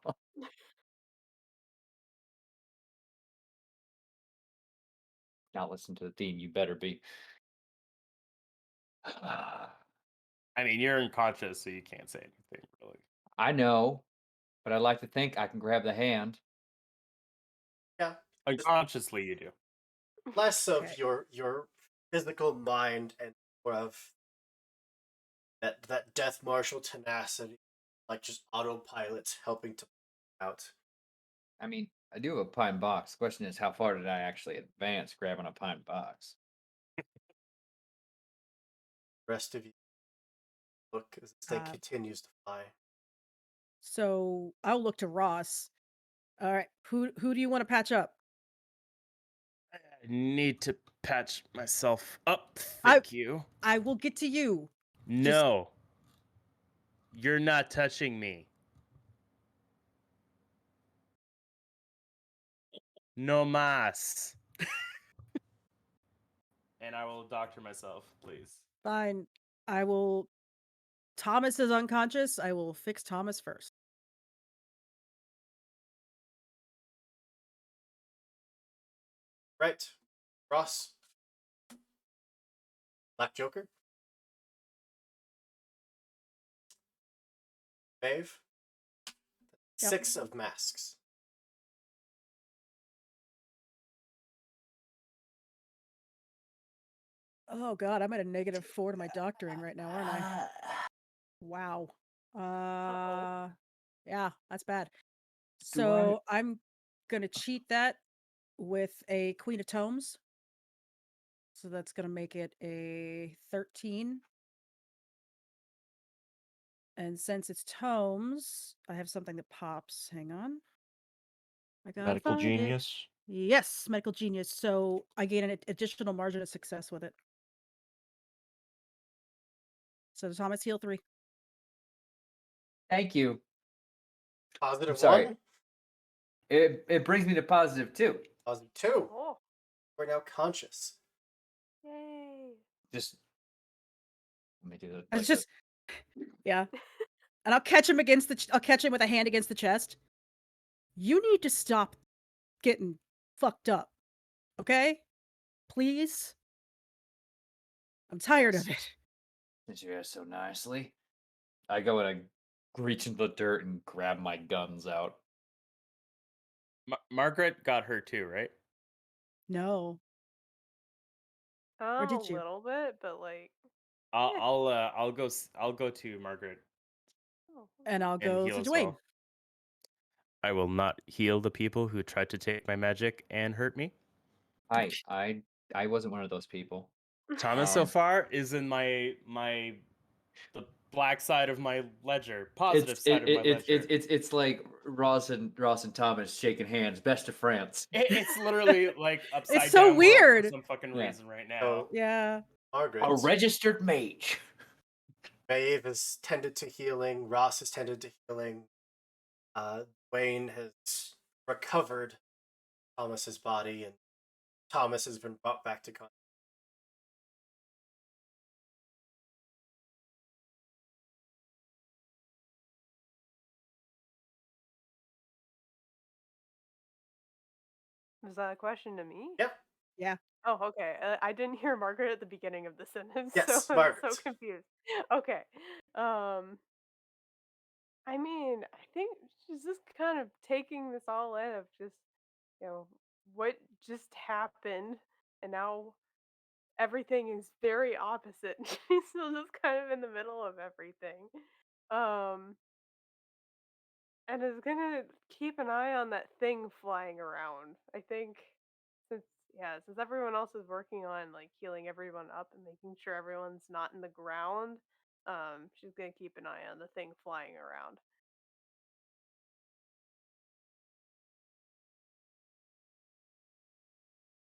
Not listen to the theme. You better be. I mean, you're unconscious, so you can't say anything really. I know, but I like to think I can grab the hand. Yeah. Unconsciously, you do. Less of Okay. your physical mind and more of that death marshal tenacity, like just autopilot helping to out. I mean, I do have a pine box. The question is, how far did I actually advance grabbing a pine box? The rest of you look as this thing Uh, continues to fly. So I'll look to Ross. All right. Who do you want to patch up? I need to patch myself up. I- Thank you. I will get to you. No. You're not touching me. No mas. And I will doctor myself, please. Fine. I will. Thomas is unconscious. I will fix Thomas first. Right. Ross. Black Joker. Maeve. Yep. 6 of masks. Oh God, I'm at a -4 to my doctoring right now, aren't I? Wow. Yeah, that's bad. So I'm gonna cheat that with a Queen of Tomes. So that's gonna make it a 13. And since it's tomes, I have something that pops. Hang on. I gotta Medical find it. genius. Yes, medical genius. So I gain an additional margin of success with it. So Thomas heal 3. Thank you. Positive sorry. 1. It brings me to +2. Positive 2. Oh, We're now conscious. yay. Just let me do that. It's just, yeah. And I'll catch him I'll catch him with a hand against the chest. You need to stop getting fucked up, okay? Please. I'm tired of it. Since you asked so nicely, I go and I reach into the dirt and grab my guns out. Margaret got her too, right? No. Or A did you? little bit, but like, I'll go to Margaret oh, And I'll and go heal to as Dwayne. well. I will not heal the people who tried to take my magic and hurt me. I wasn't one of those people. Thomas so Um, far is in the black side of my ledger, positive side of my ledger. It's like Ross and Thomas shaking hands, best of friends. It's literally like upside so down world weird. for some fucking Yeah. reason right now. So Yeah. Margaret. A registered mage. Maeve has tended to healing. Ross has tended to healing. Wayne has recovered Thomas's body, and Thomas has been brought back to consciousness. Was that a question to me? Yep. Yeah. Oh, okay. I didn't hear Margaret at the beginning of the sentence, so Yes, I'm so Margaret. confused. Okay. I mean, I think she's just kind of taking this all in of just, you know, what just happened, and now everything is very opposite. She's still just kind of in the middle of everything. Um, and is gonna keep an eye on that thing flying around. I think since since everyone else is working on like healing everyone up and making sure everyone's not in the ground, she's gonna keep an eye on the thing flying around.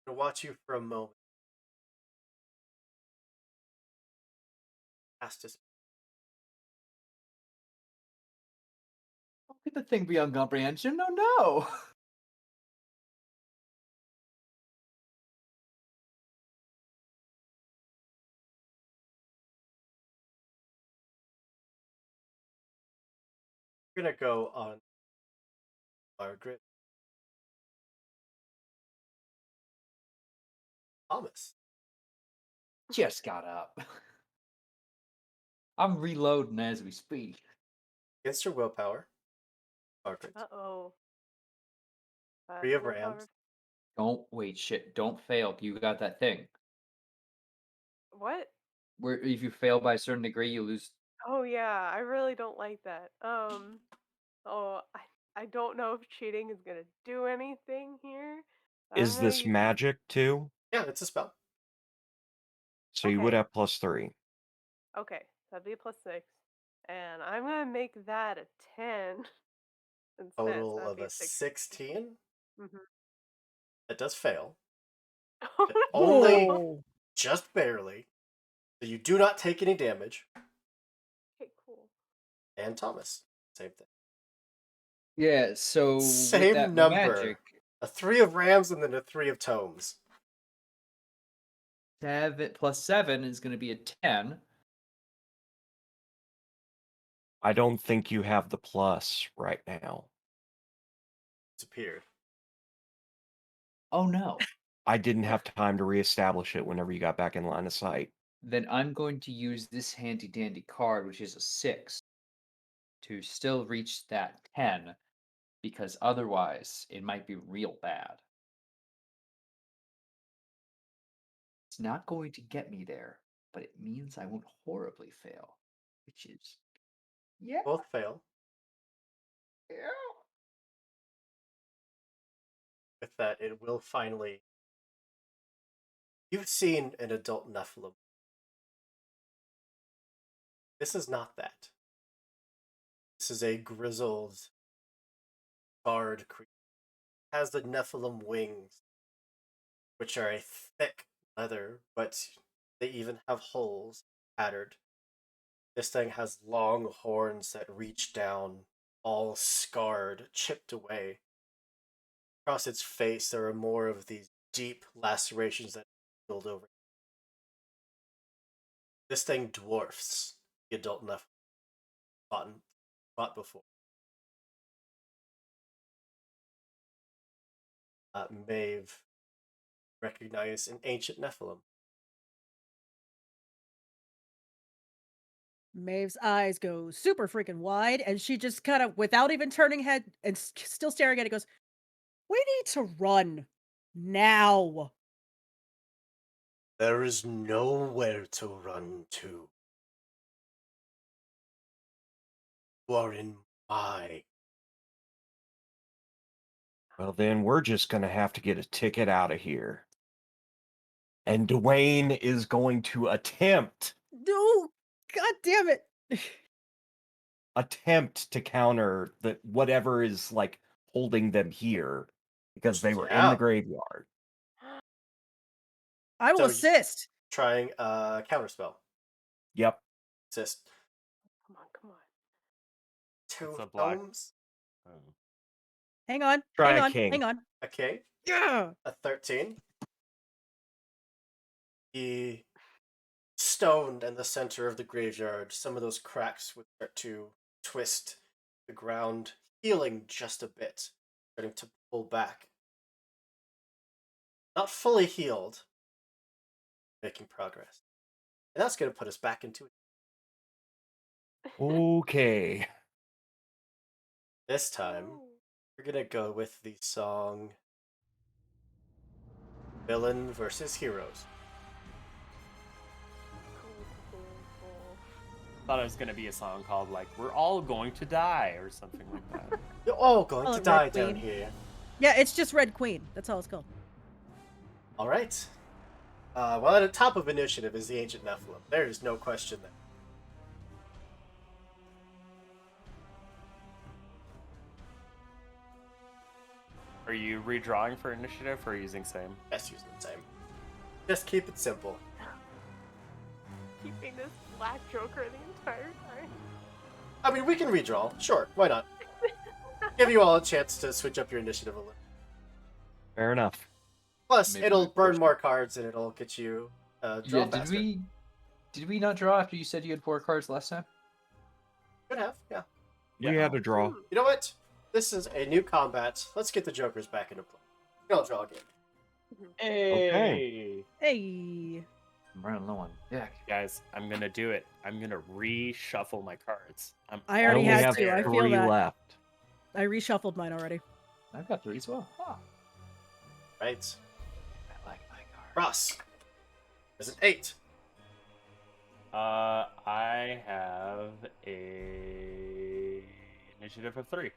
I'm gonna watch you for a moment. Ask us. How could the thing beyond comprehension? No, no. We're gonna go on Margaret. Thomas. Just got up. I'm reloading as we speak. Against your willpower. Margaret. Uh-oh. 3 of Willpower. rams. Don't wait, shit. Don't fail. You got that thing What? where if you fail by a certain degree, you lose. Oh yeah, I really don't like that. Oh, I don't know if cheating is gonna do anything here. I'm Is gonna this use magic too? Yeah, it's a spell. So you would Okay. have +3. Okay, that'd be a +6. And I'm gonna make that a 10 instead, so Total that'd of be a a 6. 16. Mm-hmm. That does fail. But Oh only no! Oh. just barely. So you do not take any damage. Okay, cool. And Thomas. Same thing. Yeah, so with Same that number. magic, A 3 of rams and then a 3 of tomes. 7 plus 7 is going to be a 10. I don't think you have the plus right now. Disappeared. Oh no. I didn't have time to reestablish it whenever you got back in line of sight. Then I'm going to use this handy dandy card, which is a 6, to still reach that 10, because otherwise it might be real bad. It's not going to get me there, but it means I won't horribly fail, which is yeah. Both fail. Yeah. With that, it will finally. You've seen an adult Nephilim. This is not that. This is a grizzled, scarred creature. It has the Nephilim wings, which are a thick leather, but they even have holes patterned. This thing has long horns that reach down, all scarred, chipped away. Across its face, there are more of these deep lacerations that build over. This thing dwarfs the adult Nephilim fought before. Maeve recognized an ancient Nephilim. Maeve's eyes go super freaking wide, and she just kind of, without even turning head and still staring at it, goes, "We need to run now." There is nowhere to run to. You are in my. Well, then we're just going to have to get a ticket out of here. And Dwayne is going to No, god damn it. attempt to counter the whatever is like holding them here because they were in Yeah. the graveyard. I will So assist. Trying a counterspell. Yep. Assist. Come on, come on. 2 It's a block. tomes. Oh. Hang on. Try hang a on. king. Hang on. Okay, Yeah. a 13. The stoned in the center of the graveyard, some of those cracks would start to twist the ground, healing just a bit, starting to pull back. Not fully healed, making progress. And that's going to put us back into it. Okay. This time, we're going to go with the song Villain versus Heroes. Thought it was gonna be a song called like "We're All Going to Die" or something like that. You're all going Call to it die Red down Queen. here. Yeah, it's just Red Queen. That's all it's called. All right. Well, at the top of initiative is the Ancient Nephilim. There is no question there. Are you redrawing for initiative or using same? Best use the same. Just keep it simple. Keeping this black Joker the entire time. I mean, we can redraw. Sure, why not? Give you all a chance to switch up your initiative a little. Fair enough. Plus, Maybe it'll we burn pushed more cards and it'll get you draw Yeah, faster. did we not draw after you said you had 4 cards last time? Could have, yeah. We had a draw. You know what? This is a new combat. Let's get the Jokers back into play. I'll draw again. Hey, Hey. I'm running low on deck. guys, I'm gonna do it. I'm gonna reshuffle my cards. I I already only had have to. I feel 3 that. left. I reshuffled mine already. I've got 3 as well. Huh. Right. I like my card. Ross. There's an 8. I have a initiative of 3.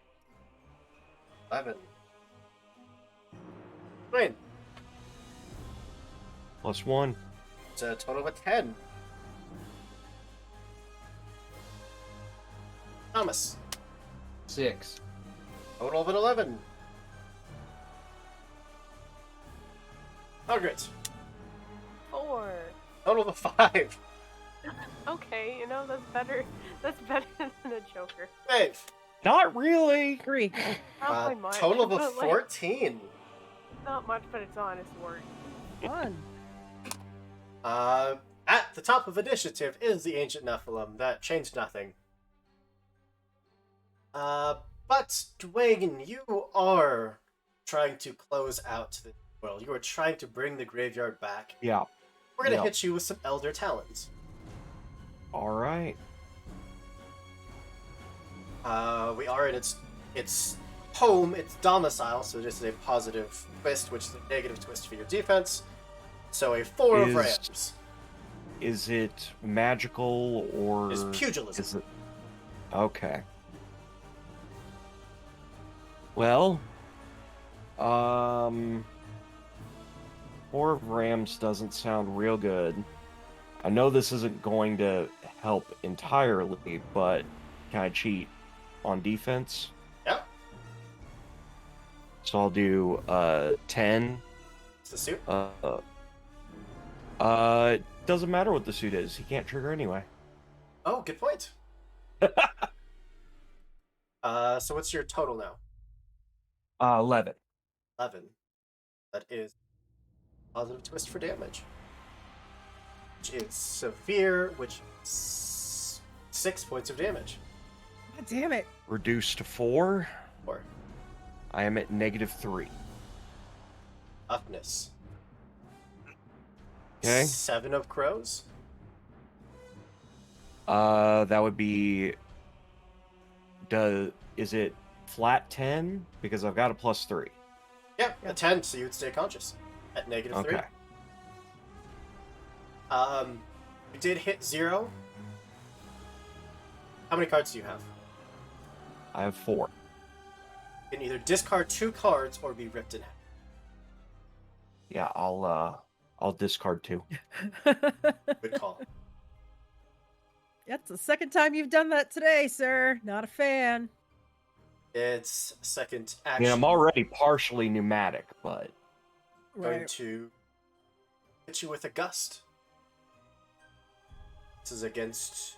11. Wayne. +1. It's a total of a 10. Thomas. 6. Total of an 11. Margaret. 4. Total of a 5. Okay, you know, that's better. That's better than a Joker. Dave. Not really. 3. Not by much. Total of a but, like, 14. not much, but it's honest work. Fun. At the top of initiative is the Ancient Nephilim. That changed nothing. But Dwayne, you are trying to close out the world. You are trying to bring the graveyard back. Yeah. We're gonna Yeah. hit you with some Elder Talons. All right. We are in its home, its domicile, so this is a positive twist, which is a negative twist for your defense. So a 4 of Is- rams Is it magical or is pugilism. is it? Okay. Well, 4 of Rams doesn't sound real good. I know this isn't going to help entirely, but can I cheat on defense? Yep, So I'll do 10. it's the suit. Doesn't matter what the suit is. He can't trigger anyway. Oh, good point. So what's your total now? 11. 11. That is positive twist for damage. Which is severe, which is 6 points of damage. God damn it. Reduced to 4. Or I am at -3. toughness. Okay. 7 of crows. That would be. Is it flat 10? Because I've got a +3. Yep, a 10, so you would stay conscious at -3. Okay. You did hit 0. How many cards do you have? I have 4. You can either discard 2 cards or be ripped in half. Yeah, I'll discard 2. Good call. That's the second time you've done that today, sir. Not a fan. It's second I action. mean, I'm already partially pneumatic, but Going Right. to hit you with a gust. This is against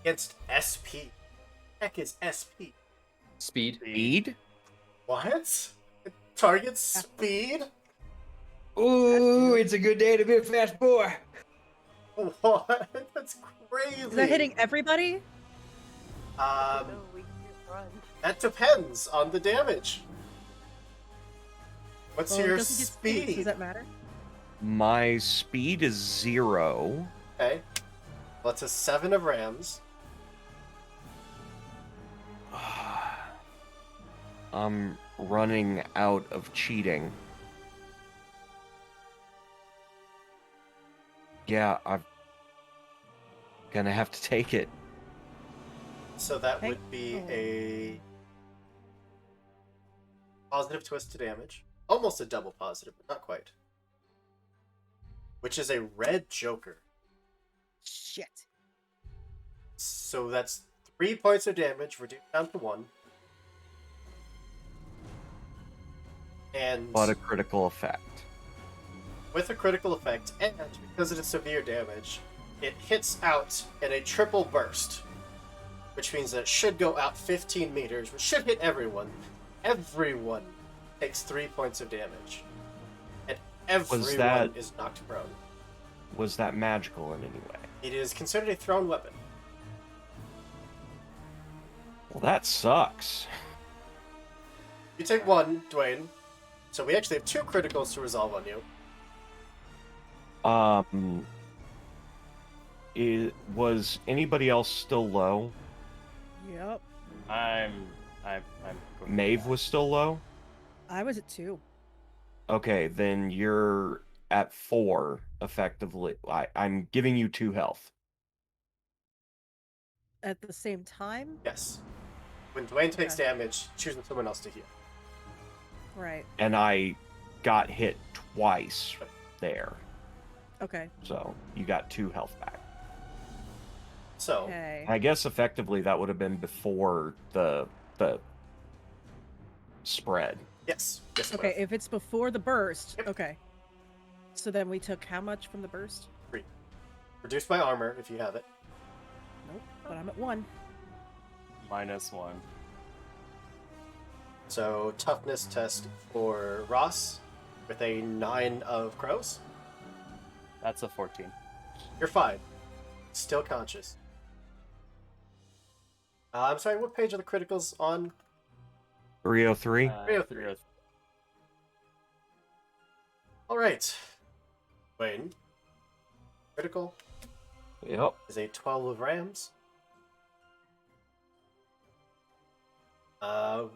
against SP. Heck is SP? Speed. Speed? What? It targets speed? Ooh, it's a good day to be a fast boy. What? That's crazy. Is that hitting everybody? No, we can't run. That depends on the damage. What's Well, it your doesn't get speed? Does that matter? My speed is 0. Okay. Well, it's a 7 of rams. I'm running out of cheating. Yeah, I'm gonna have to take it. So that Hey. would be Oh. a positive twist to damage. Almost a double positive, but not quite. Which is a red joker. Shit. So that's 3 points of damage, reduced down to 1. And But a critical effect. with a critical effect, and because it is severe damage, it hits out in a triple burst. Which means that it should go out 15 meters, which should hit everyone. Everyone takes 3 points of damage. And everyone that- is knocked prone. Was that magical in any way? It is considered a thrown weapon. Well, that sucks. You take 1, Dwayne. So we actually have 2 criticals to resolve on you. Was anybody else still low? Yep. I'm going Maeve back. was still low? I was at 2. Okay, then you're at 4, effectively. I'm giving you 2 health. At the same time? Yes. When Dwayne takes Okay. damage, choosing someone else to heal. Right. And I got hit twice there. Okay. So you got 2 health back. So, Okay. I guess effectively that would have been before the spread. yes. Yes, it Okay, would have. if it's before the burst, Yep. okay. So then we took how much from the burst? Reduced by armor, if you have it. Nope, but I'm at 1. -1. So, toughness test for Ross with a 9 of crows. That's a 14. You're fine. Still conscious. I'm sorry, what page are the criticals on? 303? 303. Alright. Wayne. Critical Yep. is a 12 of rams.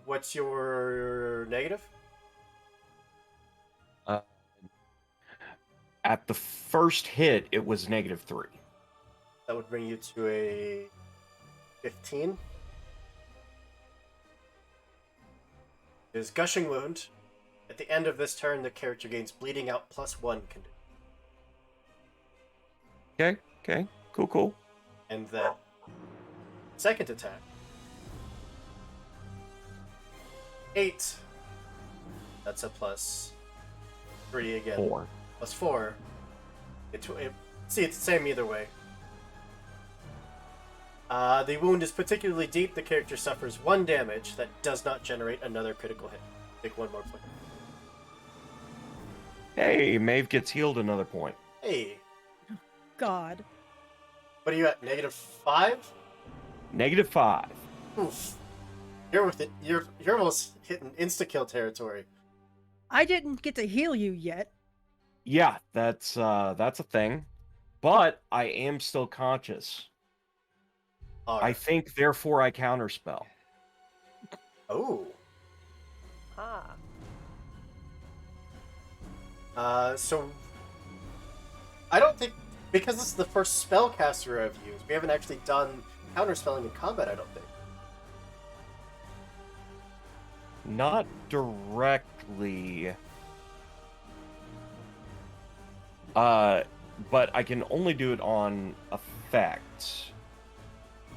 What's your negative? At the first hit, it was -3. That would bring you to a 15. It is Gushing Wound. At the end of this turn, the character gains Bleeding Out +1 condition. Okay. Cool. And then, second attack. 8. That's a +3 again. 4. +4. See, it's the same either way. The wound is particularly deep. The character suffers 1 damage that does not generate another critical hit. Take 1 more point. Hey, Maeve gets healed another point. Hey, God. what are you at? -5? -5. Oof. You're with it. You're almost hitting insta-kill territory. I didn't get to heal you yet. Yeah, that's a thing. But I am still conscious. All I right. think, therefore, I counterspell. Oh. Ah. So I don't think, because this is the first spellcaster I've used, we haven't actually done counterspelling in combat, I don't think. Not directly. But I can only do it on effects.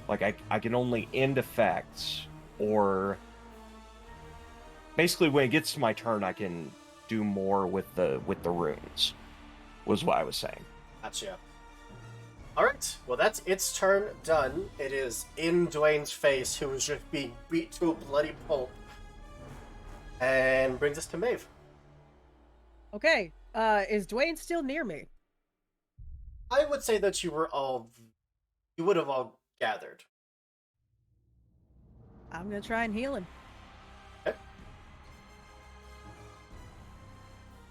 Like, I can only end effects, or basically when it gets to my turn, I can do more with the runes. Was what I was saying. Gotcha. Alright, well that's its turn done. It is in Dwayne's face, who is just being beat to a bloody pulp. And brings us to Maeve. Okay. Is Dwayne still near me? I would say that you would have all gathered. I'm gonna try and heal him. Okay.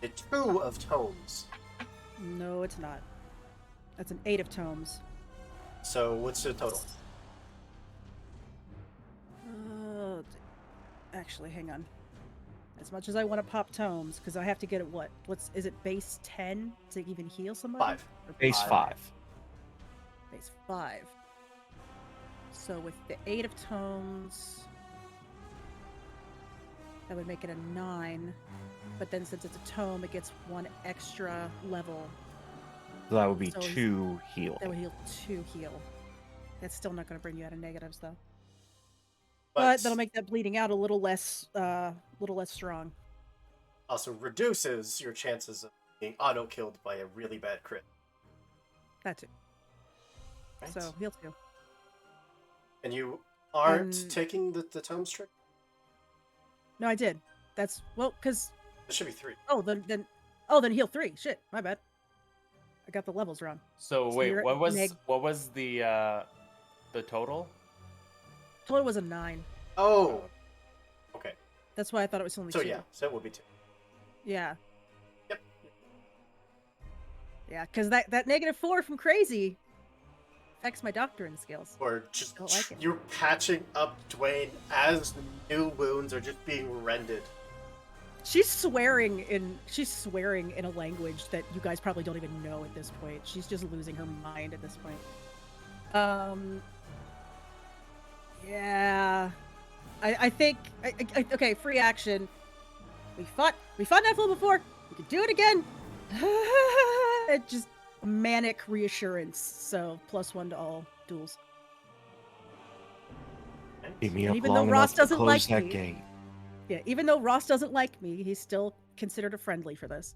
The 2 of tomes. No, it's not. That's an 8 of tomes. So what's the total? Actually, hang on. As much as I want to pop tomes, because I have to get it. Is it base 10 to even heal somebody? 5. Or Base 5. Base 5. So with the 8 of tomes, that would make it a 9. But then since it's a tome, it gets 1 extra level. So that would be So 2 heal. That would heal 2 heal. That's still not going to bring you out of negatives, though. But that'll make that bleeding out a little less strong. Also reduces your chances of being auto-killed by a really bad crit. That too. Right? So heal 2. And you aren't And- taking the tomes trick? No, I did. That's because It should be 3. then heal 3. Shit, my bad. I got the levels wrong. So So wait, you're what at was neg- what was the total? Total was a 9. Oh! Okay. That's why I thought it was only So 2. yeah, so it will be 2. Yeah. Yep. Yeah, because that -4 from crazy affects my doctoring skills. Or just Don't like it. you're patching up Dwayne as new wounds are just being rended. She's swearing in a language that you guys probably don't even know at this point. She's just losing her mind at this point. Yeah. I think okay, free action. We fought Nephilim before. We could do it again. It just manic reassurance. So +1 to all duels. Keep me And up even though long Ross enough to doesn't close like that me- gate. Yeah, even though Ross doesn't like me, he's still considered a friendly for this.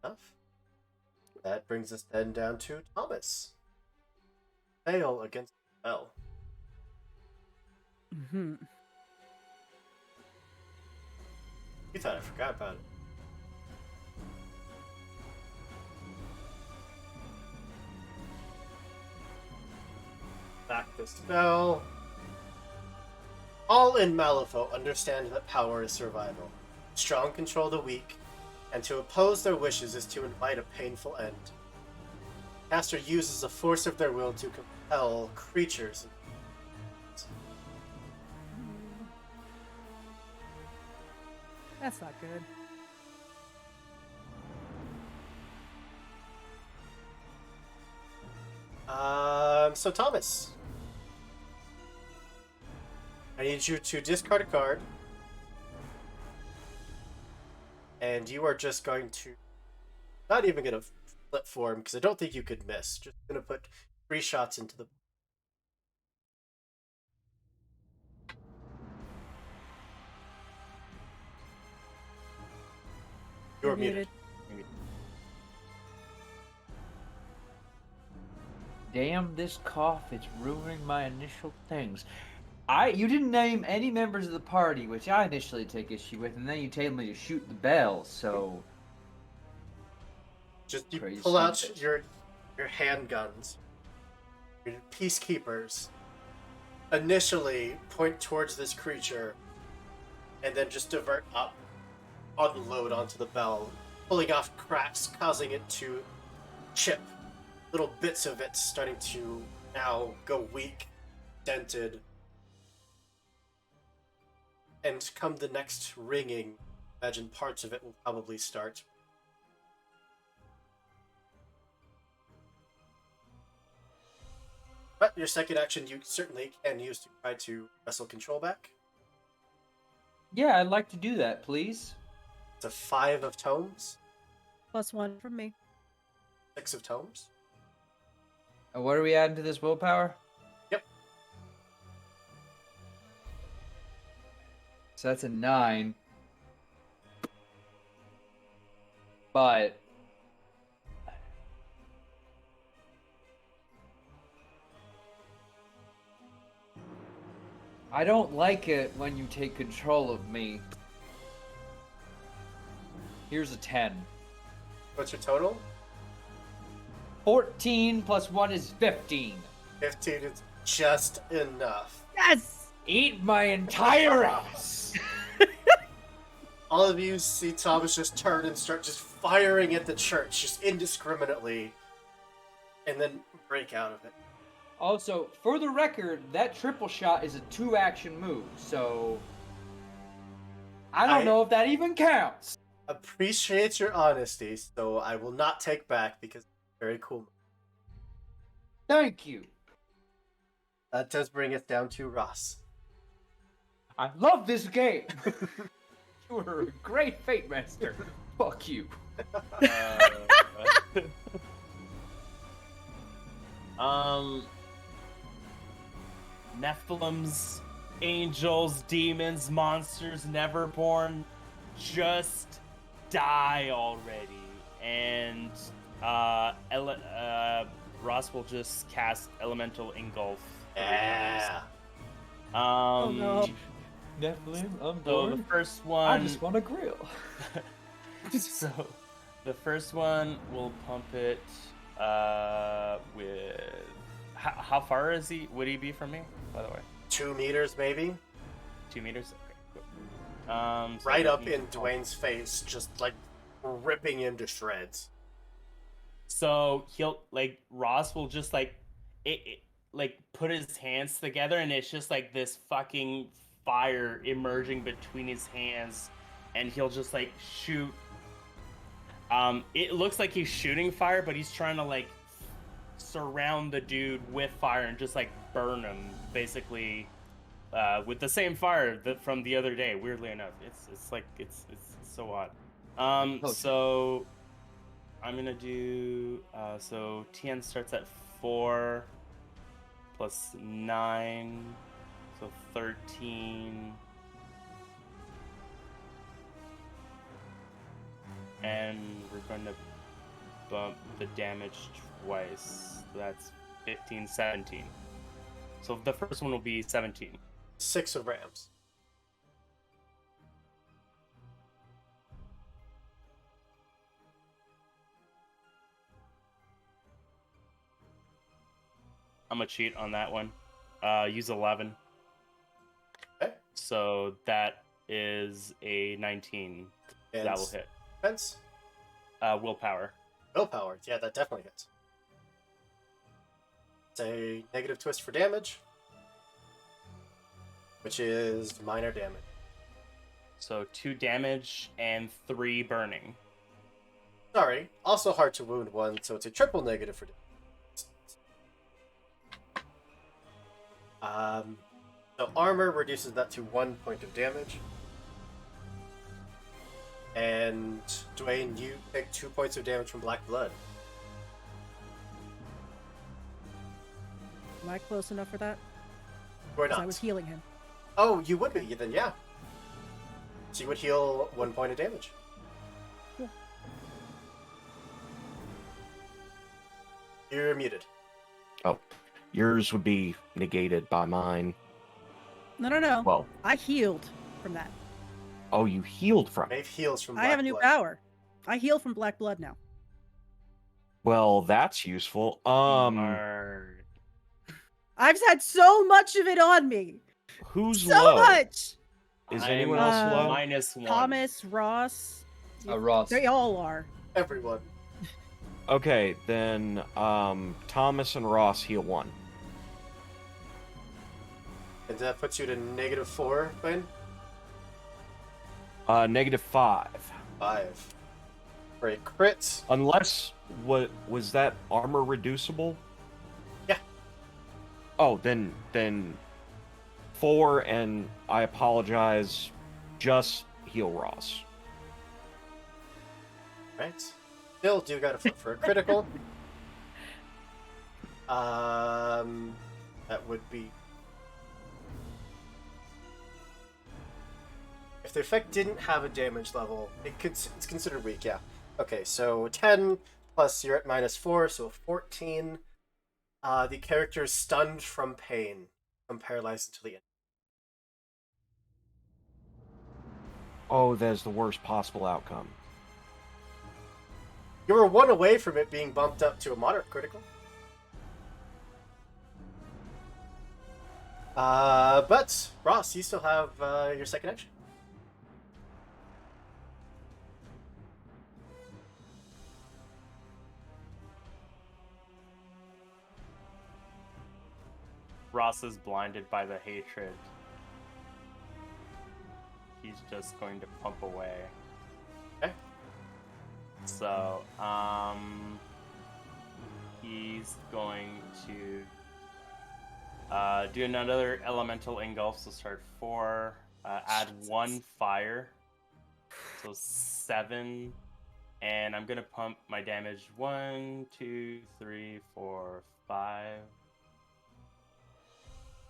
Enough. That brings us then down to Thomas. Fail against Bell. Mm-hmm. You thought I forgot about it. Back the spell. All in Malifaux understand that power is survival. Strong control the weak, and to oppose their wishes is to invite a painful end. Caster uses the force of their will to compel creatures. That's not good. So Thomas, I need you to discard a card, and you are just going to, not even going to flip for him because I don't think you could miss. Just going to put 3 shots into the. You're muted. Damn this cough, it's ruining my initial things. You didn't name any members of the party, which I initially take issue with, and then you told me to shoot the bell, so Just you Crazy pull out bitch. your handguns. Your peacekeepers initially point towards this creature, and then just divert up, unload onto the bell, pulling off cracks, causing it to chip. Little bits of it starting to now go weak, dented. And come the next ringing, imagine parts of it will probably start. But your second action you certainly can use to try to wrestle control back. yeah, I'd like to do that, please. It's a 5 of tomes, +1 from me. 6 of tomes. And what are we adding to this willpower? Yep. So that's a 9. But I don't like it when you take control of me. Here's a 10. What's your total? 14 plus 1 is 15. 15 is just enough. Yes. Eat my entire ass! All of you see Thomas just turn and start just firing at the church, just indiscriminately, and then break out of it. Also, for the record, that triple shot is a 2-action move, so I don't know if that even counts. Appreciate your honesty, so I will not take back because it's very cool. Thank you. That does bring us down to Ross. I love this game. You are a great Fate Master. Fuck you. Nephilims, angels, demons, monsters, Neverborn, just die already. And Ross will just cast Elemental Engulf. Yeah. Oh no. Nephilim, I'm So the first one. I just want to grill. So the first one will pump it with. How far is he? Would he be from me, by the way? 2 meters, maybe? 2 meters? Okay, cool. So Right that up means- in Dwayne's face, just like ripping him to shreds. So he'll, like, Ross will just, like, like, put his hands together, and it's just, like, this fucking fire emerging between his hands, and he'll just, like, shoot. It looks like he's shooting fire, but he's trying to, like, surround the dude with fire and just, like, burn him, basically, with the same fire that from the other day. Weirdly enough, it's like it's so odd. So I'm gonna do so TN starts at 4 plus 9, so 13. And we're going to bump the damage twice. So that's 15, 17. So the first one will be 17. 6 of Rams. I'm gonna cheat on that one. Use 11. Okay. So that is a 19. And That will hit. Defense? Willpower. Willpower. Yeah, that definitely hits. It's a negative twist for damage, which is minor damage. So 2 damage and 3 burning. Sorry, also hard to wound 1, so it's a triple negative for damage. So armor reduces that to 1 point of damage. And Dwayne, you take 2 points of damage from Black Blood. Am I close enough for that? Or 'Cause not. I was healing him. Oh, you would be, then yeah. So you would heal 1 point of damage. Cool. You're muted. Oh, yours would be negated by mine. No. Well, I healed from that. oh, you healed from it. Maeve heals from I Black have a new Blood. power. I heal from Black Blood now. Well, that's useful. Mark. I've had so much of it on me. Who's So low? much. Is I'm anyone else low? -1. Thomas, Ross. Ross. They all are. Everyone. Okay, then Thomas and Ross heal 1. And that puts you to -4, Ben? -5. 5. For a crit. Unless what was that armor reducible? Yeah. Oh, then 4, and I apologize. Just heal Ross. Right. Still do got a flip for a critical. That would be. If the effect didn't have a damage level, it's considered weak, yeah. Okay, so 10 plus you're at -4, so 14. The character is stunned from pain, from paralyzed until the end. Oh, that is the worst possible outcome. You were 1 away from it being bumped up to a moderate critical. But Ross, you still have your second action. Ross is blinded by the hatred. He's just going to pump away. Okay. So, he's going to do another elemental engulf. So start 4, add 1 fire. So 7. And I'm gonna pump my damage 1, 2, 3, 4, 5.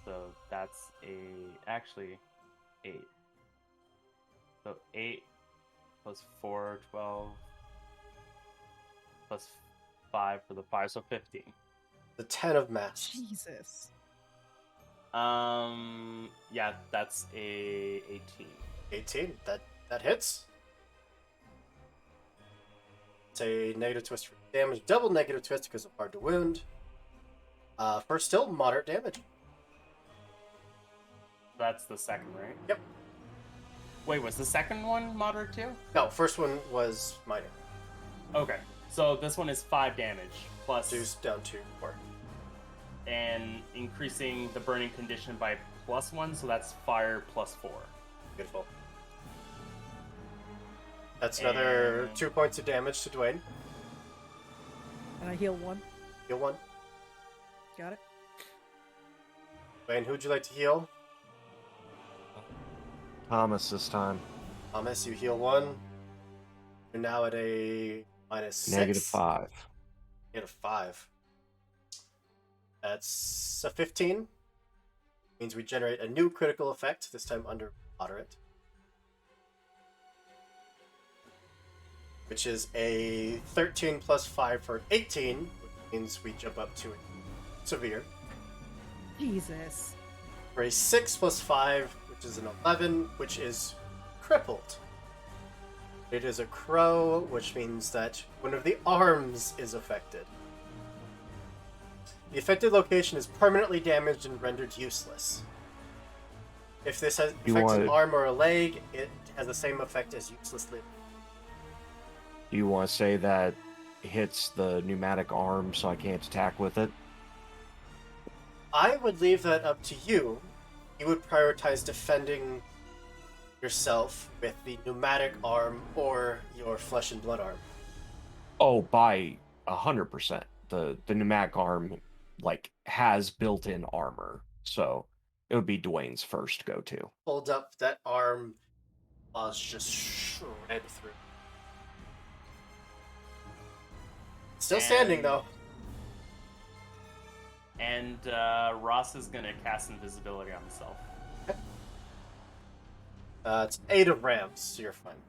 So that's actually 8. So 8 plus 4, 12 plus 5 for the fire, so 15. The 10 of mass. Jesus. Yeah, that's a 18. 18. That hits. It's a negative twist for damage, double negative twist because of hard to wound. For still moderate damage. That's the second, right? Yep. Wait, was the second one moderate too? No, first one was minor. Okay, so this one is 5 damage plus, Reduced down to 4. and increasing the burning condition by +1, so that's fire plus 4. Beautiful. That's another And- 2 points of damage to Dwayne. And I heal 1. Heal 1. Got it. Dwayne, who'd you like to heal? Thomas this time. Thomas, you heal 1. You're now at a -6. -5. -5. That's a 15. Means we generate a new critical effect, this time under moderate. Which is a 13 plus 5 for 18, which means we jump up to a severe. Jesus. For a 6 plus 5, which is an 11, which is crippled. It is a crow, which means that one of the arms is affected. The affected location is permanently damaged and rendered useless. If this affects an arm or a leg, it has the same effect as useless limb. Do you want to say that hits the pneumatic arm so I can't attack with it? I would leave that up to you. You would prioritize defending yourself with the pneumatic arm or your flesh and blood arm. Oh, by 100%. The pneumatic arm has built-in armor, so it would be Dwayne's first go-to. Hold up, that arm was just shred through. Still standing, though. And Ross is gonna cast invisibility on himself. It's 8 of rams, so you're fine.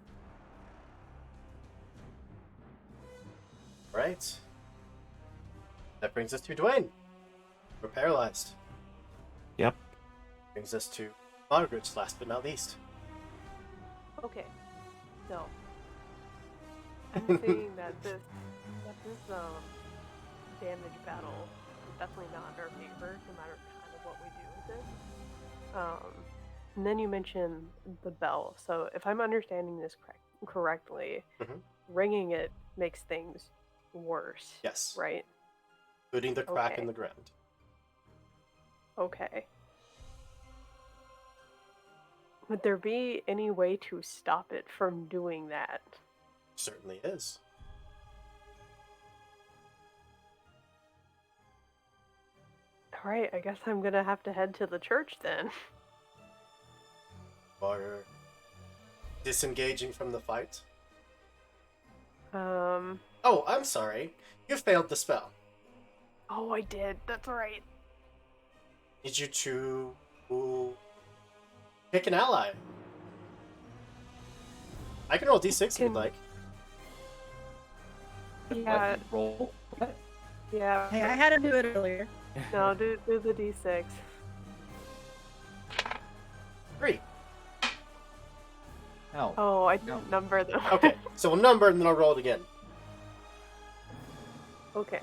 Right. That brings us to Dwayne. We're paralyzed. Yep. Brings us to Margaret, last but not least. Okay, so I'm saying that this damage battle is definitely not in our favor, no matter kind of what we do with this. And then you mentioned the bell. So if I'm understanding this correctly, Mhm. ringing it makes things worse. Yes. Right. Including the crack Okay. in the ground. Okay. Would there be any way to stop it from doing that? Certainly is. Alright, I guess I'm gonna have to head to the church then. Or disengaging from the fight. Oh, I'm sorry. You failed the spell. Oh, I did. That's right. Need you to pick an ally. I can roll d6 if you'd like. Yeah, Roll. What? yeah. Hey, I had him do it earlier. No, do the d6. 3. Hell. Oh, I didn't number them. Okay, so we'll number and then I'll roll it again. Okay.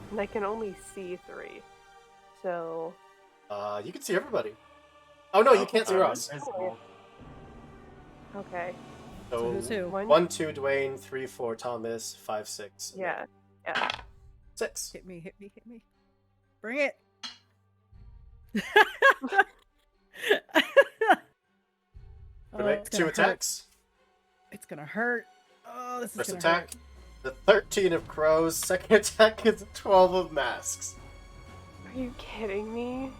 And I can only see 3. So. You can see everybody. Oh no, you can't see Ross. Invisible. Okay. So who's who? 1, 2, Dwayne, 3, 4, Thomas, 5, 6. Yeah. Yeah. 6. Hit me, hit me, hit me. Bring it. We make 2 attacks. It's gonna hurt. Oh, this is First gonna attack, hurt. the 13 of crows. Second attack is 12 of masks. Are you kidding me?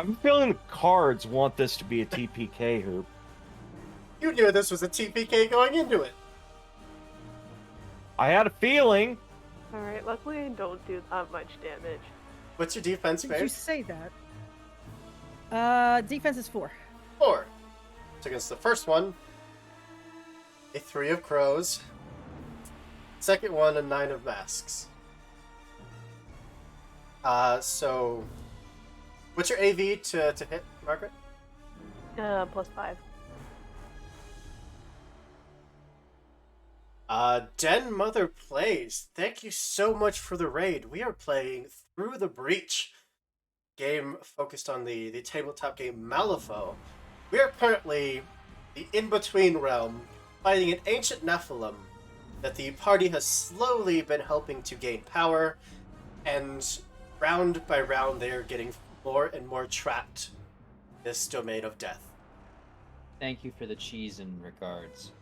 I'm feeling the cards want this to be a TPK hoop. You knew this was a TPK going into it. I had a feeling. Alright, luckily I don't do that much damage. What's your defense, Did you Faith? say that? Defense is 4. 4. So against the first one, a 3 of crows. Second one, a 9 of masks. So what's your AV to hit, Margaret? +5. Den Mother Plays, thank you so much for the raid. We are playing Through the Breach, game focused on the tabletop game Malifaux. We are currently the in-between realm, fighting an ancient Nephilim that the party has slowly been helping to gain power, and round by round they are getting more and more trapped in this domain of death. Thank you for the cheese and regards.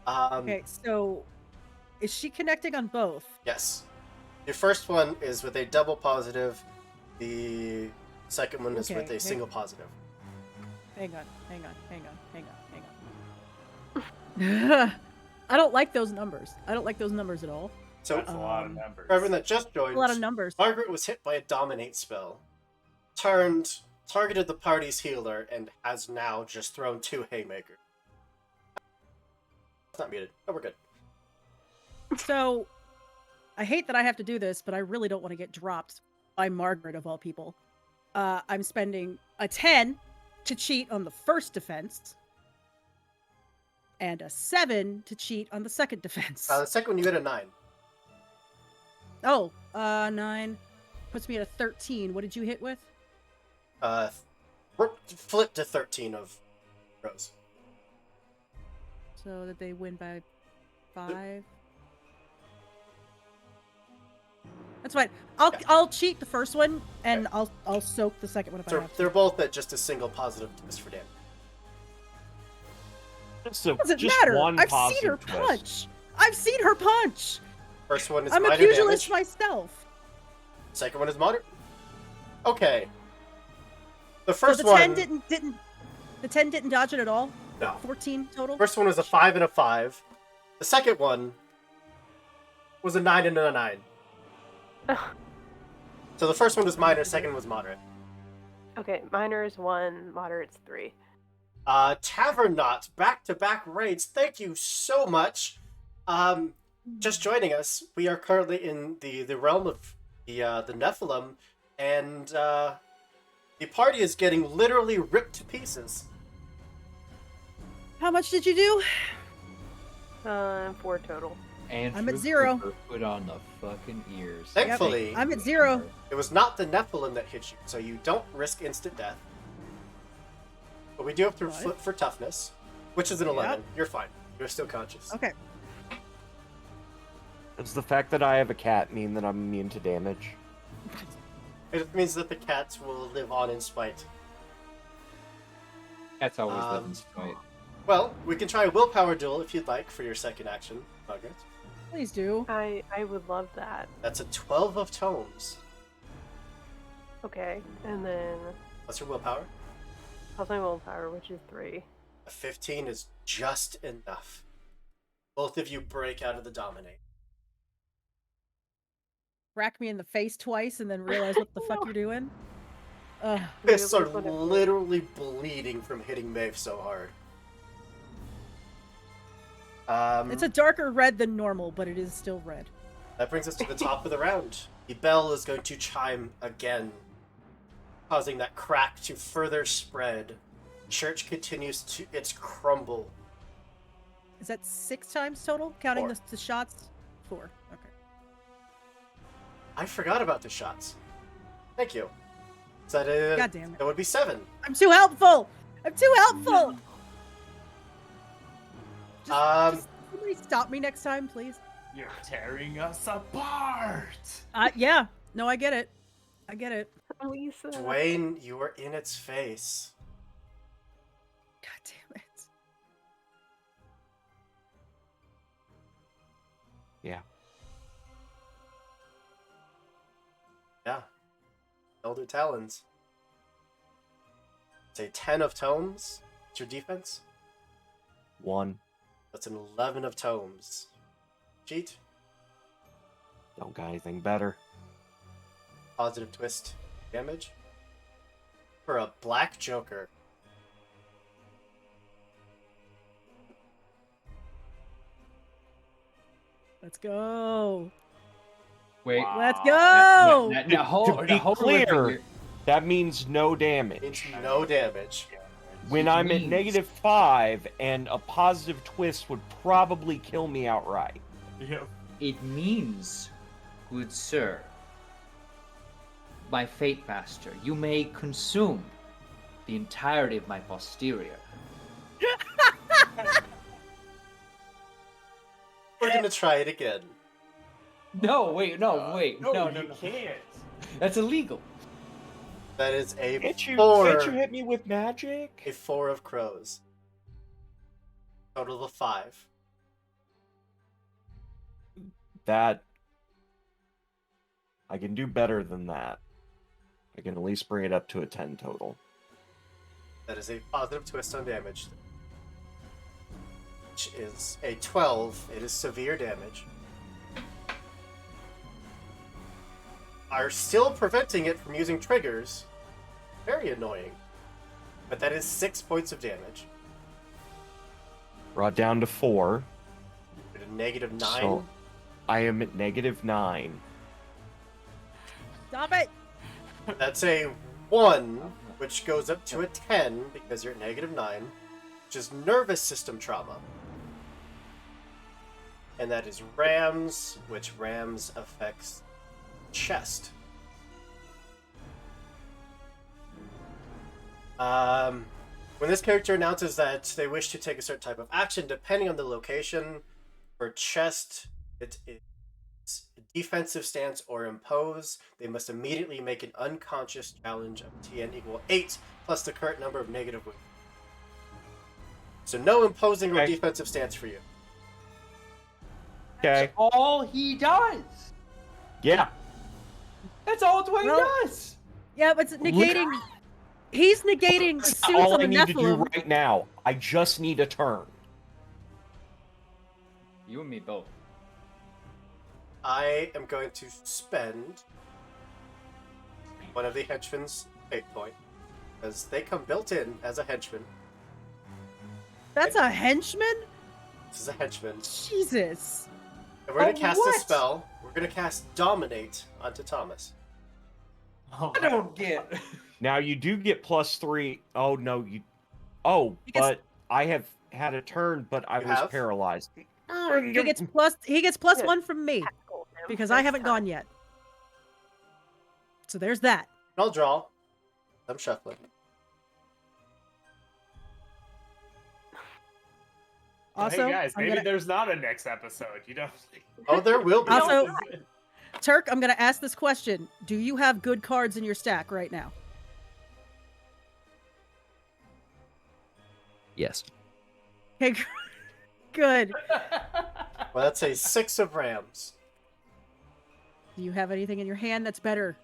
Okay, so is she connecting on both? Yes. Your first one is with a double positive. The second one is with Okay, a single positive. Hang on. I don't like those numbers. I don't like those numbers at all. So, That's a lot of numbers. for everyone that just joined, A lot of numbers. Margaret was hit by a dominate spell, targeted the party's healer, and has now just thrown 2 haymakers. It's not muted. Oh, we're good. So, I hate that I have to do this, but I really don't want to get dropped by Margaret of all people. I'm spending a 10 to cheat on the first defense, and a 7 to cheat on the second defense. The second one you hit a 9. Oh, 9 puts me at a 13. What did you hit with? Flip to 13 of Rose. So that they win by 5. That's fine. I'll cheat the first one, and Okay. I'll soak the second one if I So have to. they're both at just a single positive twist for damage. Doesn't just matter. one I've seen her positive twist. punch. I've seen her punch. First one is I'm a minor pugilist damage. myself. Second one is moderate. Okay. The So first the one 10 didn't the 10 didn't dodge it at all. No. 14 total. First one was a 5 and a 5. The second one was a 9 and a 9. So the first one was minor, second was moderate. Okay, minor is 1, moderate's 3. Tavernaut, back-to-back raids. Thank you so much. Just joining us. We are currently in the realm of the Nephilim, and the party is getting literally ripped to pieces. How much did you do? 4 total. And I'm at 0. Put on the fucking ears. Thankfully, I'm at 0. it was not the Nephilim that hit you, so you don't risk instant death. But we do have to What? flip for toughness, which is an 11. You're fine. You're still conscious. Okay. Does the fact that I have a cat mean that I'm immune to damage? It means that the cats will live on in spite. That's always living spite. Well, we can try a willpower duel if you'd like for your second action, Margaret. Please do. I would love that. That's a 12 of tomes. Okay, and then What's your willpower? plus my willpower, which is 3. A 15 is just enough. Both of you break out of the dominate. Crack me in the face twice and then realize what the fuck you're doing. Ugh. Fists are Whatever. literally bleeding from hitting Maeve so hard. It's a darker red than normal, but it is still red. That brings us to the top of the round. The bell is going to chime again, causing that crack to further spread. Church continues to its crumble. Is that 6 times total, counting 4. the shots? 4. Okay. I forgot about the shots. Thank you. So that, God damn it. that would be 7. I'm too helpful. I'm too helpful. Just somebody stop me next time, please. You're tearing us apart. Yeah. No, I get it. I get it. Lisa. Dwayne, you are in its face. God damn it. Yeah. Yeah. Elder Talons. It's a 10 of tomes. What's your defense? 1. That's an 11 of tomes. Cheat. Don't got anything better. Positive twist damage. For a black joker. Let's go. Wait. Wow. Let's go. Now, hold, To be hold with me clear, here. that means no It's damage. no damage. When It I'm at means- -5, and a positive twist would probably kill me outright. Yep. It means, good sir, my Fate Master, you may consume the entirety of my posterior. We're gonna try it again. No, wait, no. You can't. That's illegal. That is a Can't you 4. hit me with magic? A 4 of crows. Total of 5. That... I can do better than that. I can at least bring it up to a 10 total. That is a positive twist on damage. Which is a 12. It is severe damage. Are still preventing it from using triggers. Very annoying. But that is 6 points of damage. Brought down to 4. At a negative 9. So I am at -9. Stop it. That's a 1, which goes up to a 10 because you're at negative 9, which is nervous system trauma. And that is Rams, which Rams affects chest. When this character announces that they wish to take a certain type of action, depending on the location, for chest, it is defensive stance or impose. They must immediately make an unconscious challenge of TN equal 8 plus the current number of negative wounds. So no imposing or Okay. defensive stance for you. Okay. All he does. Yeah. That's all Dwayne Well, does. Yeah, but it's negating. He's negating suits All on I the need to do Nephilim. right now. I just need a turn. You and me both. I am going to spend one of the henchman's fate point, because they come built in as a henchman. That's a henchman? This is a henchman. Jesus. And we're going Oh, to cast what? a spell. We're going to cast Dominate onto Thomas. Oh, I don't get. Now you do get +3. Oh no, you. Oh, Because- but I have had a turn, but I You was have? paralyzed. He gets plus Yeah. 1 from me Tackle him because I next haven't time. gone yet. So there's that. I'll draw. I'm shuffling. Also, hey guys, I'm maybe gonna- there's not a next episode. You know. Oh, there will be. Also- Turk, I'm going to ask this question. Do you have good cards in your stack right now? Yes. Okay, good. Well, that's a 6 of Rams. Do you have anything in your hand that's better?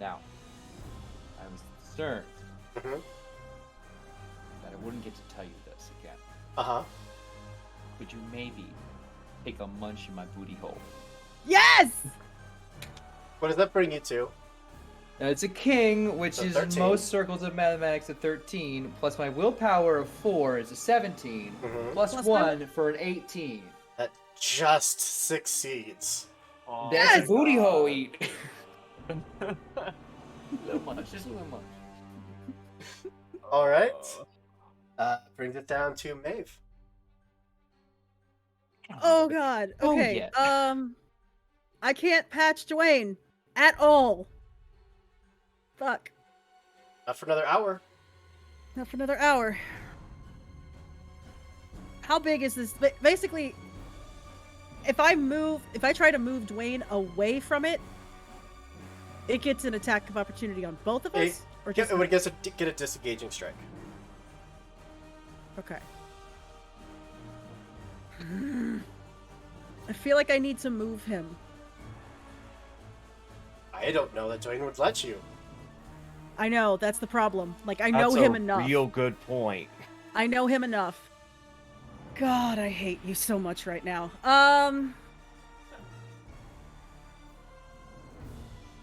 Now, I was concerned Mm-hmm. that I wouldn't get to tell you this again. Uh-huh. Could you maybe take a munch in my booty hole? Yes! What does that bring you to? Now, it's a king, which So is 13. in most circles of mathematics a 13, plus my willpower of 4 is a 17, Mhm. plus Plus 1 for an 18. That just succeeds. Aw. That's Yes! a booty hole eat. Little much, just a little much. All right. Brings it down to Maeve. Oh god. Oh, Okay. yeah. I can't patch Dwayne at all. Fuck. Not for another hour. Not for another hour. How big is this? Basically, if I try to move Dwayne away from it, it gets an attack of opportunity on both of us, or just It would get a disengaging strike. okay. I feel like I need to move him. I don't know that Dwayne would let you. I know that's the problem. Like I know That's him a enough. real good point. I know him enough. God, I hate you so much right now.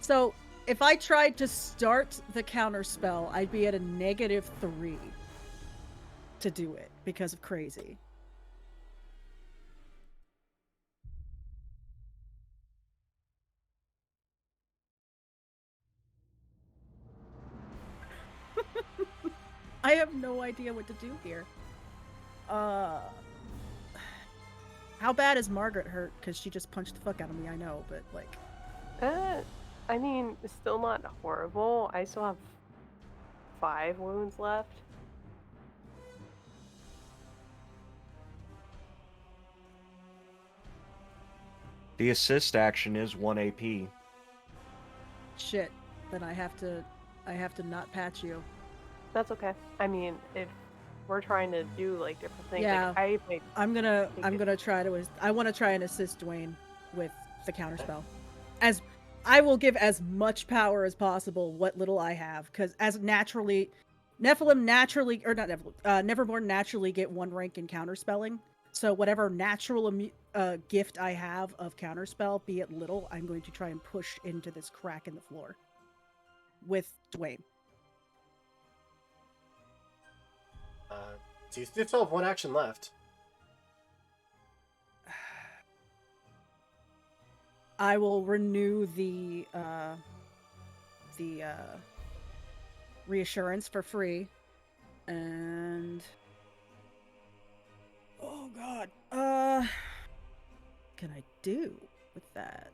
So if I tried to start the counter spell, I'd be at a -3 to do it because of crazy. I have no idea what to do here. How bad is Margaret hurt? Because she just punched the fuck out of me, I know, but like... I mean, still not horrible. I still have 5 wounds left. The assist action is 1 AP. Shit. Then I have to not patch you. That's okay. I mean, if we're trying to do like different things, Yeah. like I might. I'm gonna it- try to... I want to try and assist Dwayne with the counterspell. As I will give as much power as possible, what little I have, because as naturally, Nephilim naturally, or not Nephilim, Neverborn naturally get 1 rank in counterspelling. So whatever natural gift I have of counterspell, be it little, I'm going to try and push into this crack in the floor with Dwayne. So you still have 1 action left. I will renew the reassurance for free, and oh god, can I do with that?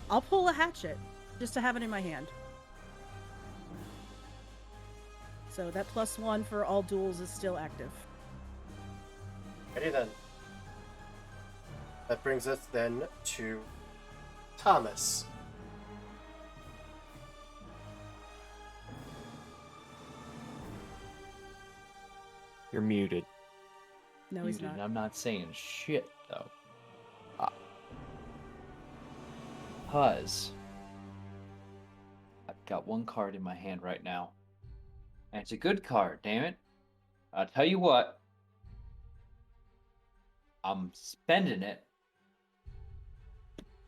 I'll pull a hatchet just to have it in my hand. So that +1 for all duels is still active. Ready then. That brings us then to Thomas. You're muted. No, he's Muted, not. I'm not saying shit though. Because I've got 1 card in my hand right now. And it's a good card, damn it. I'll tell you what. I'm spending it.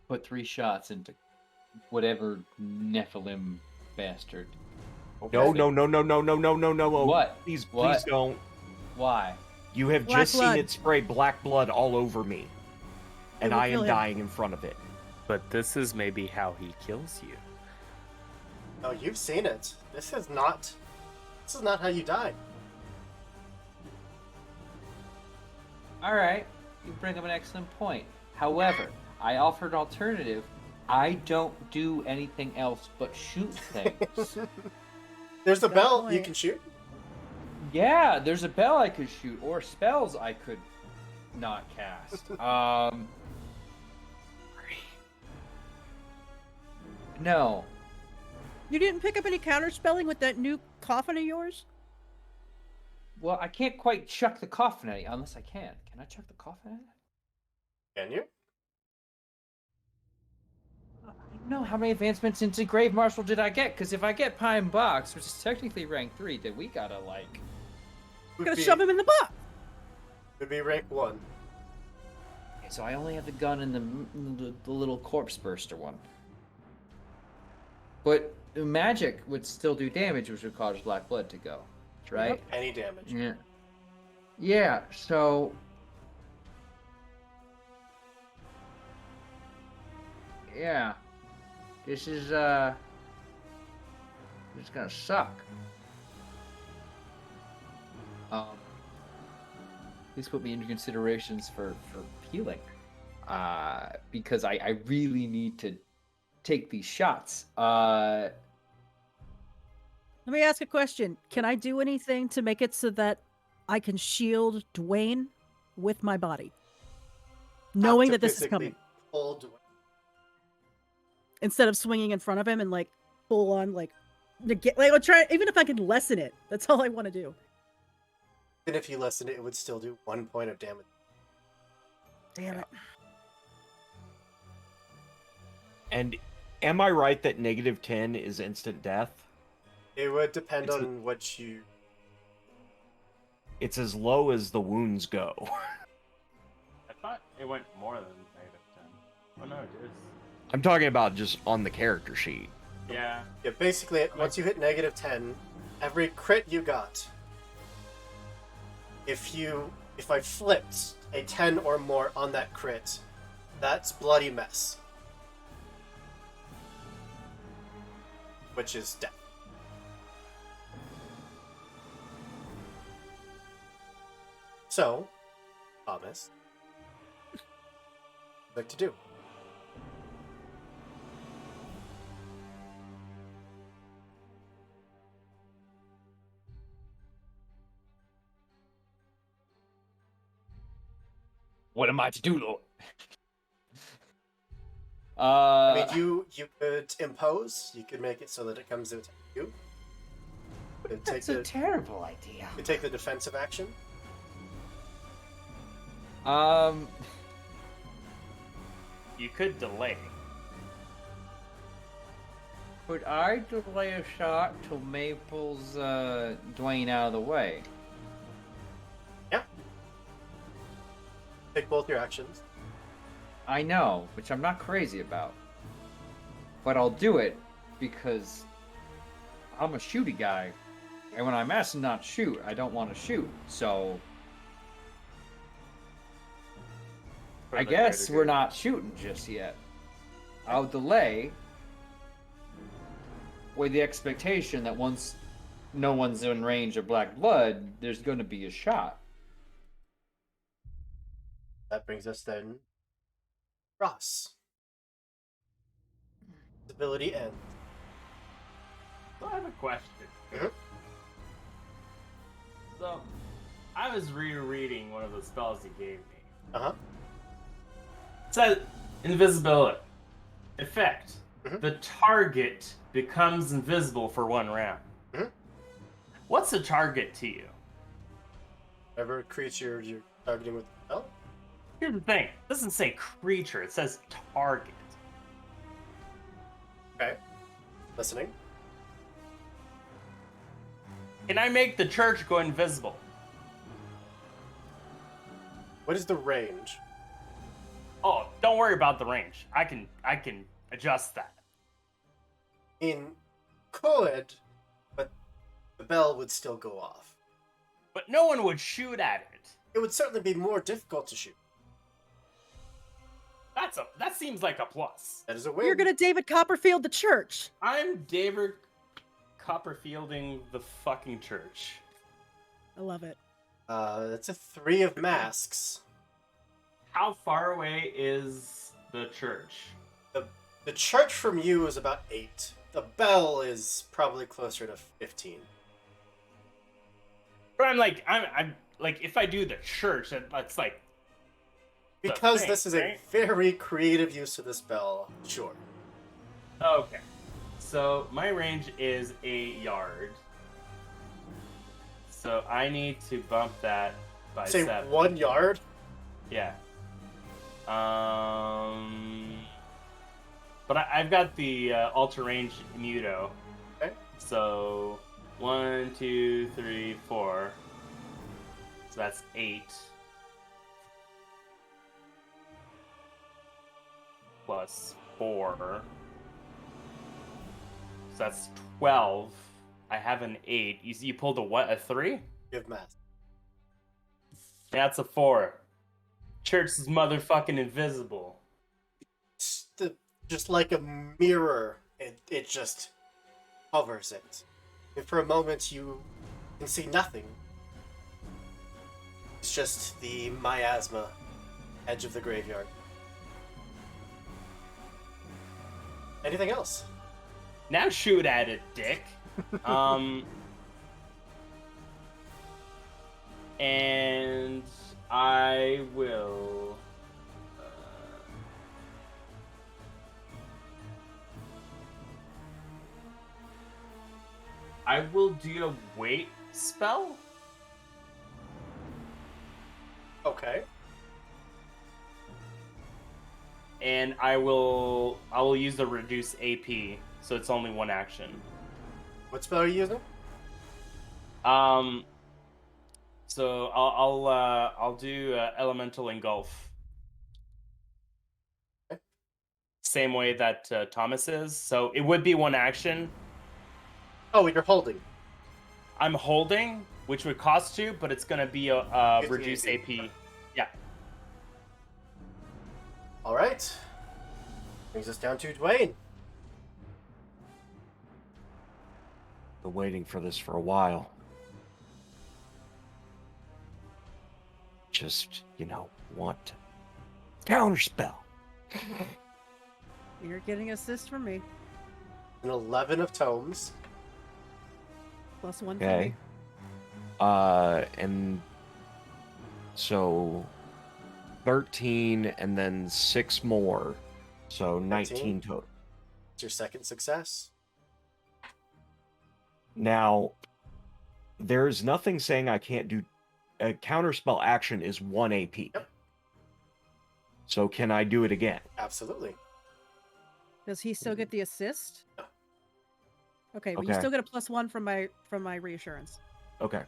Put 3 shots into whatever Nephilim bastard. No, no, no, no, no, no, no, no, no. What? Please, What? please don't. Why? You have Black just blood. seen it spray black blood all over me. And will I kill am him. dying in front of it. But this is maybe how he kills you. Oh, you've seen it. This is not how you die. Alright, you bring up an excellent point. However, I offered an alternative. I don't do anything else but shoot things. There's a Good bell you point. can shoot. Yeah, there's a bell I could shoot, or spells I could not cast. No. You didn't pick up any counterspelling with that new coffin of yours? Well, I can't quite chuck the coffin at you, unless I can. Can I chuck the coffin at it? Can you? I don't know how many advancements into Grave Marshal did I get, because if I get Pine Box, which is technically rank 3, then we gotta, like... Gotta shove him in the box! Would be rank 1. Okay, so I only have the gun and the little corpse burster one. But magic would still do damage, which would cause black blood to go, right? Any damage. Yeah. Yeah, so yeah. This is gonna suck. Please put me into considerations for healing. Because I really need to take these shots. Let me ask a question. Can I do anything to make it so that I can shield Dwayne with my body? Knowing that this is coming. Pull Dwayne. Instead of swinging in front of him and like full on like negate, like I'll try, even if I can lessen it. That's all I want to do. Even if you lessen it, it would still do 1 point of damage. Damn it. And am I right that -10 is instant death? It would depend on what you. It's as low as the wounds go. I thought it went more than -10. Oh no, it is. I'm talking about just on the character sheet. Yeah. Yeah, basically, once you hit -10, every crit you got. If I flipped a 10 or more on that crit, that's bloody mess. Which is death. So, Thomas, what would you like to do? What am I to do, Lord? I mean, you could impose. You could make it so that it comes to attack you. You could take That's a terrible idea. you could take the defensive action. You could delay. Could I delay a shot till Maple's Dwayne out of the way? Yeah. Take both your actions. I know, which I'm not crazy about. But I'll do it because I'm a shooty guy. And when I'm asked to not shoot, I don't want to shoot. So I guess we're not shooting just yet. I'll delay with the expectation that once no one's in range of black blood, there's going to be a shot. That brings us then, Ross. Ability ends. So I have a question. Mhm. So, I was rereading one of the spells you gave me. Uh-huh. It said invisibility. Effect. Mhm. The target becomes invisible for 1 round. Mhm. What's a target to you? Whatever creature you're targeting with the spell. Here's the thing. It doesn't say creature. It says target. Okay. Listening. Can I make the church go invisible? What is the range? Oh, don't worry about the range. I can adjust that. Could, but the bell would still go off. But no one would shoot at it. It would certainly be more difficult to shoot. That seems like a plus. That is a win. You're gonna David Copperfield the church. I'm David Copperfielding the fucking church. I love it. That's a 3 of masks. How far away is the church? The church from you is about 8. The bell is probably closer to 15. But I'm like, if I do the church, that's like. Because thing, this is right? a very creative use of this bell, sure. Okay. So my range is 8 yard. So I need to bump that by Say 7. 1 yard? Yeah. But I've got the ultra range Muto. Okay. So 1, 2, 3, 4. So that's 8. Plus 4. So that's 12. I have an 8. You pulled a what? A 3? Give math. That's a 4. Church is motherfucking invisible. just like a mirror, it just covers it. And for a moment, you can see nothing. It's just the miasma edge of the graveyard. Anything else? Now shoot at it, dick. And I will. I will do a wait spell. Okay. And I will use the reduce AP, so it's only one action. What spell are you using? So I'll do elemental engulf. Okay. Same way that Thomas is. So it would be one action. Oh, you're holding. I'm holding, which would cost 2, but it's gonna be a Use the reduce AP. AP. Yeah. All right. Brings us down to Dwayne. Been waiting for this for a while. Just, want to counterspell. You're getting assist from me. An 11 of tomes. +1 from Okay. me. And so 13 and then 6 more. So 19 total. It's your second success. Now, there's nothing saying I can't do a counterspell action is 1 AP. Yep. So can I do it again? Absolutely. Does he still get the assist? No. Okay, but you Okay. still get a +1 from my reassurance. Okay.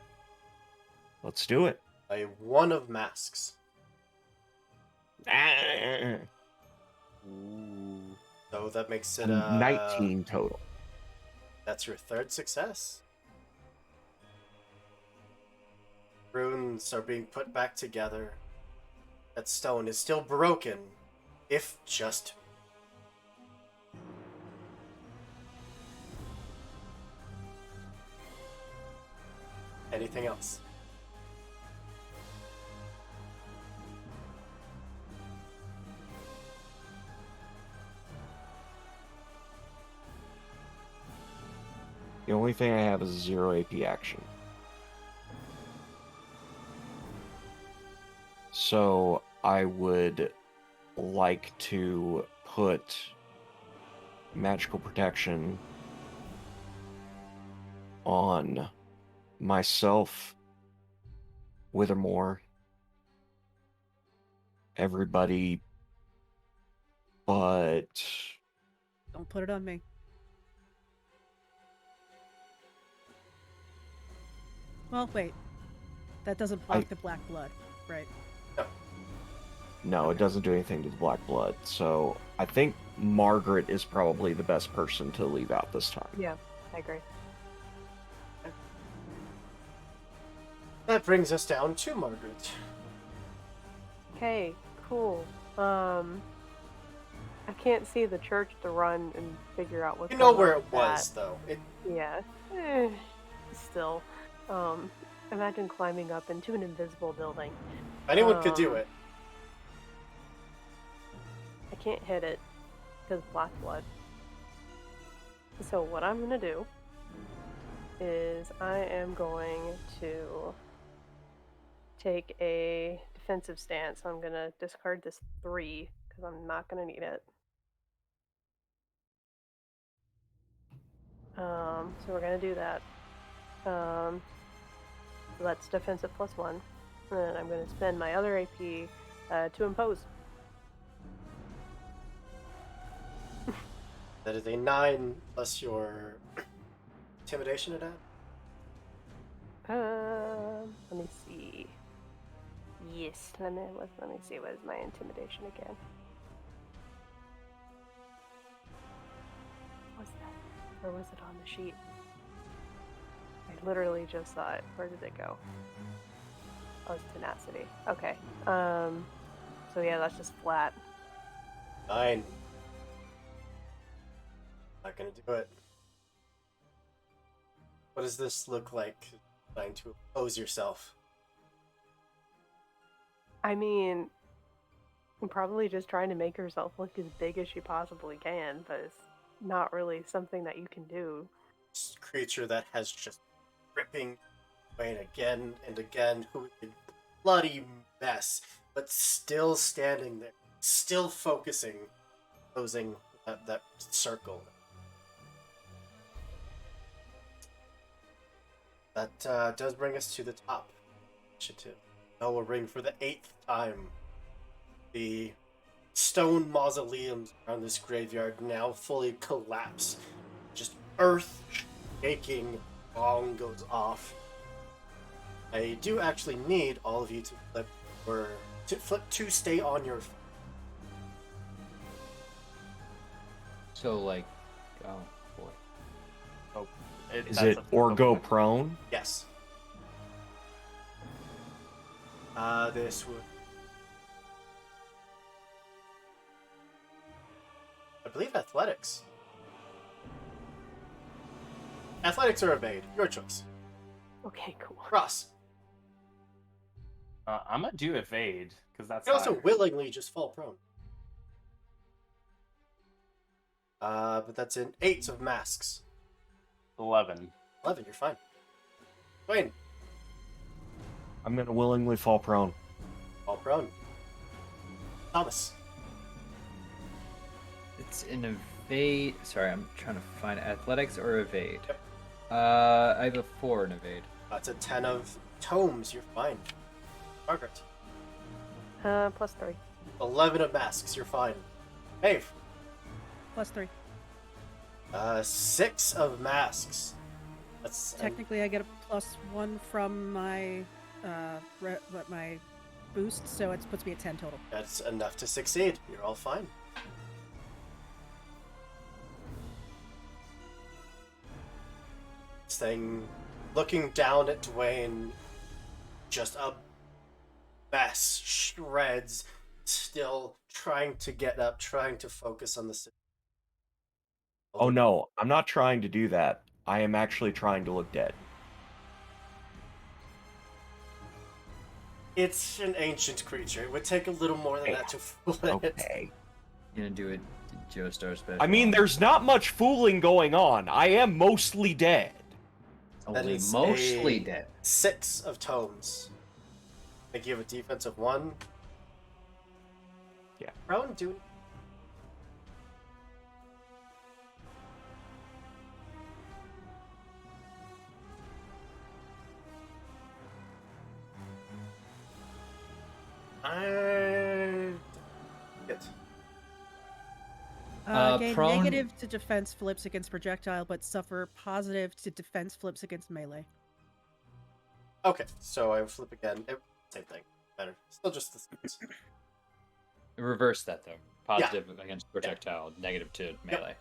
Let's do it. A 1 of masks. Ah, Ooh. So that makes it 19 total. That's your third success. Runes are being put back together. That stone is still broken, if just. Anything else? The only thing I have is 0 AP action. So I would like to put magical protection on myself, Withermore, everybody, but Don't put it on me. Well, wait. That doesn't block the black blood, right? no, it doesn't do anything to the black blood. So I think Margaret is probably the best person to leave out this time. Yeah, I agree. That brings us down to Margaret. Okay, cool. I can't see the church to run and figure out what's You know going where on it with was, that. though. Yeah. Still. Imagine climbing up into an invisible building. Anyone could do it. I can't hit it because black blood. So what I'm gonna do is I am going to take a defensive stance. I'm gonna discard this 3 because I'm not gonna need it. So we're gonna do that. So that's defensive +1. And then I'm gonna spend my other AP to impose. That is a 9 plus your intimidation at that. Let me see. Yes, let me see. What is my intimidation again? What's that? Or was it on the sheet? I literally just saw it. Where did it go? Oh, it's tenacity. Okay. So yeah, that's just flat. 9. Not gonna do it. What does this look like? Trying to oppose yourself. I mean, probably just trying to make herself look as big as she possibly can, but it's not really something that you can do. This creature that has just ripping Wayne again and again, who is a bloody mess, but still standing there, still focusing, closing that circle. That does bring us to the top initiative. Now we'll ring for the 8th time. The stone mausoleums around this graveyard now fully collapse. Just earth shaking, gong goes off. I do actually need all of you to flip to stay on your feet. So, like, oh boy. Oh, Is that's it a or go flip. prone? Yes. This would. I believe athletics. Athletics or evade, your choice. Okay, cool. Ross, I'm gonna do evade because that's you can also higher. willingly just fall prone. But that's in 8 of masks. 11. 11, you're fine. Dwayne, I'm gonna willingly fall prone. fall prone. Thomas, It's an evade. Sorry, I'm trying to find athletics or evade. Yep. I have a 4 in evade. that's a 10 of tomes, you're fine. Margaret, +3. 11 of masks, you're fine. Maeve, +3. 6 of masks. That's Technically, I get a +1 from my my boost, so it puts me at 10 total. that's enough to succeed. You're all fine. This thing looking down at Dwayne, just a mess, shreds, still trying to get up, trying to focus on the city. Oh no, I'm not trying to do that. I am actually trying to look dead. It's an ancient creature. It would take a little more than that to fool it. Okay. Gonna do it, Joestar special. I mean, there's not much fooling going on. I am mostly dead. That only is mostly a- dead. 6 of tomes. I think you have a defense of 1. Yeah. Prone, do I get Gain prone- negative to defense flips against projectile, but suffer positive to defense flips against melee. okay. So I flip again. Same thing. Better. Still just the six. Reverse that though. Positive against projectile, negative to melee.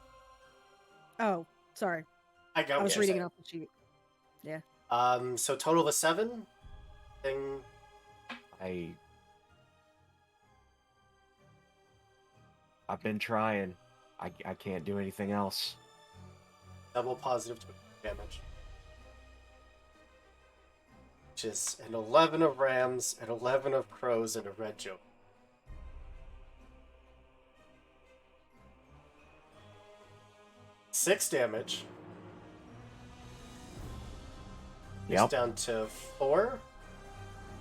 Oh, sorry. I got I what was you're reading saying. it off the sheet. So total of a 7. Thing. I've been trying. I can't do anything else. Double positive damage. Which is an 11 of rams, an 11 of crows, and a red joke. Six damage. It's Yep. down to 4.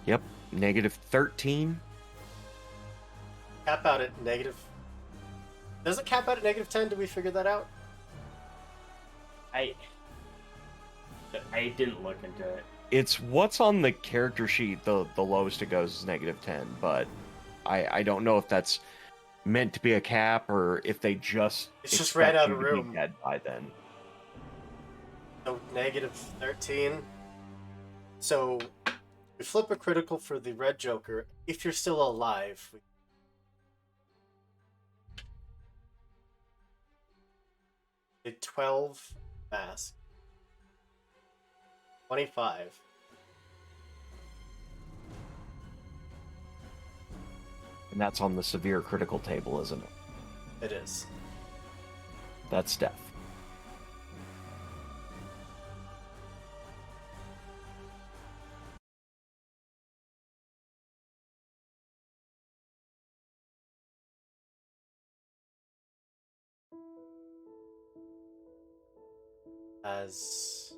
Yep. Negative 13. Cap out at negative. Does it cap out at negative 10? Did we figure that out? I didn't look into it. It's what's on the character sheet. The lowest it goes is negative 10, but I don't know if that's meant to be a cap or if they just It's just ran out expect of you to be room. dead by then. So negative 13. So we flip a critical for the red joker. If you're still alive, we... a 12 mask. 25. And that's on the severe critical table, isn't it? It is. That's death. as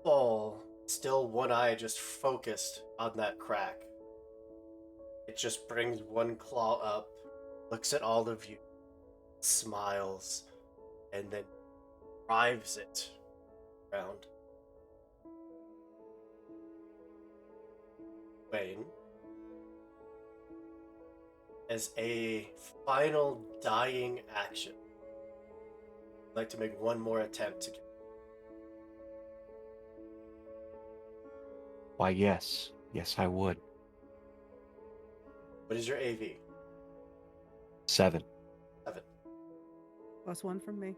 Paul, still one eye just focused on that crack. It just brings one claw up, looks at all of you, smiles, and then drives it around. Wayne, as a final dying action, I'd like to make one more attempt to get. Why, yes. Yes, I would. What is your AV? 7. 7. +1 from me.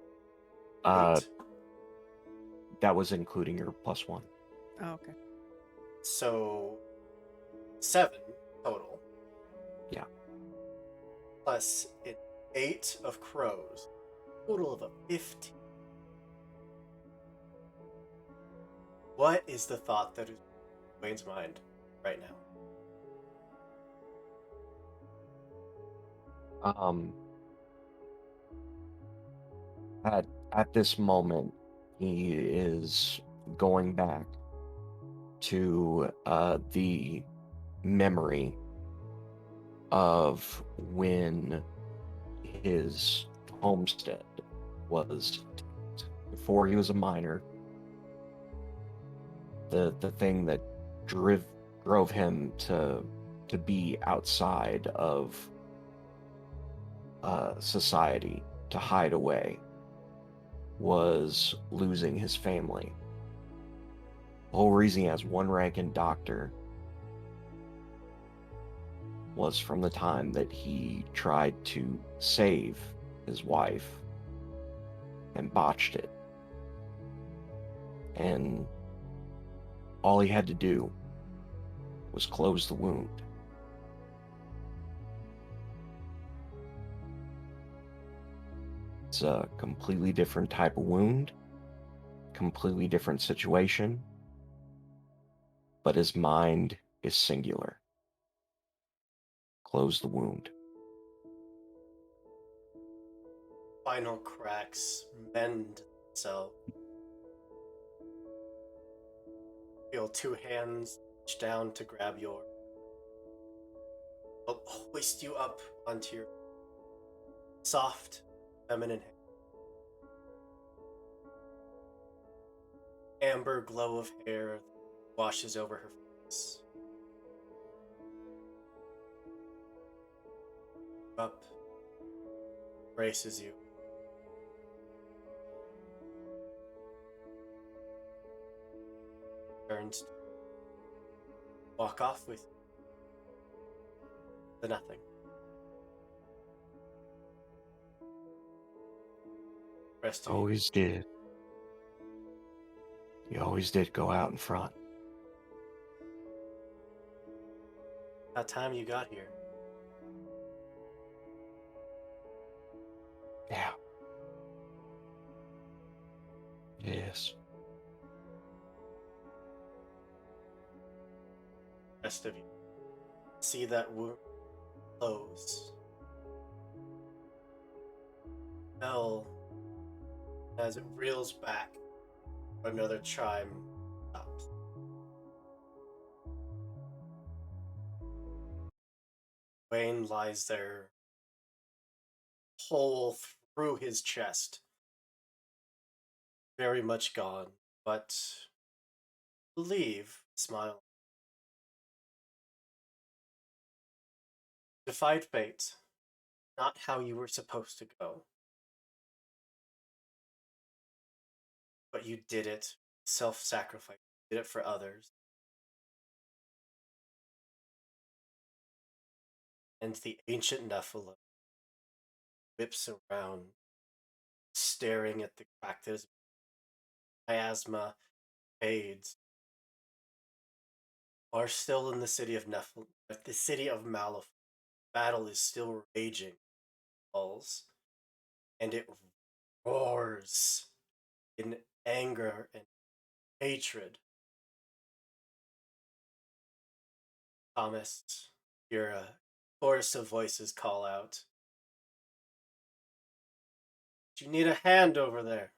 Uh, 8. that was including your +1. Oh, okay. So 7 total. Yeah. Plus an 8 of crows. Total of a 15. What is the thought that is in Wayne's mind right now? At this moment, he is going back to the memory of when his homestead was before he was a minor. The thing that drove him to be outside of society, to hide away, was losing his family. The whole reason he has one rank in doctor was from the time that he tried to save his wife and botched it. And all he had to do was close the wound. It's a completely different type of wound, completely different situation, but his mind is singular. Close the wound. Final cracks mend themselves. Feel 2 hands reach down to grab your. They'll hoist you up onto your soft, feminine hand. Amber glow of hair washes over her face. Up, braces you. Turns to walk off with the nothing. Rest of you. Always did. He always did go out in front. About time you got here. Yeah. Yes. Rest of you. See that wound close. Bell, as it reels back, another chime stops. Wayne lies there, hole through his chest, very much gone, but believe, smile. Defied fate, not how you were supposed to go. But you did it, self-sacrifice, you did it for others. And the ancient Nephilim whips around, staring at the crack that is miasma fades. Are still in the city of Nephilim, the city of Malifaux. Battle is still raging, falls, and it roars in anger and hatred. Thomas, your chorus of voices call out, Do you need a hand over there?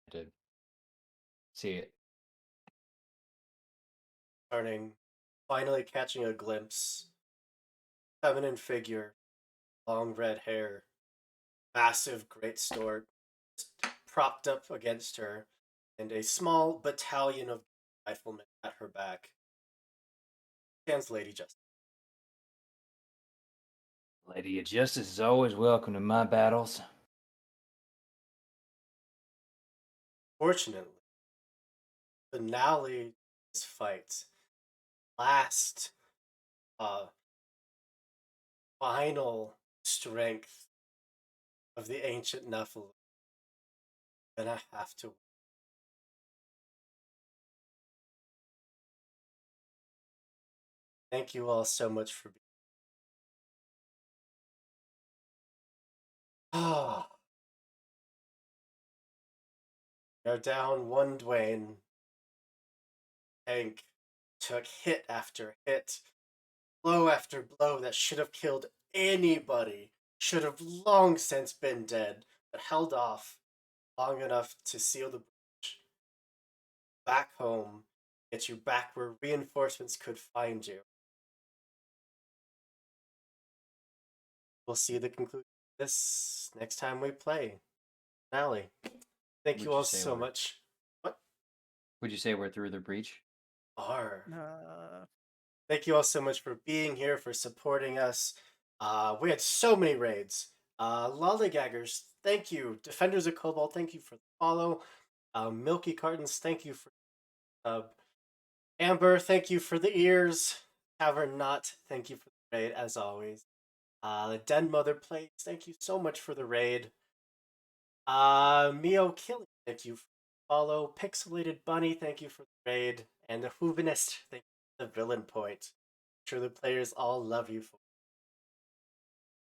I did. See it. Turning, finally catching a glimpse. Feminine figure, long red hair, massive great sword propped up against her, and a small battalion of riflemen at her back. Stands Lady Justice. Lady of Justice is always welcome to my battles. Fortunately, the finale of this fight, last final strength of the ancient Nephilim, gonna have to. Thank you all so much for being. Ah, they're down one Dwayne. Tank took hit after hit, blow after blow that should have killed anybody, should have long since been dead, but held off long enough to seal the breach. Back home, get you back where reinforcements could find you. We'll see the conclusion of this next time we play. Finale. Thank you Would you all say so we're- much. What? Would you say we're through the breach? Thank you all so much for being here, for supporting us. We had so many raids. Lollygaggers, thank you. Defenders of Cobalt, thank you for the follow. Milky Cartons, thank you for Amber, thank you for the ears. Tavern Not, thank you for the raid, as always. The Den Mother Plays, thank you so much for the raid. Mio Killing, thank you for the follow. Pixelated Bunny, thank you for the raid. And the Hoovenist, thank you for the villain point. I'm sure the players all love you for.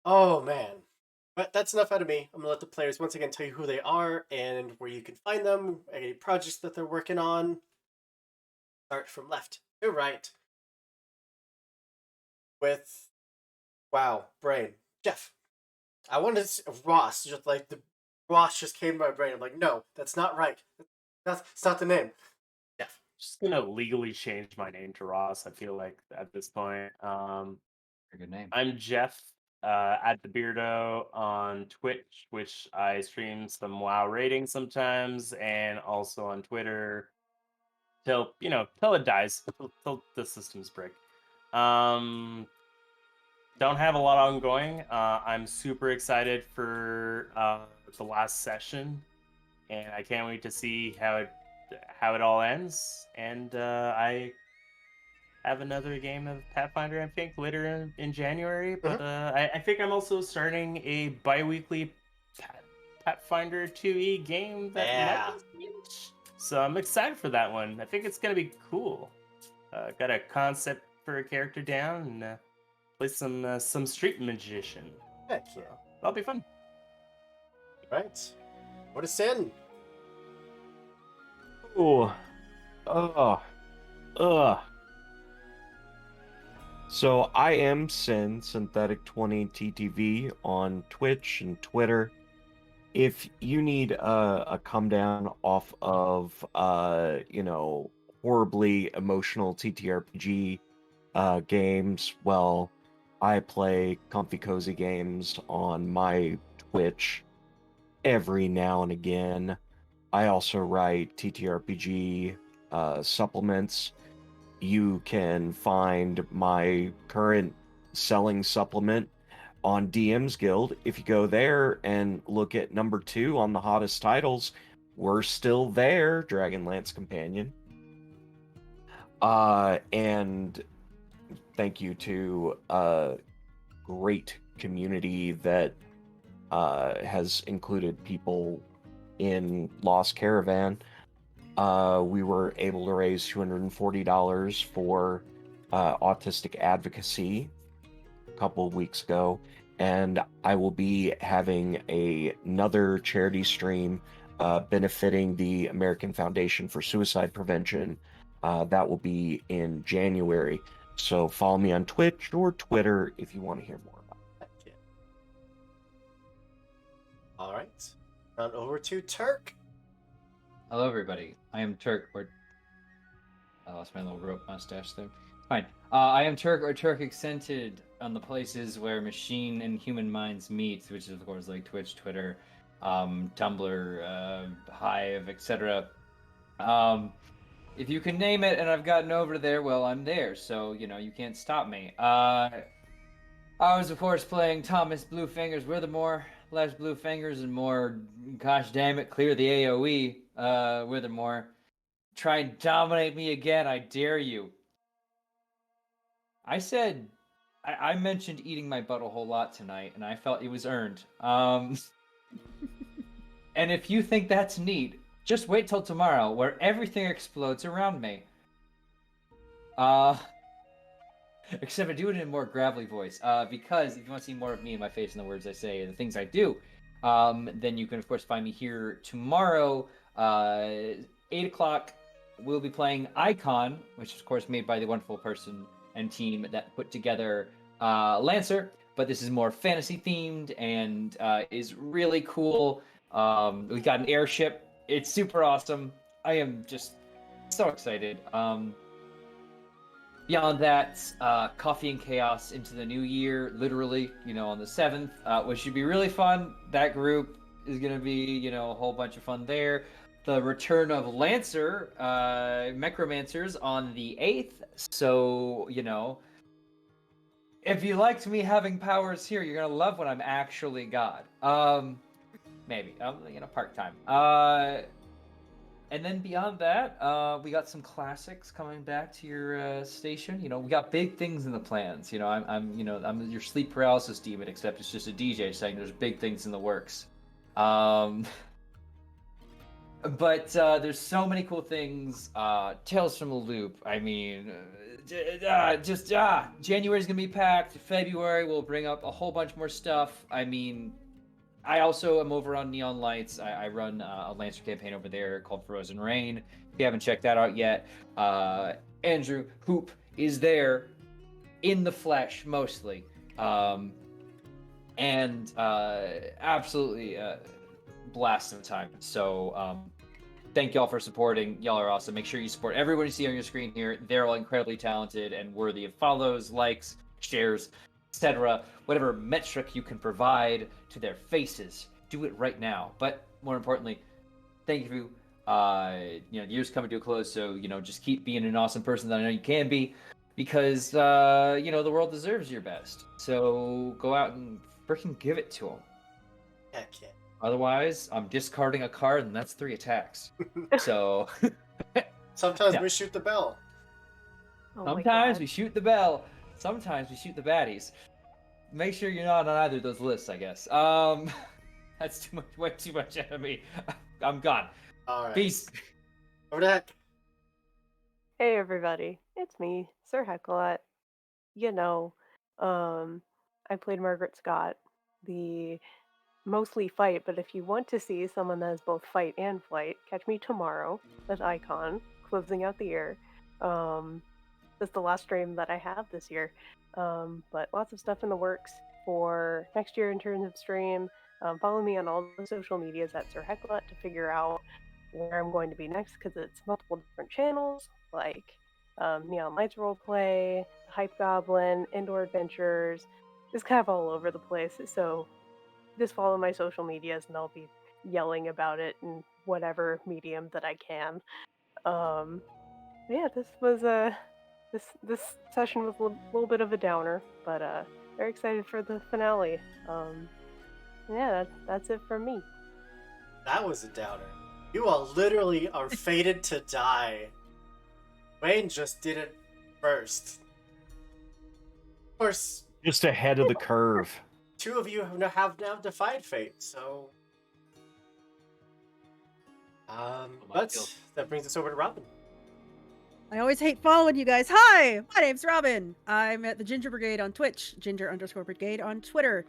Oh man. But that's enough out of me. I'm gonna let the players once again tell you who they are and where you can find them, any projects that they're working on. Start from left to right with wow, brain. Jeff. I wanted to Ross, just like the Ross just came to my brain. I'm like, no, that's not right. It's not the name. Jeff. Just gonna legally change my name to Ross. I feel like at this point. Very good name. I'm Jeff at the Beardo on Twitch, which I stream some WoW rating sometimes, and also on Twitter till till it dies, till the systems break. Don't have a lot ongoing. I'm super excited for the last session, and I can't wait to see how it all ends. And I have another game of Pathfinder, I think, later in January. But I think I'm also starting a bi-weekly Pathfinder 2e game that might be huge. So I'm excited for that one. I think it's gonna be cool. Got a concept for a character down, and play some street magician. Heck yeah. That'll be fun. Right. What is Sin? Oh, ugh. So I am Sin Synthetic 20 TTV on Twitch and Twitter. If you need a come down off of horribly emotional TTRPG games, well, I play comfy cozy games on my Twitch every now and again. I also write TTRPG supplements. You can find my current selling supplement on DM's Guild. If you go there and look at number 2 on the hottest titles, we're still there, Dragonlance Companion. And thank you to a great community that has included people in Lost Caravan. We were able to raise $240 for autistic advocacy a couple of weeks ago, and I will be having another charity stream benefiting the American Foundation for Suicide Prevention. That will be in January. So follow me on Twitch or Twitter if you want to hear more. All right. On over to Turk. Hello, everybody. I am Turk. I lost my little rope mustache there. Fine. I am Turk or Turk accented on the places where machine and human minds meet, which is of course like Twitch, Twitter, Tumblr, Hive, etc. If you can name it and I've gotten over there, well, I'm there. So you can't stop me. I was of course playing Thomas Bluefingers Withermore, less Bluefingers and more. Gosh damn it, clear the AOE. Withermore. Try and dominate me again, I dare you. I mentioned eating my butt a whole lot tonight, and I felt it was earned. And if you think that's neat, just wait till tomorrow, where everything explodes around me. Except I do it in a more gravelly voice, because if you want to see more of me and my face and the words I say and the things I do, then you can of course find me here tomorrow, 8 o'clock. We'll be playing Icon, which is of course made by the wonderful person and team that put together Lancer, but this is more fantasy themed and is really cool. We got an airship. It's super awesome. I am just so excited. Beyond that, Coffee and Chaos into the new year, literally, on the 7th, which should be really fun. That group is going to be, a whole bunch of fun there. The return of Lancer, Necromancers on the 8th. So, if you liked me having powers here, you're going to love when I'm actually God. Maybe, part-time. And then beyond that, we got some classics coming back to your station. We got big things in the plans. I'm your sleep paralysis demon, except it's just a DJ saying there's big things in the works. But there's so many cool things. Tales from the Loop. I mean, January's gonna be packed. February we'll bring up a whole bunch more stuff. I mean, I also am over on Neon Lights. I run a Lancer campaign over there called Frozen Rain. If you haven't checked that out yet, Andrew Hoop is there in the flesh mostly, and absolutely blast of time. So thank y'all for supporting. Y'all are awesome. Make sure you support everyone you see on your screen here. They're all incredibly talented and worthy of follows, likes, shares, etc. Whatever metric you can provide to their faces, do it right now. But more importantly, thank you. The year's coming to a close, so just keep being an awesome person that I know you can be, because the world deserves your best. So go out and freaking give it to them. Heck yeah. Otherwise, I'm discarding a card, and that's 3 attacks. So Sometimes Yeah. we shoot the bell. Oh my sometimes God. we shoot the bell. Sometimes we shoot the baddies. Make sure you're not on either of those lists, I guess. That's too much, way too much out of me. I'm gone. All right. Peace. Over to Heck. Hey everybody, it's me, Sir Hecklot. I played Margaret Scott, the mostly fight, but if you want to see someone that is both fight and flight, catch me tomorrow with Icon, closing out the year. That's the last stream that I have this year. But lots of stuff in the works for next year in terms of stream. Follow me on all the social medias at Sir Hecklot to figure out where I'm going to be next, because it's multiple different channels, like Neon Lights Roleplay, The Hype Goblin, Indoor Adventures. It's kind of all over the place, so just follow my social medias and I'll be yelling about it in whatever medium that I can. Yeah, this was this session was a little bit of a downer, but very excited for the finale. Yeah, that's it from me. That was a downer. You all literally are fated to die. Wayne just did it first. Of course, Just ahead of the curve. 2 of you have now defied fate, so. But that brings us over to Robin. I always hate following you guys. Hi, my name's Robin. I'm at the Ginger Brigade on Twitch, Ginger_Brigade on Twitter.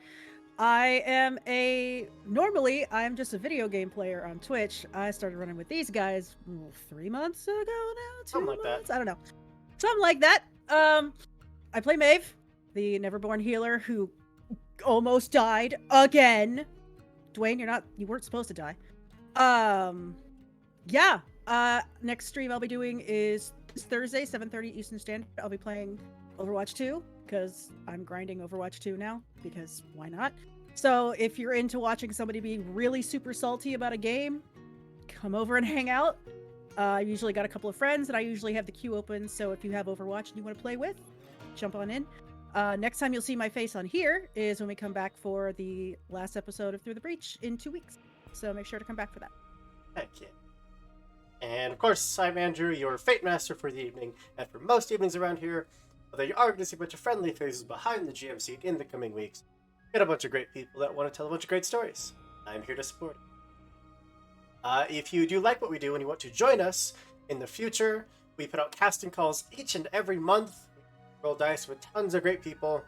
Normally I'm just a video game player on Twitch. I started running with these guys 3 months ago now, 2 Something like that. months? I don't know. Something like that. I play Maeve, the Neverborn healer who almost died again. Dwayne, you weren't supposed to die. Yeah. Next stream I'll be doing is this Thursday, 7:30 Eastern Standard. I'll be playing Overwatch 2 because I'm grinding Overwatch 2 now because why not? So if you're into watching somebody be really super salty about a game, come over and hang out. I usually got a couple of friends and I usually have the queue open, so if you have Overwatch and you want to play with, jump on in. Next time you'll see my face on here is when we come back for the last episode of Through the Breach in 2 weeks. So make sure to come back for that. Heck yeah. And of course, I'm Andrew, your Fate Master for the evening, and for most evenings around here, although you are going to see a bunch of friendly faces behind the GM seat in the coming weeks, get a bunch of great people that want to tell a bunch of great stories. I'm here to support it. If you do like what we do and you want to join us in the future, we put out casting calls each and every month. We roll dice with tons of great people.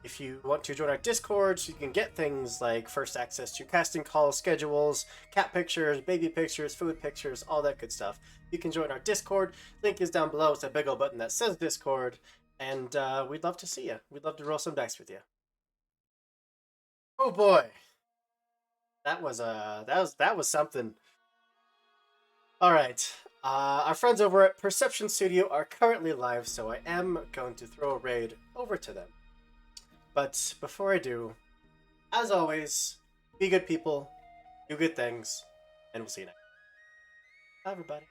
If you want to join our Discord, so you can get things like first access to casting call schedules, cat pictures, baby pictures, food pictures, all that good stuff, you can join our Discord. Link is down below. It's a big old button that says Discord, and we'd love to see you. We'd love to roll some dice with you. Oh boy, that was something. All right, our friends over at Perception Studio are currently live, so I am going to throw a raid over to them. But before I do, as always, be good people, do good things, and we'll see you next time. Bye, everybody.